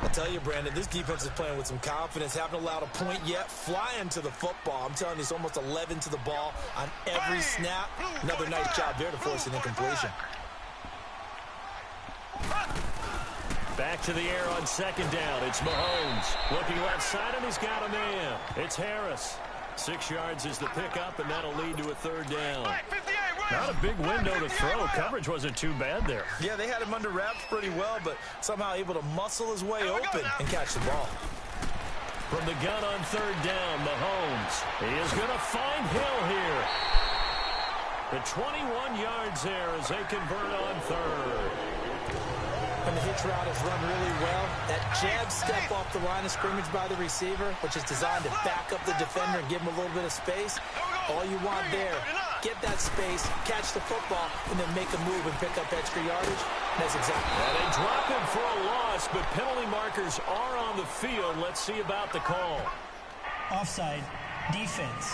I'll tell you, Brandon, this defense is playing with some confidence. Haven't allowed a point yet. Flying to the football. I'm telling you, it's almost 11 to the ball on every snap. Another nice job there to force an incompletion. Back to the air on 2nd down. It's Mahomes. Looking left side, and he's got a man. It's Harris. 6 yards is the pickup, and that'll lead to a 3rd down. Not a big window to throw. Coverage wasn't too bad there. Yeah, they had him under wraps pretty well, but somehow able to muscle his way open and catch the ball. From the gun on 3rd down, Mahomes. He is going to find Hill here. The 21 yards there as they convert on 3rd. And the hitch route is run really well. That jab step off the line of scrimmage by the receiver, which is designed to back up the defender and give him a little bit of space. All you want there, get that space, catch the football, and then make a move and pick up extra yardage. That's exactly right. They drop him for a loss, but penalty markers are on the field. Let's see about the call. Offside, defense.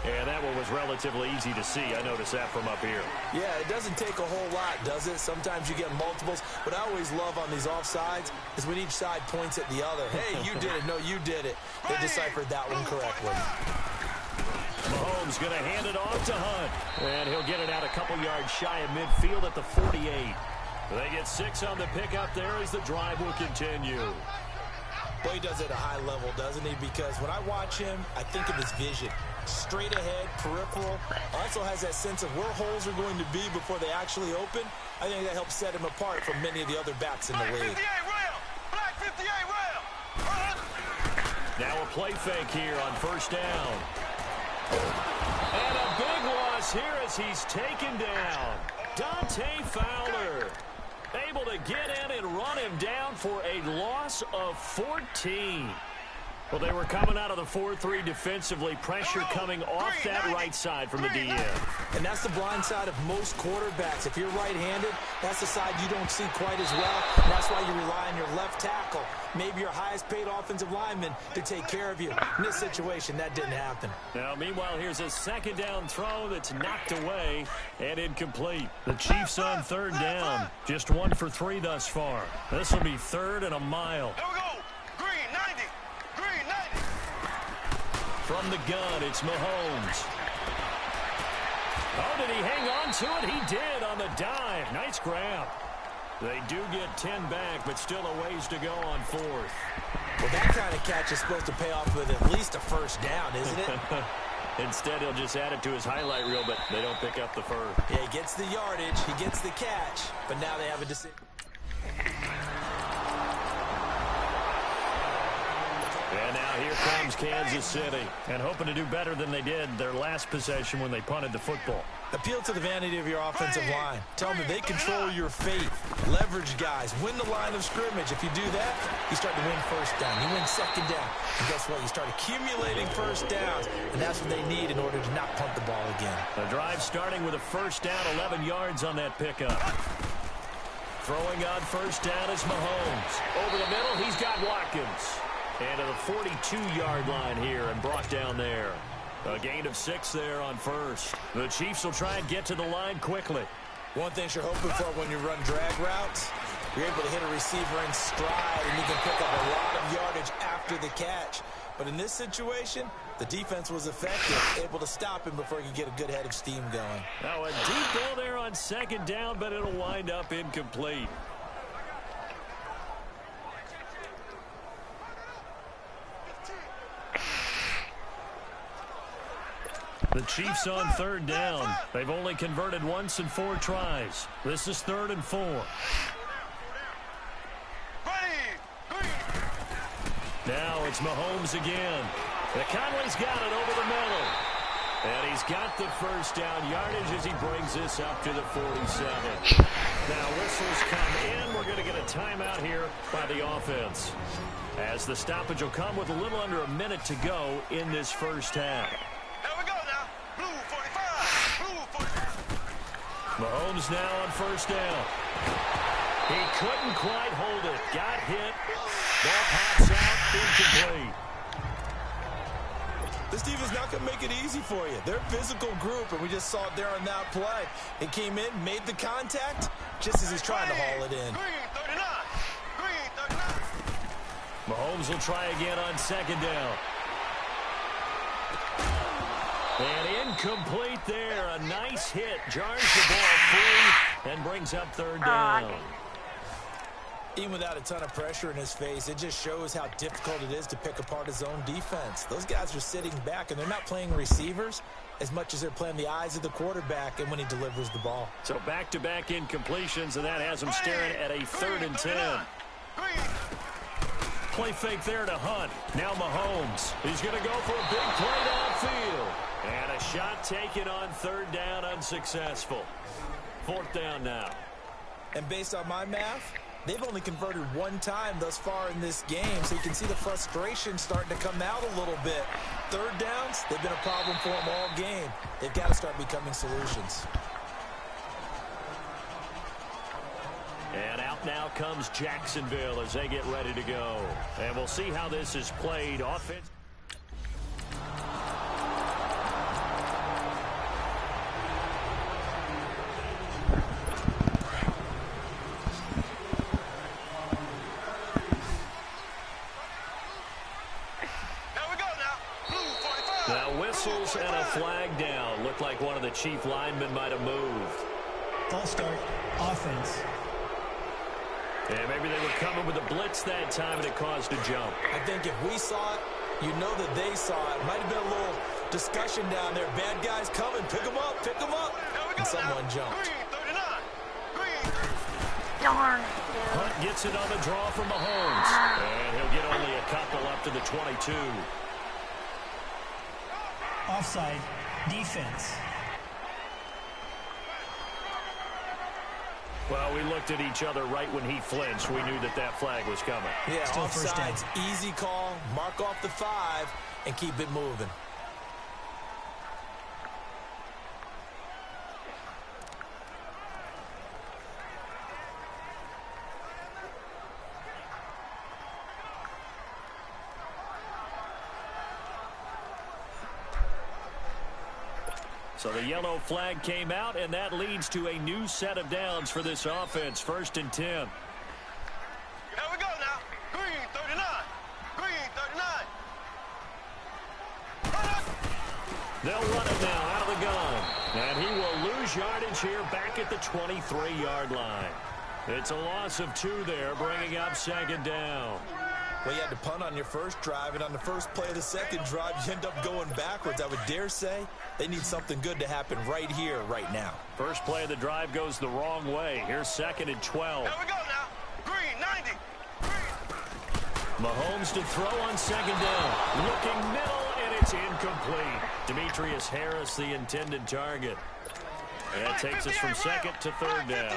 And that one was relatively easy to see. I noticed that from up here. Yeah, it doesn't take a whole lot, does it? Sometimes you get multiples. What I always love on these offsides is when each side points at the other. Hey, you did it. No, you did it. They deciphered that one correctly. Mahomes going to hand it off to Hunt. And he'll get it out a couple yards shy of midfield at the 48. They get 6 on the pickup there as the drive will continue. Boy, he does it at a high level, doesn't he? Because when I watch him, I think of his vision. Straight ahead, peripheral. Also has that sense of where holes are going to be before they actually open. I think that helps set him apart from many of the other backs in the league. Now a play fake here on 1st down. And a big loss here as he's taken down. Dante Fowler able to get in and run him down for a loss of 14. Well, they were coming out of the 4-3 defensively. Pressure coming off that right side from the DN. And that's the blind side of most quarterbacks. If you're right-handed, that's the side you don't see quite as well. And that's why you rely on your left tackle, maybe your highest-paid offensive lineman, to take care of you. In this situation, that didn't happen. Now, meanwhile, here's a second down throw that's knocked away and incomplete. The Chiefs on third down. Just 1 for 3 thus far. This will be 3rd and a mile. Here we go. Green 90. Green 90. From the gun, it's Mahomes. Oh, did he hang on to it? He did on the dive. Nice grab. They do get 10 back, but still a ways to go on 4th. Well, that kind of catch is supposed to pay off with at least a first down, isn't it? Instead, he'll just add it to his highlight reel, but they don't pick up the first. Yeah, he gets the yardage, he gets the catch, but now they have a decision. And now here comes Kansas City, and hoping to do better than they did their last possession when they punted the football. Appeal to the vanity of your offensive line. Tell them that they control your fate. Leverage guys. Win the line of scrimmage. If you do that, you start to win first down. You win second down. And guess what? You start accumulating first downs, and that's what they need in order to not punt the ball again. The drive starting with a first down, 11 yards on that pickup. Throwing on first down is Mahomes. Over the middle, he's got Watkins. And to the 42-yard line here and brought down there. A gain of 6 there on first. The Chiefs will try and get to the line quickly. One thing you're hoping for when you run drag routes, you're able to hit a receiver in stride, and you can pick up a lot of yardage after the catch. But in this situation, the defense was effective, able to stop him before he could get a good head of steam going. Now a deep ball there on second down, but it'll wind up incomplete. The Chiefs on third down. They've only converted once in 4 tries. This is 3rd and 4. Now it's Mahomes again. Conley's got it over the middle. And he's got the first down yardage as he brings this up to the 47. Now whistles come in. We're going to get a timeout here by the offense, as the stoppage will come with a little under a minute to go in this first half. Mahomes now on first down. He couldn't quite hold it. Got hit. Ball pops out. Incomplete. This defense not going to make it easy for you. They're a physical group, and we just saw it there on that play. It came in, made the contact, just as he's trying to haul it in. Mahomes will try again on second down. And incomplete there. A nice hit. Jars the ball free and brings up third down. Even without a ton of pressure in his face, it just shows how difficult it is to pick apart his own defense. Those guys are sitting back, and they're not playing receivers as much as they're playing the eyes of the quarterback and when he delivers the ball. So back-to-back incompletions, and that has him staring at a 3rd and 10. Play fake there to Hunt. Now Mahomes. He's going to go for a big play downfield. And a shot taken on third down, unsuccessful. 4th down now. And based on my math, they've only converted 1 time thus far in this game, so you can see the frustration starting to come out a little bit. Third downs, they've been a problem for them all game. They've got to start becoming solutions. And out now comes Jacksonville as they get ready to go. And we'll see how this is played. Offense. Whistles and a flag down. Looked like one of the Chief linemen might have moved. False start, offense. Yeah, maybe they were coming with a blitz that time and it caused a jump. I think if we saw it, you know that they saw it. Might have been a little discussion down there. Bad guys coming. Pick them up. Pick them up. And someone jumped. Darn. Hunt gets it on the draw from Mahomes. And he'll get only a couple up to the 22. Offside, defense. Well, we looked at each other right when he flinched. We knew that that flag was coming. Yeah, Still first down. offsides, easy call, mark off the 5, and keep it moving. So the yellow flag came out, and that leads to a new set of downs for this offense. 1st and 10. Here we go now. Green 39. Green 39. They'll run it now out of the gun. And he will lose yardage here back at the 23-yard line. It's a loss of 2 there, bringing up 2nd down. Well, you had to punt on your first drive, and on the first play of the second drive, you end up going backwards. I would dare say they need something good to happen right here, right now. First play of the drive goes the wrong way. Here's 2nd and 12. Here we go now. Green 90. Mahomes to throw on 2nd down. Looking middle, and it's incomplete. Demetrius Harris, the intended target. And that takes us from 2nd to 3rd down.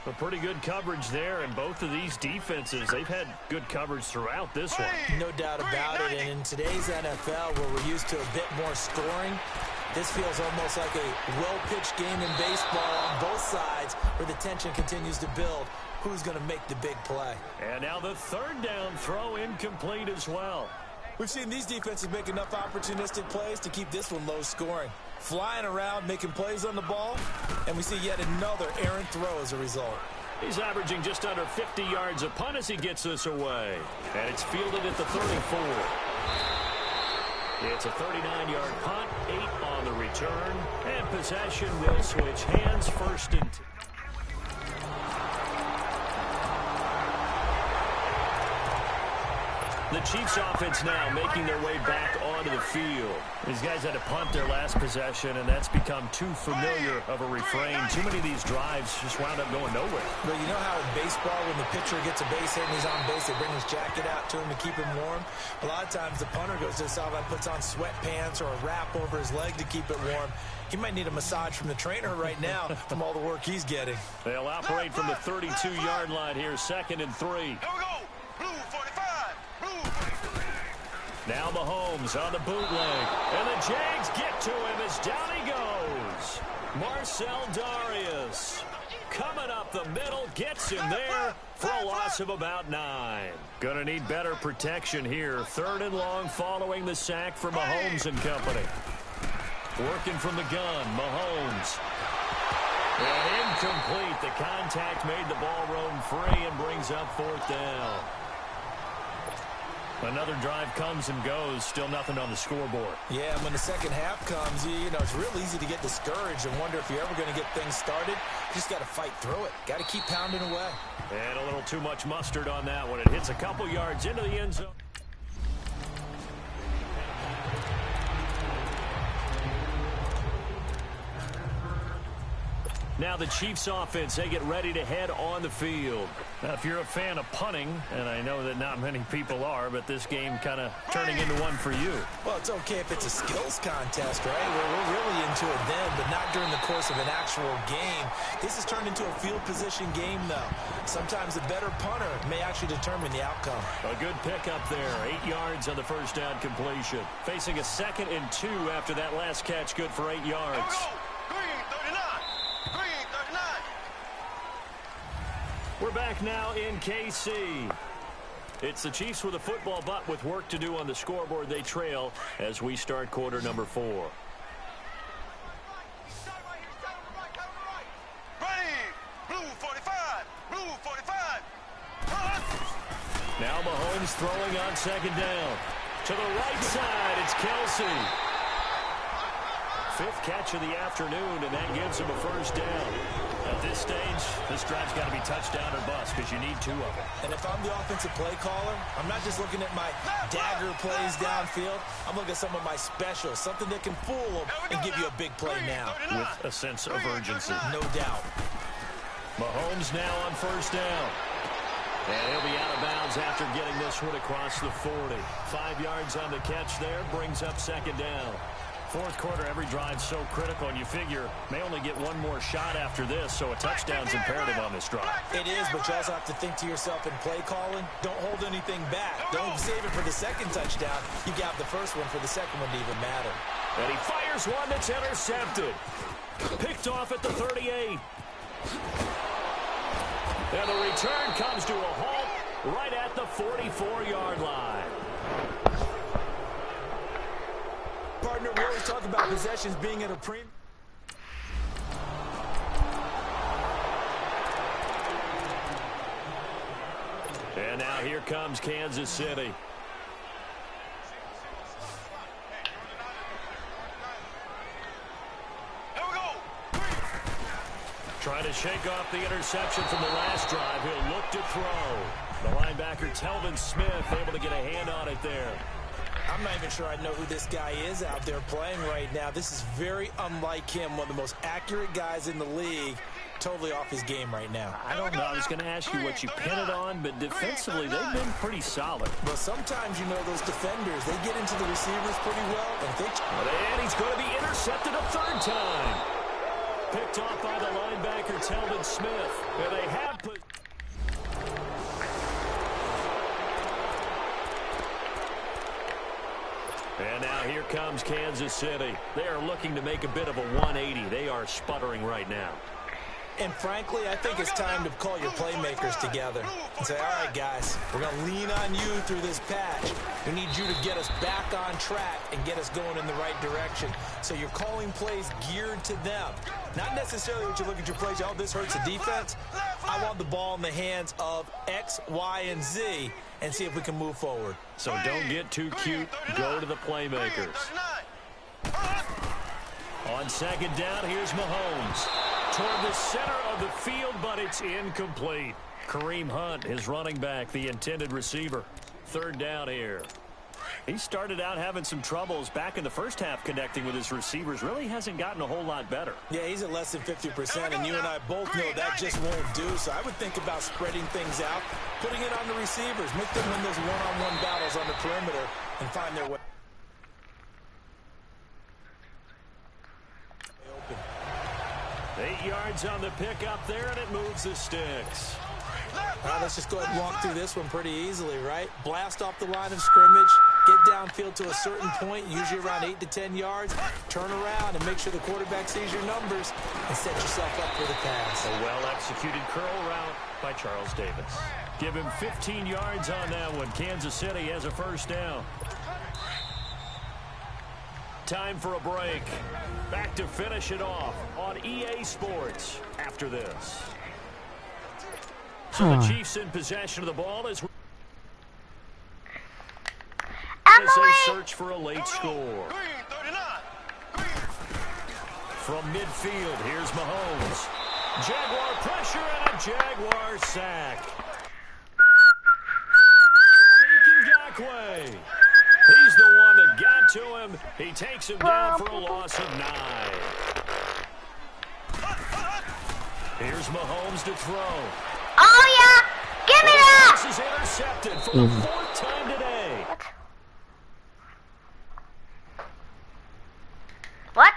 A pretty good coverage there, and both of these defenses, they've had good coverage throughout this one. No doubt about it, and in today's NFL, where we're used to a bit more scoring, this feels almost like a well-pitched game in baseball on both sides, where the tension continues to build. Who's going to make the big play? And now the 3rd down throw incomplete as well. We've seen these defenses make enough opportunistic plays to keep this one low scoring. Flying around, making plays on the ball, and we see yet another errant throw as a result. He's averaging just under 50 yards a punt as he gets this away. And it's fielded at the 34. It's a 39-yard punt, 8 on the return, and possession will switch hands. 1st and 10. The Chiefs offense now making their way back onto the field. These guys had to punt their last possession, and that's become too familiar of a refrain. Too many of these drives just wound up going nowhere. Well, you know how in baseball, when the pitcher gets a base hit and he's on base, they bring his jacket out to him to keep him warm? A lot of times the punter goes to the sideline, puts on sweatpants or a wrap over his leg to keep it warm. He might need a massage from the trainer right now from all the work he's getting. They'll operate from the 32-yard line here, 2nd and 3. Here we go. Blue 45. Now Mahomes on the bootleg, and the Jags get to him as down he goes. Marcel Darius coming up the middle, gets him there for a loss of about 9. Gonna need better protection here. 3rd and long following the sack for Mahomes and company. Working from the gun, Mahomes. And incomplete. The contact made the ball roam free and brings up 4th down. Another drive comes and goes, still nothing on the scoreboard. Yeah, when the second half comes, you know, it's real easy to get discouraged and wonder if you're ever going to get things started. You just got to fight through it. Got to keep pounding away. And a little too much mustard on that one. It hits a couple yards into the end zone. Now the Chiefs offense, they get ready to head on the field. Now, if you're a fan of punting, and I know that not many people are, but this game kind of turning into one for you. Well, it's okay if it's a skills contest, right? We're really into it then, but not during the course of an actual game. This has turned into a field position game, though. Sometimes the better punter may actually determine the outcome. A good pickup there. 8 yards on the first down completion. Facing a 2nd and 2 after that last catch, good for 8 yards. We're back now in KC. It's the Chiefs with a football, but with work to do on the scoreboard, they trail as we start quarter number 4. Blue 45. Blue 45. Now Mahomes throwing on 2nd down. To the right side, it's Kelsey. 5th catch of the afternoon, and that gives him a 1st down. At this stage, this drive's got to be touchdown or bust because you need 2 of them. And if I'm the offensive play caller, I'm not just looking at my dagger plays downfield. I'm looking at some of my specials, something that can fool them and give you a big play now. With a sense of urgency. No doubt. Mahomes now on 1st down. And he'll be out of bounds after getting this one across the 40. 5 yards on the catch there, brings up 2nd down. Fourth quarter, every drive's so critical, and you figure may only get one more shot after this, so a touchdown's imperative on this drive. It is, but you also have to think to yourself in play calling, don't hold anything back. Don't save it for the second touchdown. You got the first one for the second one to even matter. And he fires one that's intercepted. Picked off at the 38. And the return comes to a halt right at the 44-yard line. Partner, we always talk about possessions being at a premium. And now here comes Kansas City. Trying to shake off the interception from the last drive. He'll look to throw. The linebacker, Telvin Smith, able to get a hand on it there. I'm not even sure I know who this guy is out there playing right now. This is very unlike him, one of the most accurate guys in the league. Totally off his game right now. I don't know. I was going to ask you what you pin it on, but defensively, they've been pretty solid. But sometimes, you know, those defenders, they get into the receivers pretty well. And he's going to be intercepted a third time. Picked off by the linebacker, Telvin Smith. And they have put... And now here comes Kansas City. They are looking to make a bit of a 180. They are sputtering right now. And frankly, I think it's time to call your playmakers together and say, all right, guys, we're going to lean on you through this patch. We need you to get us back on track and get us going in the right direction. So you're calling plays geared to them. Not necessarily what you look at your plays, oh, this hurts the defense. I want the ball in the hands of X, Y, and Z and see if we can move forward. So don't get too cute. Go to the playmakers. On second down, here's Mahomes. Toward the center of the field, but it's incomplete. Kareem Hunt, his running back, the intended receiver. Third down here. He started out having some troubles back in the first half connecting with his receivers. Really hasn't gotten a whole lot better. Yeah, he's at less than 50%, and you and I both know that just won't do. So I would think about spreading things out, putting it on the receivers, make them win those one-on-one battles on the perimeter, and find their way. 8 yards on the pickup there, and it moves the sticks. All right, let's just go ahead and walk through this one pretty easily, right? Blast off the line of scrimmage, get downfield to a certain point, usually around 8 to 10 yards, turn around and make sure the quarterback sees your numbers and set yourself up for the pass. A well-executed curl route by Charles Davis. Give him 15 yards on that one. Kansas City has a first down. Time for a break. Back to finish it off on EA Sports after this. So the Chiefs in possession of the ball as they search for a late score. From midfield, here's Mahomes. Jaguar pressure and a Jaguar sack. Yannick Ngakoue. He's the one that got to him. He takes him down for a loss of 9. Here's Mahomes to throw. Oh, yeah! Give me that! This is intercepted for the 4th time today. What?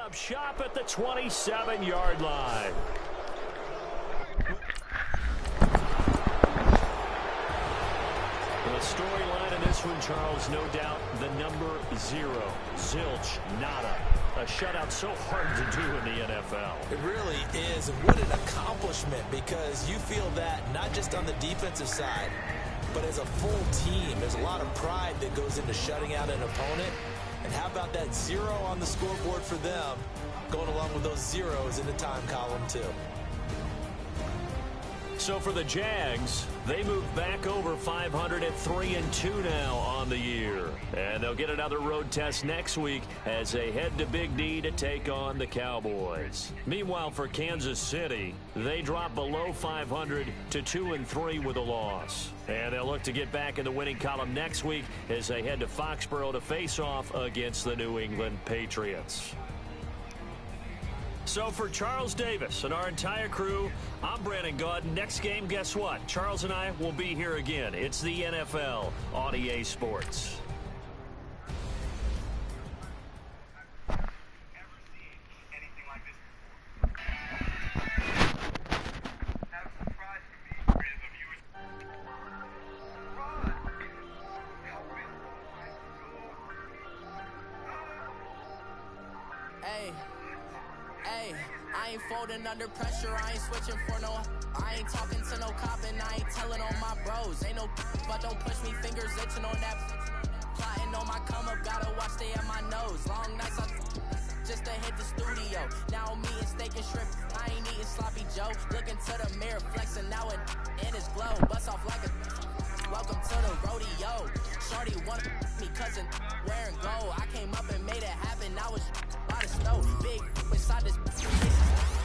up shop at the 27-yard line. The storyline in this one, Charles, no doubt the number 0. Zilch, nada. A shutout so hard to do in the NFL. It really is, and what an accomplishment, because you feel that not just on the defensive side, but as a full team. There's a lot of pride that goes into shutting out an opponent. And how about that 0 on the scoreboard for them, going along with those zeros in the time column too. So for the Jags, they move back over 500 at 3-2 now on the year. And they'll get another road test next week as they head to Big D to take on the Cowboys. Meanwhile, for Kansas City, they drop below 500 to 2-3 with a loss. And they'll look to get back in the winning column next week as they head to Foxborough to face off against the New England Patriots. So for Charles Davis and our entire crew, I'm Brandon Gaudin. Next game, guess what? Charles and I will be here again. It's the NFL on EA Sports. I ain't folding under pressure, I ain't switching for no. I ain't talking to no cop and I ain't telling on my bros. Ain't no but don't push me, fingers itching on that. Plotting on my come up, gotta watch stay at my nose. Long nights just to hit the studio. Now I'm eating steak and shrimp, I ain't eating sloppy Joe. Looking to the mirror, flexing now it in his glow. Bust off like a welcome to the rodeo. Shorty wanted me cousin wearing gold. I came up and made it happen, now it's by the stove. Big inside this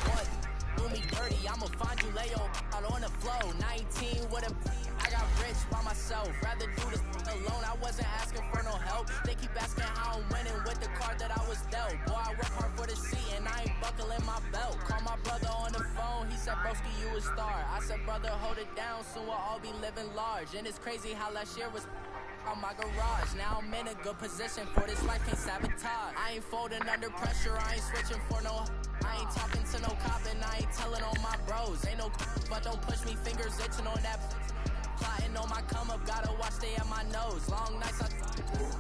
what? Do me dirty, I'ma find you lay out on the floor. 19 with a I got rich by myself. Rather do this alone, I wasn't asking for no help. They keep asking how I'm winning with the card that I was dealt. Boy, I work hard for the seat and I ain't buckling my belt. Call my brother on the phone, he said, broski, you a star. I said, brother, hold it down, soon we'll all be living large. And it's crazy how last year was on my garage. Now I'm in a good position for this life, can't sabotage. I ain't folding under pressure, I ain't switching for no. I ain't talking to no cop and I ain't telling on my bros. Ain't no but don't push me, fingers itching on that. Plotting on my come up, gotta watch stay at my nose. Long nights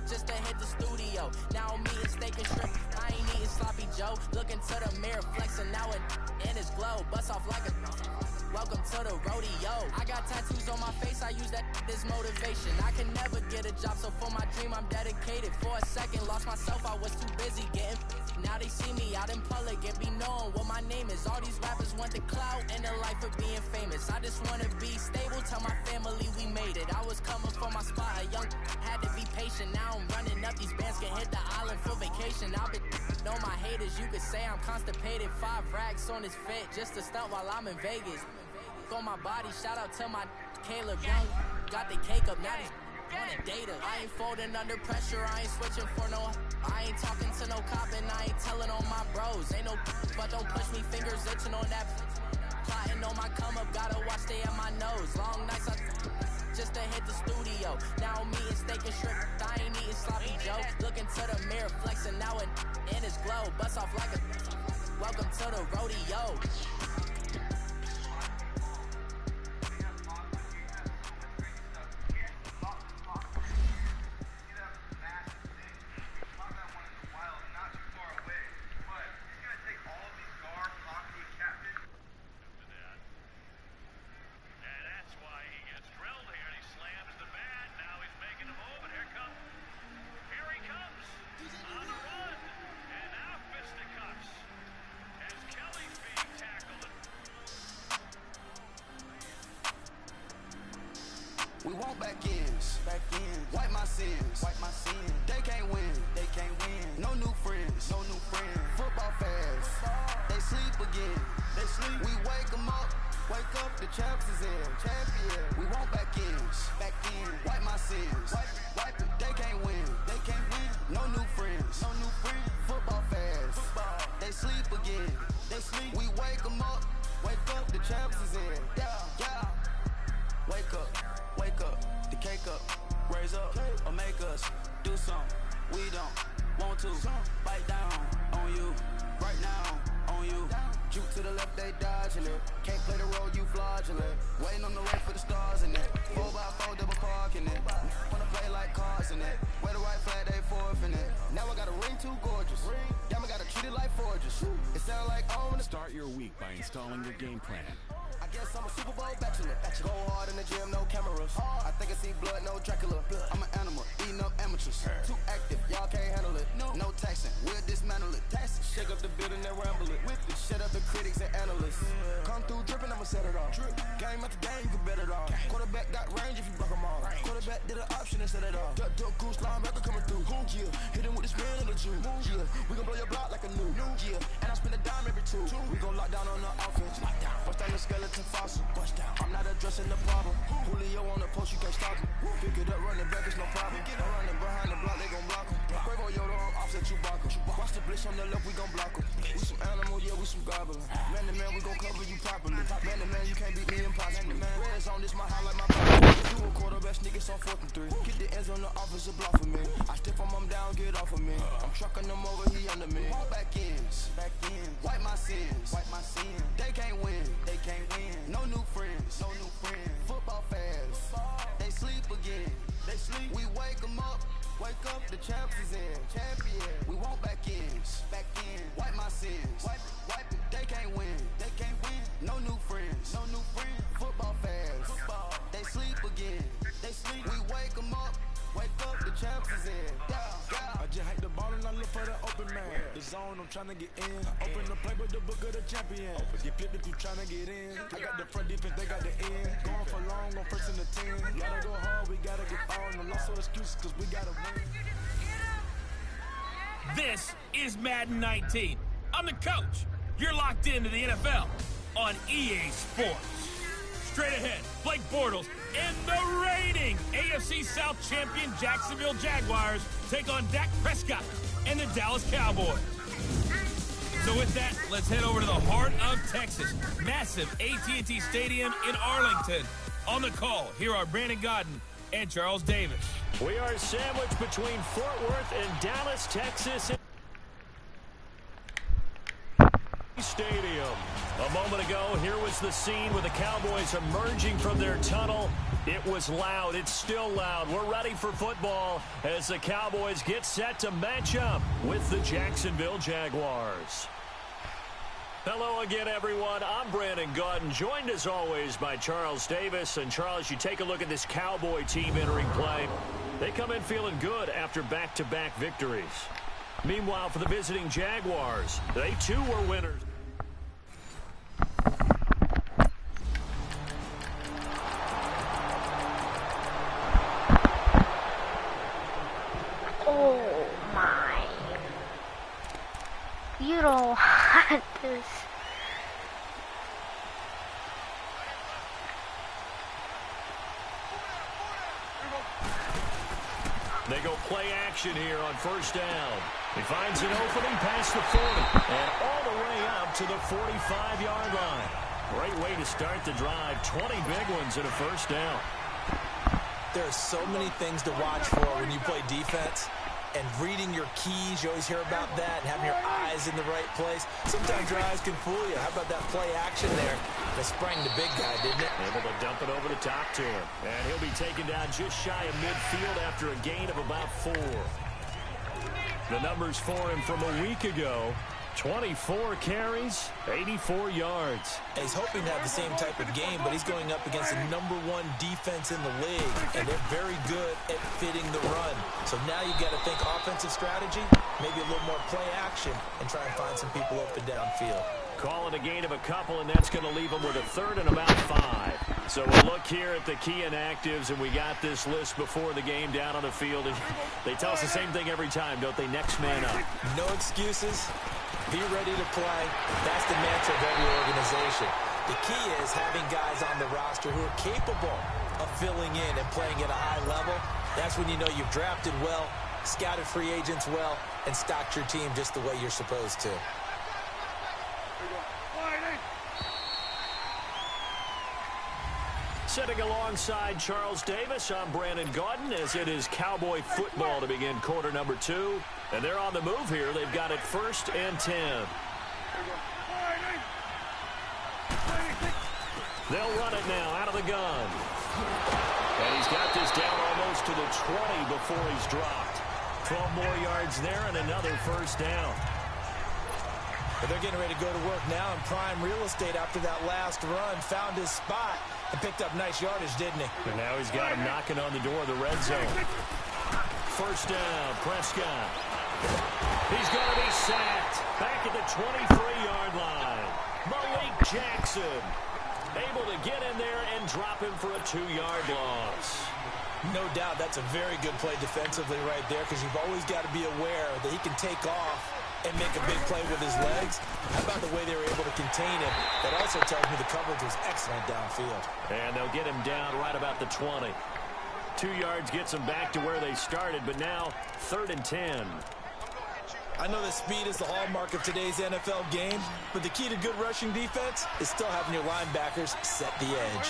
just to hit the studio. Now I'm eating steak and shrimp, I ain't eating sloppy Joe. Looking to the mirror, flexing now it in his glow. Bust off like a welcome to the rodeo. I got tattoos on my face, I use that as motivation. I can never get a job, so for my dream I'm dedicated. For a second, lost myself, I was too busy getting. Now they see me out in public and be knowing what my name is. All these rappers want the clout and the life of being famous. I just wanna be stable, tell my family we made it. I was coming for my spot, a young had to be patient. Now I'm running up, these bands can hit the island for vacation. I've been on my haters, you could say I'm constipated. 5 racks on his fit, just to stunt while I'm in Vegas. On my body, shout out to my Caleb Young. Got the cake up, now he's wanting data. I ain't folding under pressure, I ain't switching for no. I ain't talking to no cop and I ain't telling on my bros. Ain't no but don't push me, fingers itching on that. Plotting on my come up, gotta watch stay at my nose. Long nights just to hit the studio. Now I'm eating steak and shrimp, I ain't eating sloppy Joe. Looking to the mirror, flexing now it in his glow. Bust off like a welcome to the rodeo. We want back ends, wipe my sins, they can't win, no new friends, football fast, they sleep again, we wake them up, the champs is in, we want back ends, wipe my sins, they can't win, no new friends, football fast, they sleep again, we wake them up, the champs is in, yeah, wake up, the cake up, raise up, or make us do something we don't want to, bite down on you, right now, on you. Juke to the left, they dodging it. Can't play the role, you fraudulent. Waiting on the right for the stars in it. 4x4 double parking it. Wanna play like cars in it. Wear the white flag, they forfeiting it. Now I got a ring too gorgeous. Damn, I gotta treat it like forges. It sound like Start your week by installing your game plan. I guess I'm a Super Bowl bachelor. Go hard in the gym, no cameras. I think I see blood, no Dracula. I'm an animal, eating up amateurs. Too active, y'all can't handle it. No taxing, we'll dismantle it. Shake up the building and ramble it. Shut up the critics and analysts. Come through dripping, I'ma set it off. Game after game, you can bet it all. Quarterback got range if you block them all. Quarterback did an option and set it off. Duck, goose, linebacker coming through. Yeah, hit him with the spin and the juke. Yeah, we gon' blow your block like a new. Yeah, and I spend a dime every two. We gon' lock down on the offense. Bust down the skeleton fossil. I'm not addressing the problem. Julio on the post, you can't stop him. Pick it up, running back, it's no problem. I'm running behind the block, they gon' block him. Quavo Yoda on offset Chewbacca. Watch the blitz on the left, we gon' block him. We some animal, yeah, we some goblin. Man to man, we gon' cover you properly. Man to man, you can't beat me impossible. Red zone, this my highlight, my body. You a quarterback, niggas on 4th and 3. Get the ends on the offensive block for me. I step on him down, get off of me. I'm trucking them over, he under me. Back ends, wipe my sins, They can't win, No new friends, Football fast, they sleep again. We wake them up, the champs is in. Champion, we want back ends, wipe my sins, wipe it. They can't win, No new friends, Football fast, they sleep again. We wake them up, the champs is in. I just hike the ball and I look for the open man. The zone, I'm trying to get in. Open the playbook, the book of the champion. Get flipped if you trying to get in. I got the front defense, they got the end. Going for long, on 1st and 10. Gotta go hard, we gotta get all. No loss or excuses, cause we gotta win. This is Madden 19. I'm the coach. You're locked into the NFL on EA Sports. Straight ahead, Blake Bortles and the reigning AFC South champion Jacksonville Jaguars take on Dak Prescott and the Dallas Cowboys. So with that, let's head over to the heart of Texas. Massive AT&T Stadium in Arlington. On the call, here are Brandon Gaudin and Charles Davis. We are sandwiched between Fort Worth and Dallas, Texas. Stadium. A moment ago, here was the scene with the Cowboys emerging from their tunnel. It was loud. It's still loud. We're ready for football as the Cowboys get set to match up with the Jacksonville Jaguars. Hello again, everyone. I'm Brandon Gaudin, joined as always by Charles Davis. And Charles, you take a look at this Cowboy team entering play. They come in feeling good after back-to-back victories. Meanwhile, for the visiting Jaguars, they too were winners. Oh my. You don't want this. They go play action here on 1st down. He finds an opening past the 40 and all the way up to the 45-yard line. Great way to start the drive. 20 big ones and a 1st down. There are so many things to watch for when you play defense. And reading your keys, you always hear about that, and having your eyes in the right place. Sometimes your eyes can fool you. How about that play action there? That sprang the big guy, didn't it? Able to dump it over the top to him. And he'll be taken down just shy of midfield after a gain of about 4. The numbers for him from a week ago: 24 carries, 84 yards. He's hoping to have the same type of game, but he's going up against the #1 defense in the league, and they're very good at fitting the run. So now you got to think offensive strategy, maybe a little more play action, and try and find some people open downfield. Call it a gain of a couple, and that's going to leave him with a 3rd and about 5. So we'll look here at the key inactives, and we got this list before the game down on the field. And they tell us the same thing every time, don't they? Next man up. No excuses. Be ready to play. That's the mantra of every organization. The key is having guys on the roster who are capable of filling in and playing at a high level. That's when you know you've drafted well, scouted free agents well, and stocked your team just the way you're supposed to. Sitting alongside Charles Davis, I'm Brandon Gaudin, as it is Cowboy football to begin quarter number 2. And they're on the move here. They've got it 1st and 10. They'll run it now out of the gun. And he's got this down almost to the 20 before he's dropped. 12 more yards there and another 1st down. But they're getting ready to go to work now in prime real estate after that last run. Found his spot and picked up nice yardage, didn't he? And now he's got him knocking on the door of the red zone. 1st down, Prescott. He's going to be sacked back at the 23-yard line. Malik Jackson able to get in there and drop him for a 2-yard loss. No doubt that's a very good play defensively right there, because you've always got to be aware that he can take off and make a big play with his legs. How about the way they were able to contain him? That also tells me the coverage was excellent downfield. And they'll get him down right about the 20. 2 yards gets them back to where they started, but now 3rd and 10. I know that speed is the hallmark of today's NFL game, but the key to good rushing defense is still having your linebackers set the edge.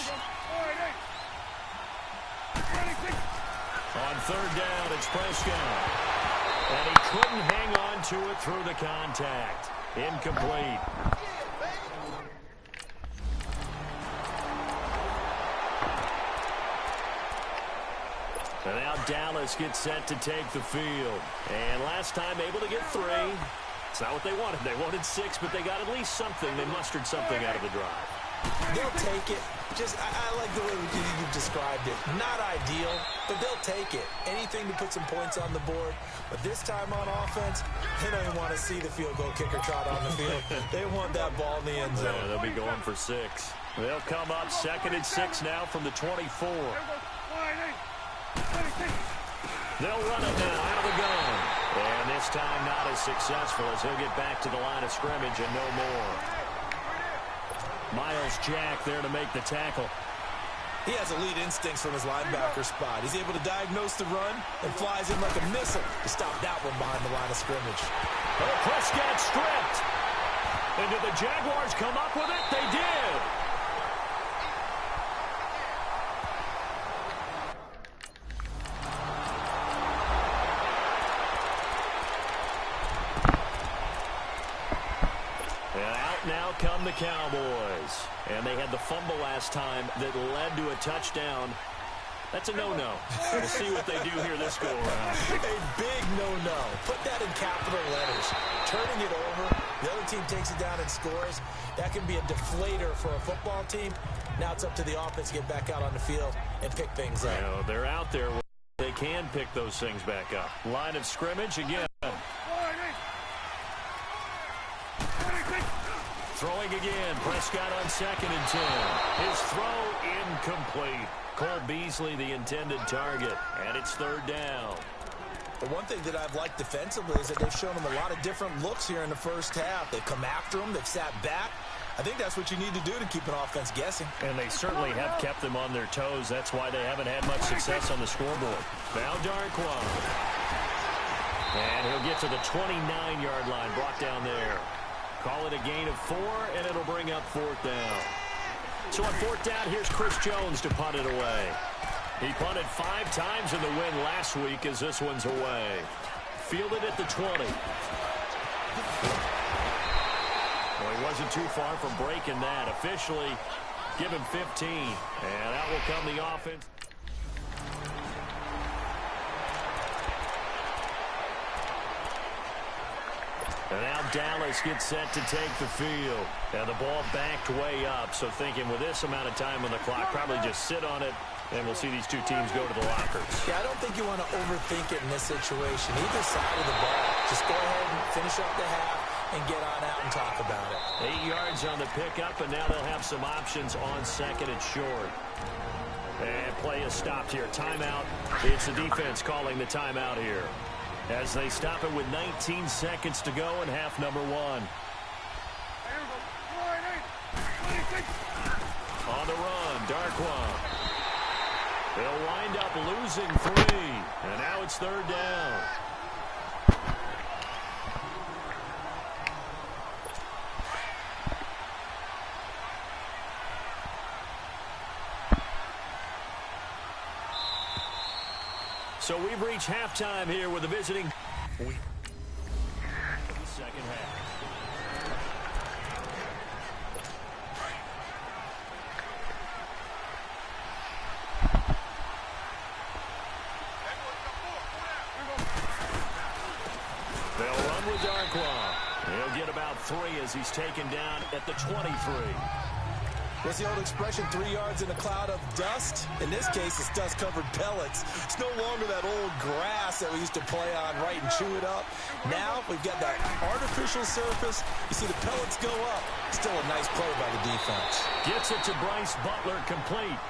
On 3rd down, it's Prescott. And he couldn't hang on to it through the contact. Incomplete. And now Dallas gets set to take the field. And last time able to get 3. It's not what they wanted. They wanted 6, but they got at least something. They mustered something out of the drive. They'll take it. I like the way you've described it. Not ideal, but they'll take it. Anything to put some points on the board. But this time on offense, they don't even want to see the field goal kicker trot on the field. They want that ball in the end zone. Yeah, they'll be going for 6. They'll come up 2nd and 6 now from the 24. They'll run it now out of the gun. And this time not as successful, as he'll get back to the line of scrimmage and no more. Myles Jack there to make the tackle. He has elite instincts from his linebacker spot. He's able to diagnose the run and flies in like a missile to stop that one behind the line of scrimmage. Oh, Prescott stripped. And did the Jaguars come up with it? They did. Now come the Cowboys. And they had the fumble last time that led to a touchdown. That's a no-no. We'll see what they do here this go-around. A big no-no. Put that in capital letters. Turning it over, the other team takes it down and scores. That can be a deflator for a football team. Now it's up to the offense to get back out on the field and pick things up. You know, they're out there where they can pick those things back up. Line of scrimmage again. Throwing again. Prescott on 2nd and 10. His throw incomplete. Cole Beasley the intended target. And it's 3rd down. The one thing that I've liked defensively is that they've shown them a lot of different looks here in the first half. They've come after them. They've sat back. I think that's what you need to do to keep an offense guessing. And they certainly have kept them on their toes. That's why they haven't had much success on the scoreboard. Now Darquan. And he'll get to the 29-yard line. Brought down there. Call it a gain of 4, and it'll bring up 4th down. So on 4th down, here's Chris Jones to punt it away. He punted 5 times in the win last week as this one's away. Fielded at the 20. Well, he wasn't too far from breaking that. Officially, give him 15. And out will come the offense. And now Dallas gets set to take the field. And the ball backed way up. So thinking with this amount of time on the clock, probably just sit on it, and we'll see these two teams go to the lockers. Yeah, I don't think you want to overthink it in this situation. Either side of the ball. Just go ahead and finish up the half and get on out and talk about it. 8 yards on the pickup, and now they'll have some options on 2nd and short. And play is stopped here. Timeout. It's the defense calling the timeout here, as they stop it with 19 seconds to go in half number 1. On the run, Darquan. They'll wind up losing 3. And now it's 3rd down. So we've reached halftime here with the visiting. They'll run with Darkwa. He'll get about 3 as he's taken down at the 23. What's the old expression, 3 yards in a cloud of dust? In this case, it's dust-covered pellets. It's no longer that old grass that we used to play on, right, and chew it up. Now we've got that artificial surface. You see the pellets go up. Still a nice play by the defense. Gets it to Bryce Butler, complete.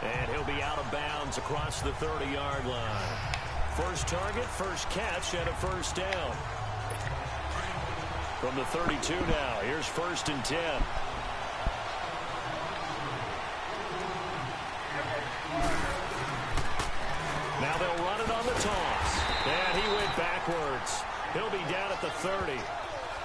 And he'll be out of bounds across the 30-yard line. First target, first catch, and a first down. From the 32 now, here's 1st and 10. Now they'll run it on the toss. And he went backwards. He'll be down at the 30.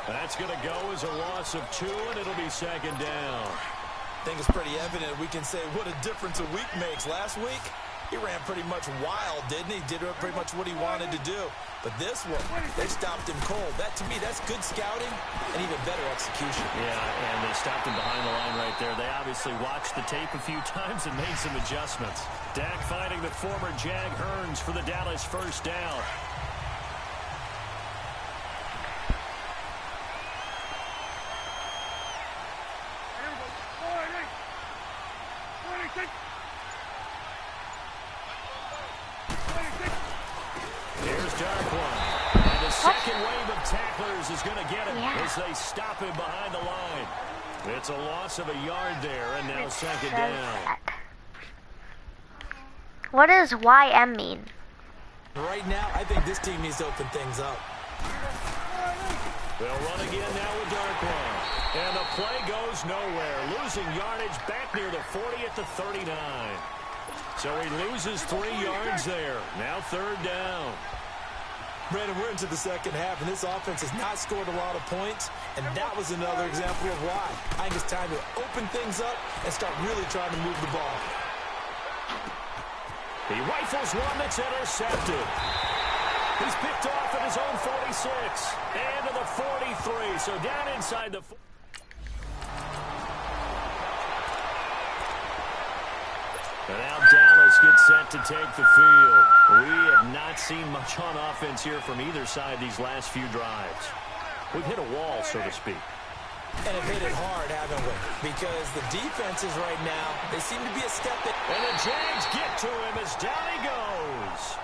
That's going to go as a loss of 2, and it'll be 2nd down. I think it's pretty evident we can say what a difference a week makes. Last week, he ran pretty much wild, didn't he? Did pretty much what he wanted to do. But this one, they stopped him cold. That, to me, that's good scouting and even better execution. Yeah, and they stopped him behind the line right there. They obviously watched the tape a few times and made some adjustments. Dak finding the former Jag Hearns for the Dallas first down. Here's Darkwa. And the second wave of tacklers is going to get him as they stop him behind the line. It's a loss of a yard there, and now 2nd down. What does YM mean? Right now, I think this team needs to open things up. They'll run again now with Darkwa. And the play goes nowhere. Losing yardage back near the 40 at the 39. So he loses 3 yards there. Now 3rd down. Brandon, we're into the second half, and this offense has not scored a lot of points, and that was another example of why. I think it's time to open things up and start really trying to move the ball. He rifles one that's intercepted. He's picked off at his own 46 and to the 43, so down inside the... And now Dallas gets set to take the field. We have not seen much on offense here from either side these last few drives. We've hit a wall, so to speak. And have hit it hard, haven't we? Because the defenses right now, they seem to be a step in. And the Jags get to him as down he goes.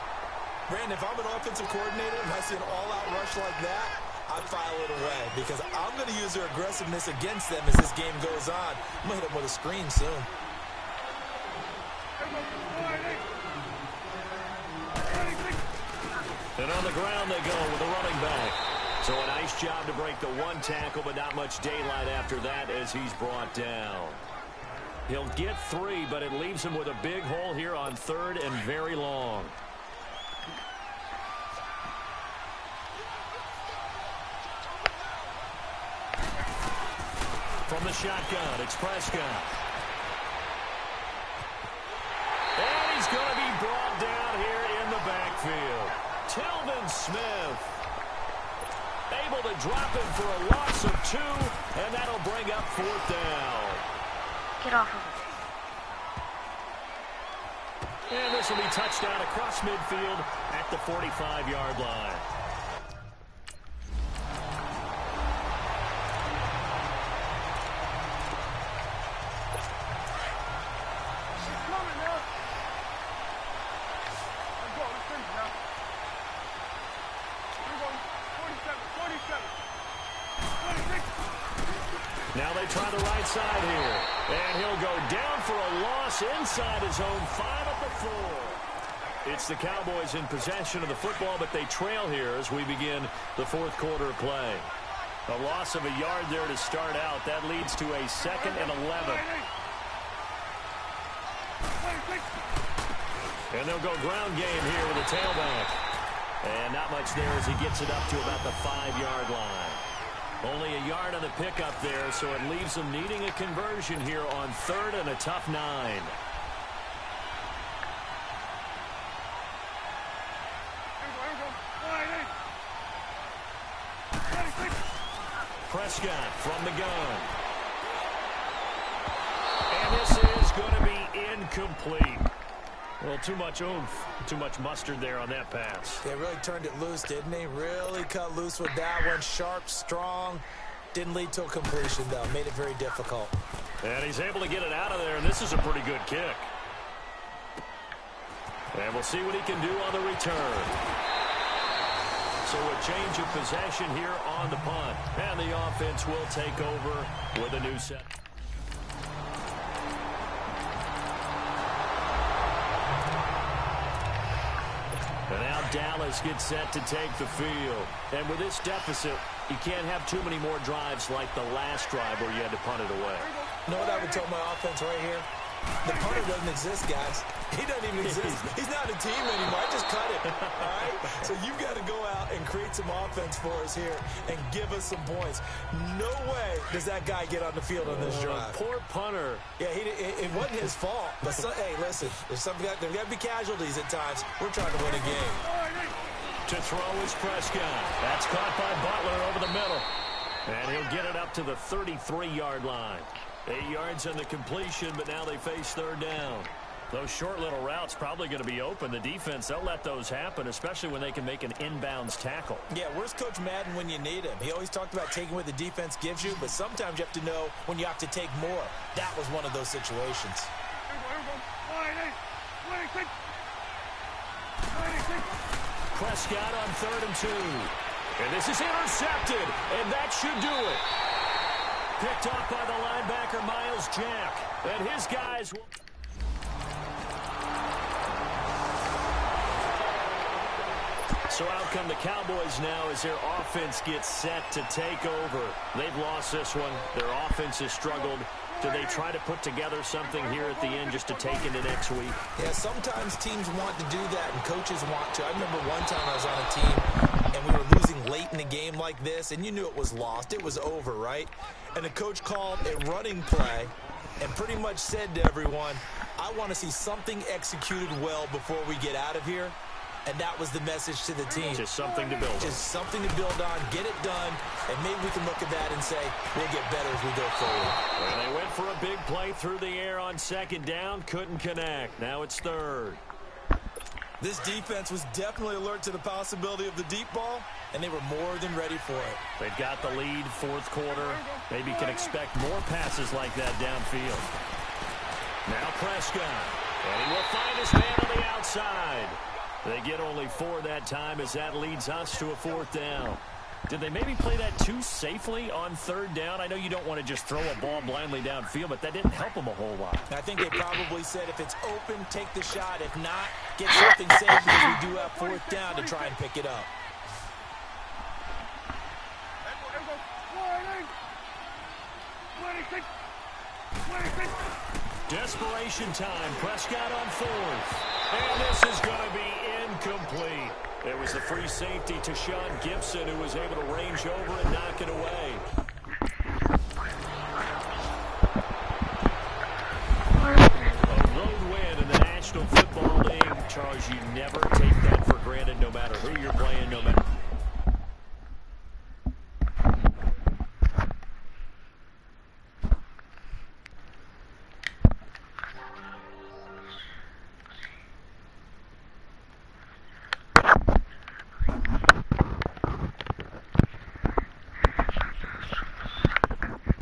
Brandon, if I'm an offensive coordinator and I see an all-out rush like that, I file it away because I'm going to use their aggressiveness against them as this game goes on. I'm going to hit them with a screen soon. And on the ground they go with a running back. So a nice job to break the 1 tackle, but not much daylight after that as he's brought down. He'll get 3, but it leaves him with a big hole here on 3rd and very long. From the shotgun, it's Prescott. And he's going to be brought down here in the backfield. Telvin Smith able to drop him for a loss of 2, and that'll bring up 4th down. Get off of him. And this will be touchdown across midfield at the 45-yard line. Now they try the right side here. And he'll go down for a loss inside his own 5 at the 4. It's the Cowboys in possession of the football, but they trail here as we begin the 4th quarter of play. A loss of a yard there to start out. That leads to a 2nd and 11. And they'll go ground game here with a tailback. And not much there as he gets it up to about the 5-yard line. Only a yard on the pickup there, so it leaves them needing a conversion here on 3rd and a tough 9. Prescott from the gun. And this is going to be incomplete. Well, too much oomph, too much mustard there on that pass. They really turned it loose, didn't they? Really cut loose with that one. Sharp, strong. Didn't lead to a completion, though. Made it very difficult. And he's able to get it out of there, and this is a pretty good kick. And we'll see what he can do on the return. So a change of possession here on the punt. And the offense will take over with a new set. And now Dallas gets set to take the field. And with this deficit, you can't have too many more drives like the last drive where you had to punt it away. You know what I would tell my offense right here? The punter doesn't exist, guys. He doesn't even exist. He's not a team anymore. I just cut it, all right? So you've got to go out and create some offense for us here and give us some points. No way does that guy get on the field on this drive. Poor punter. Yeah, it wasn't his fault. But hey, listen, there's got to be casualties at times. We're trying to win a game. To throw is Prescott. That's caught by Butler over the middle. And he'll get it up to the 33-yard line. 8 yards on the completion, but now they face third down. Those short little routes probably going to be open. The defense, they'll let those happen, especially when they can make an inbounds tackle. Yeah, where's Coach Madden when you need him? He always talked about taking what the defense gives you, but sometimes you have to know when you have to take more. That was one of those situations. Prescott on 3rd and 2. And this is intercepted, and that should do it. Picked off by the linebacker, Miles Jack. And his guys will... So out come the Cowboys now as their offense gets set to take over. They've lost this one. Their offense has struggled. Do they try to put together something here at the end just to take into next week? Yeah, sometimes teams want to do that and coaches want to. I remember one time I was on a team and we were losing late in a game like this, and you knew it was lost. It was over, right? And the coach called a running play and pretty much said to everyone, I want to see something executed well before we get out of here. And that was the message to the team. Just something to build on. Just something to build on, get it done, and maybe we can look at that and say, we'll get better as we go forward. Well, they went for a big play through the air on 2nd down, couldn't connect. Now it's 3rd. This defense was definitely alert to the possibility of the deep ball, and they were more than ready for it. They've got the lead, 4th quarter. Maybe can expect more passes like that downfield. Now Prescott, and he will find his man on the outside. They get only 4 that time as that leads us to a 4th down. Did they maybe play that too safely on 3rd down? I know you don't want to just throw a ball blindly downfield, but that didn't help them a whole lot. I think they probably said if it's open, take the shot. If not, get something safe because we do have 4th down to try and pick it up. Desperation time. Prescott on 4th. And this is going to be incomplete. It was the free safety to Sean Gibson who was able to range over and knock it away. A road win in the National Football League. Charles, you never take that for granted no matter who you're playing, no matter